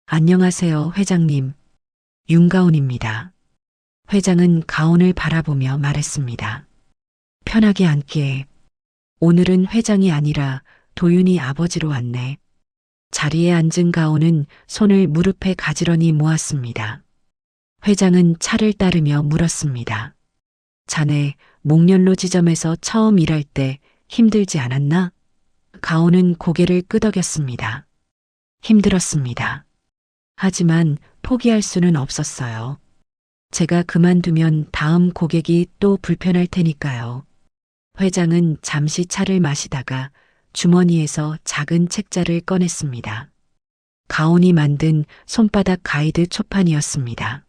안녕하세요, 회장님. 윤가온입니다. 회장은 가온을 바라보며 말했습니다. 편하게 앉게. 오늘은 회장이 아니라 도윤이 아버지로 왔네. 자리에 앉은 가온은 손을 무릎에 가지런히 모았습니다. 회장은 차를 따르며 물었습니다. 자네 목련로 지점에서 처음 일할 때 힘들지 않았나? 가온은 고개를 끄덕였습니다. 힘들었습니다. 하지만 포기할 수는 없었어요. 제가 그만두면 다음 고객이 또 불편할 테니까요. 회장은 잠시 차를 마시다가 주머니에서 작은 책자를 꺼냈습니다. 가온이 만든 손바닥 가이드 초판이었습니다.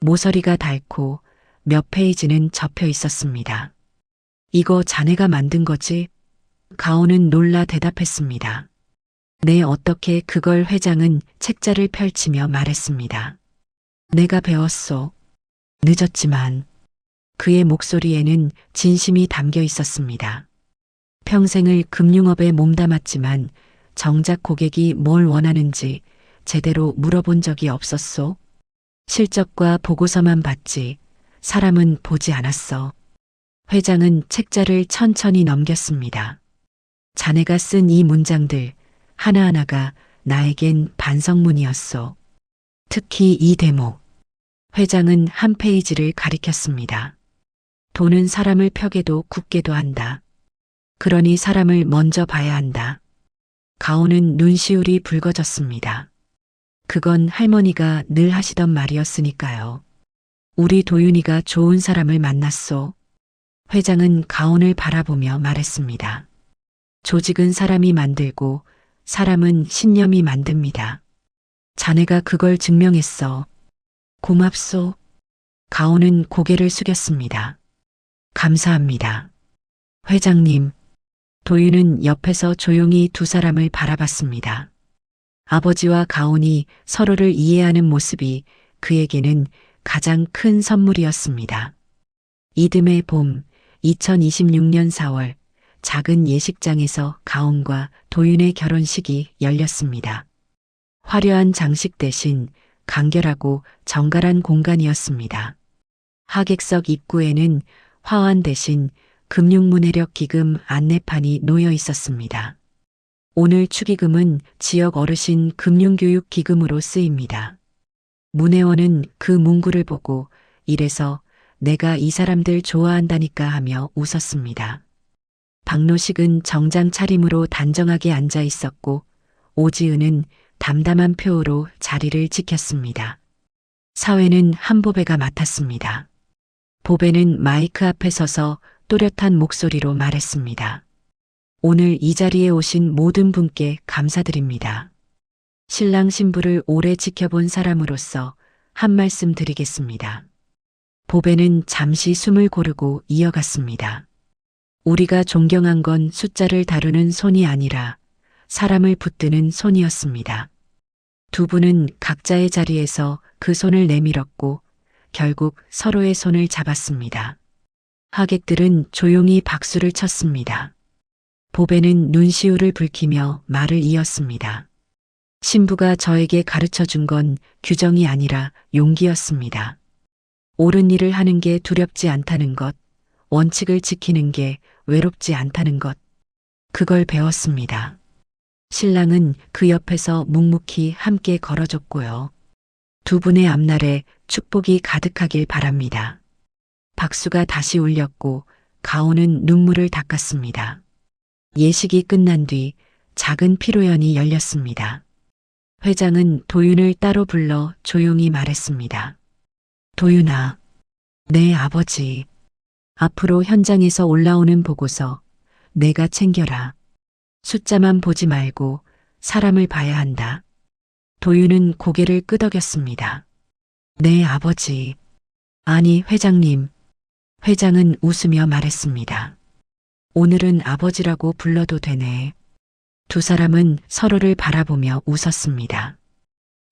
모서리가 닳고 몇 페이지는 접혀 있었습니다. 이거 자네가 만든 거지? 가온은 놀라 대답했습니다. 네, 어떻게 그걸? 회장은 책자를 펼치며 말했습니다. 내가 배웠소. 늦었지만. 그의 목소리에는 진심이 담겨 있었습니다. 평생을 금융업에 몸담았지만 정작 고객이 뭘 원하는지 제대로 물어본 적이 없었소. 실적과 보고서만 봤지 사람은 보지 않았어. 회장은 책자를 천천히 넘겼습니다. 자네가 쓴 이 문장들 하나하나가 나에겐 반성문이었소. 특히 이 대목. 회장은 한 페이지를 가리켰습니다. 돈은 사람을 펴게도 굽게도 한다. 그러니 사람을 먼저 봐야 한다. 가온은 눈시울이 붉어졌습니다. 그건 할머니가 늘 하시던 말이었으니까요. 우리 도윤이가 좋은 사람을 만났소. 회장은 가온을 바라보며 말했습니다. 조직은 사람이 만들고 사람은 신념이 만듭니다. 자네가 그걸 증명했어. 고맙소. 가온은 고개를 숙였습니다. 감사합니다. 회장님. 도윤은 옆에서 조용히 두 사람을 바라봤습니다. 아버지와 가온이 서로를 이해하는 모습이 그에게는 가장 큰 선물이었습니다. 이듬해 봄 2026년 4월 작은 예식장에서 가온과 도윤의 결혼식이 열렸습니다. 화려한 장식 대신 간결하고 정갈한 공간이었습니다. 하객석 입구에는 화환 대신 금융문해력 기금 안내판이 놓여 있었습니다. 오늘 축의금은 지역 어르신 금융교육 기금으로 쓰입니다. 문혜원은 그 문구를 보고 이래서 내가 이 사람들 좋아한다니까 하며 웃었습니다. 박노식은 정장 차림으로 단정하게 앉아 있었고 오지은은 담담한 표호로 자리를 지켰습니다. 사회는 한보배가 맡았습니다. 보배는 마이크 앞에 서서 또렷한 목소리로 말했습니다. 오늘 이 자리에 오신 모든 분께 감사드립니다. 신랑 신부를 오래 지켜본 사람으로서 한 말씀 드리겠습니다. 보배는 잠시 숨을 고르고 이어갔습니다. 우리가 존경한 건 숫자를 다루는 손이 아니라 사람을 붙드는 손이었습니다. 두 분은 각자의 자리에서 그 손을 내밀었고 결국 서로의 손을 잡았습니다. 하객들은 조용히 박수를 쳤습니다. 보배는 눈시울을 붉히며 말을 이었습니다. 신부가 저에게 가르쳐 준 건 규정이 아니라 용기였습니다. 옳은 일을 하는 게 두렵지 않다는 것, 원칙을 지키는 게 외롭지 않다는 것, 그걸 배웠습니다. 신랑은 그 옆에서 묵묵히 함께 걸어줬고요. 두 분의 앞날에 축복이 가득하길 바랍니다. 박수가 다시 울렸고 가온은 눈물을 닦았습니다. 예식이 끝난 뒤 작은 피로연이 열렸습니다. 회장은 도윤을 따로 불러 조용히 말했습니다. 도윤아, 내 아버지. 앞으로 현장에서 올라오는 보고서 내가 챙겨라. 숫자만 보지 말고 사람을 봐야 한다. 도윤은 고개를 끄덕였습니다. 네, 아버지. 아니, 회장님. 회장은 웃으며 말했습니다. 오늘은 아버지라고 불러도 되네. 두 사람은 서로를 바라보며 웃었습니다.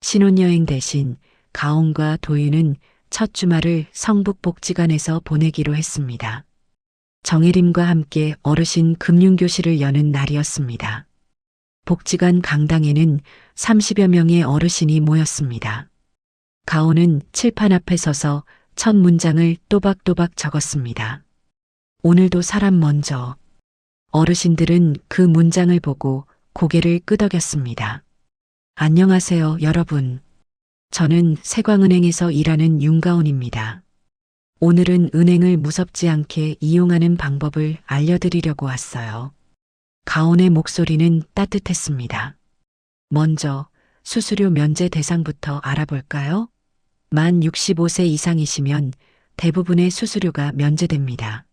신혼여행 대신 가온과 도윤은 첫 주말을 성북복지관에서 보내기로 했습니다. 정혜림과 함께 어르신 금융교실을 여는 날이었습니다. 복지관 강당에는 30여 명의 어르신이 모였습니다. 가온은 칠판 앞에 서서 첫 문장을 또박또박 적었습니다. 오늘도 사람 먼저. 어르신들은 그 문장을 보고 고개를 끄덕였습니다. 안녕하세요, 여러분. 저는 세광은행에서 일하는 윤가온입니다. 오늘은 은행을 무섭지 않게 이용하는 방법을 알려드리려고 왔어요. 가온의 목소리는 따뜻했습니다. 먼저 수수료 면제 대상부터 알아볼까요? 만 65세 이상이시면 대부분의 수수료가 면제됩니다.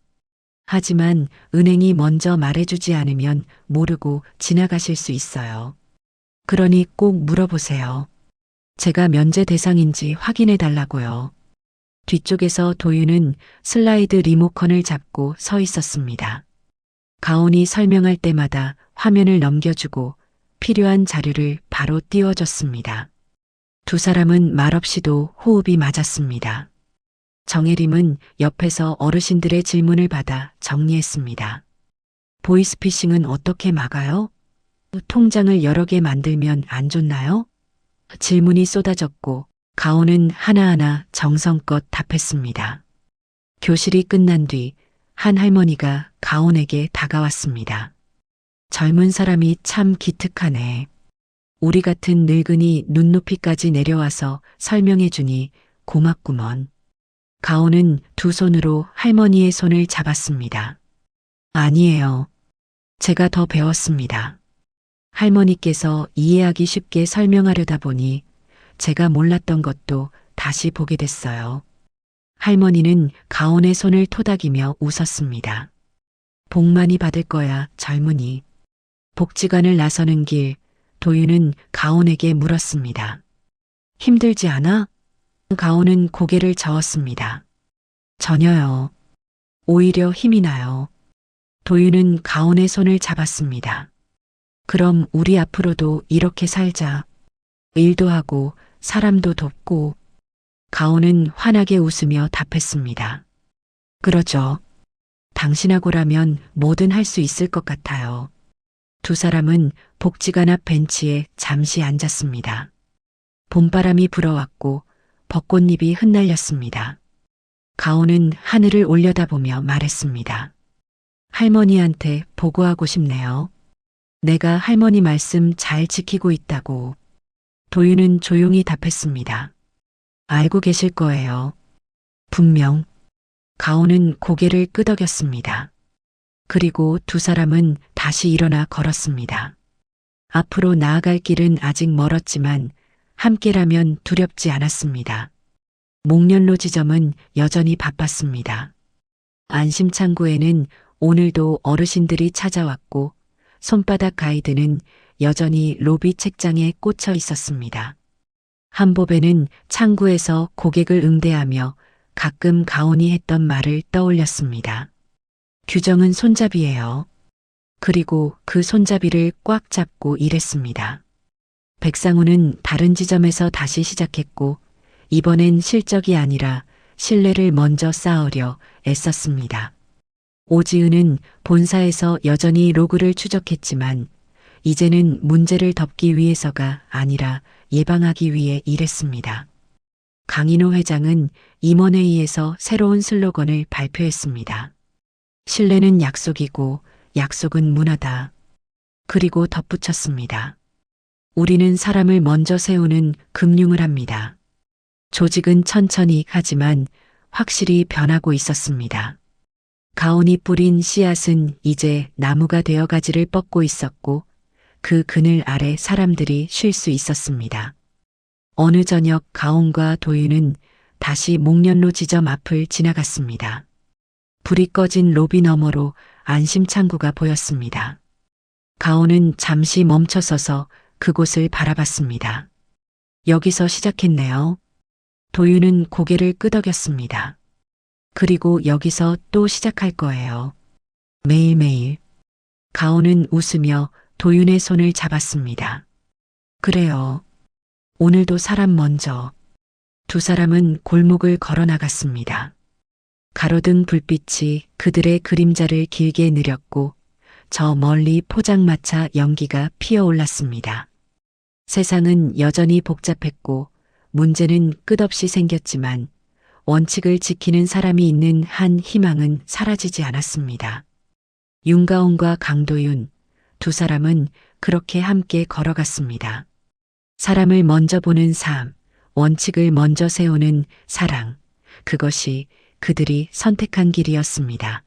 하지만 은행이 먼저 말해주지 않으면 모르고 지나가실 수 있어요. 그러니 꼭 물어보세요. 제가 면제 대상인지 확인해 달라고요. 뒤쪽에서 도윤은 슬라이드 리모컨을 잡고 서 있었습니다. 가온이 설명할 때마다 화면을 넘겨주고 필요한 자료를 바로 띄워줬습니다. 두 사람은 말없이도 호흡이 맞았습니다. 정혜림은 옆에서 어르신들의 질문을 받아 정리했습니다. 보이스피싱은 어떻게 막아요? 통장을 여러 개 만들면 안 좋나요? 질문이 쏟아졌고 가온은 하나하나 정성껏 답했습니다. 교실이 끝난 뒤 한 할머니가 가온에게 다가왔습니다. 젊은 사람이 참 기특하네. 우리 같은 늙은이 눈높이까지 내려와서 설명해 주니 고맙구먼. 가온은 두 손으로 할머니의 손을 잡았습니다. 아니에요. 제가 더 배웠습니다. 할머니께서 이해하기 쉽게 설명하려다 보니 제가 몰랐던 것도 다시 보게 됐어요. 할머니는 가온의 손을 토닥이며 웃었습니다. 복 많이 받을 거야, 젊은이. 복지관을 나서는 길, 도윤은 가온에게 물었습니다. 힘들지 않아? 가온은 고개를 저었습니다. 전혀요. 오히려 힘이 나요. 도윤은 가온의 손을 잡았습니다. 그럼 우리 앞으로도 이렇게 살자. 일도 하고 사람도 돕고. 가온은 환하게 웃으며 답했습니다. 그러죠. 당신하고라면 뭐든 할 수 있을 것 같아요. 두 사람은 복지관 앞 벤치에 잠시 앉았습니다. 봄바람이 불어왔고 벚꽃잎이 흩날렸습니다. 가온은 하늘을 올려다보며 말했습니다. 할머니한테 보고하고 싶네요. 내가 할머니 말씀 잘 지키고 있다고. 도윤은 조용히 답했습니다. 알고 계실 거예요. 분명. 가온은 고개를 끄덕였습니다. 그리고 두 사람은 다시 일어나 걸었습니다. 앞으로 나아갈 길은 아직 멀었지만 함께라면 두렵지 않았습니다. 목련로 지점은 여전히 바빴습니다. 안심창구에는 오늘도 어르신들이 찾아왔고 손바닥 가이드는 여전히 로비 책장에 꽂혀 있었습니다. 한보배는 창구에서 고객을 응대하며 가끔 가온이 했던 말을 떠올렸습니다. 규정은 손잡이예요. 그리고 그 손잡이를 꽉 잡고 일했습니다. 백상우는 다른 지점에서 다시 시작했고 이번엔 실적이 아니라 신뢰를 먼저 쌓으려 애썼습니다. 오지은은 본사에서 여전히 로그를 추적했지만 이제는 문제를 덮기 위해서가 아니라 예방하기 위해 일했습니다. 강인호 회장은 임원회의에서 새로운 슬로건을 발표했습니다. 신뢰는 약속이고 약속은 문화다. 그리고 덧붙였습니다. 우리는 사람을 먼저 세우는 금융을 합니다. 조직은 천천히 하지만 확실히 변하고 있었습니다. 가온이 뿌린 씨앗은 이제 나무가 되어 가지를 뻗고 있었고 그 그늘 아래 사람들이 쉴 수 있었습니다. 어느 저녁 가온과 도윤은 다시 목련로 지점 앞을 지나갔습니다. 불이 꺼진 로비 너머로 안심 창구가 보였습니다. 가온은 잠시 멈춰서서 그곳을 바라봤습니다. 여기서 시작했네요. 도윤은 고개를 끄덕였습니다. 그리고 여기서 또 시작할 거예요. 매일매일. 가온은 웃으며 도윤의 손을 잡았습니다. 그래요. 오늘도 사람 먼저. 두 사람은 골목을 걸어 나갔습니다. 가로등 불빛이 그들의 그림자를 길게 느렸고 저 멀리 포장마차 연기가 피어올랐습니다. 세상은 여전히 복잡했고 문제는 끝없이 생겼지만 원칙을 지키는 사람이 있는 한 희망은 사라지지 않았습니다. 윤가온과 강도윤 두 사람은 그렇게 함께 걸어갔습니다. 사람을 먼저 보는 삶, 원칙을 먼저 세우는 사랑, 그것이 그들이 선택한 길이었습니다.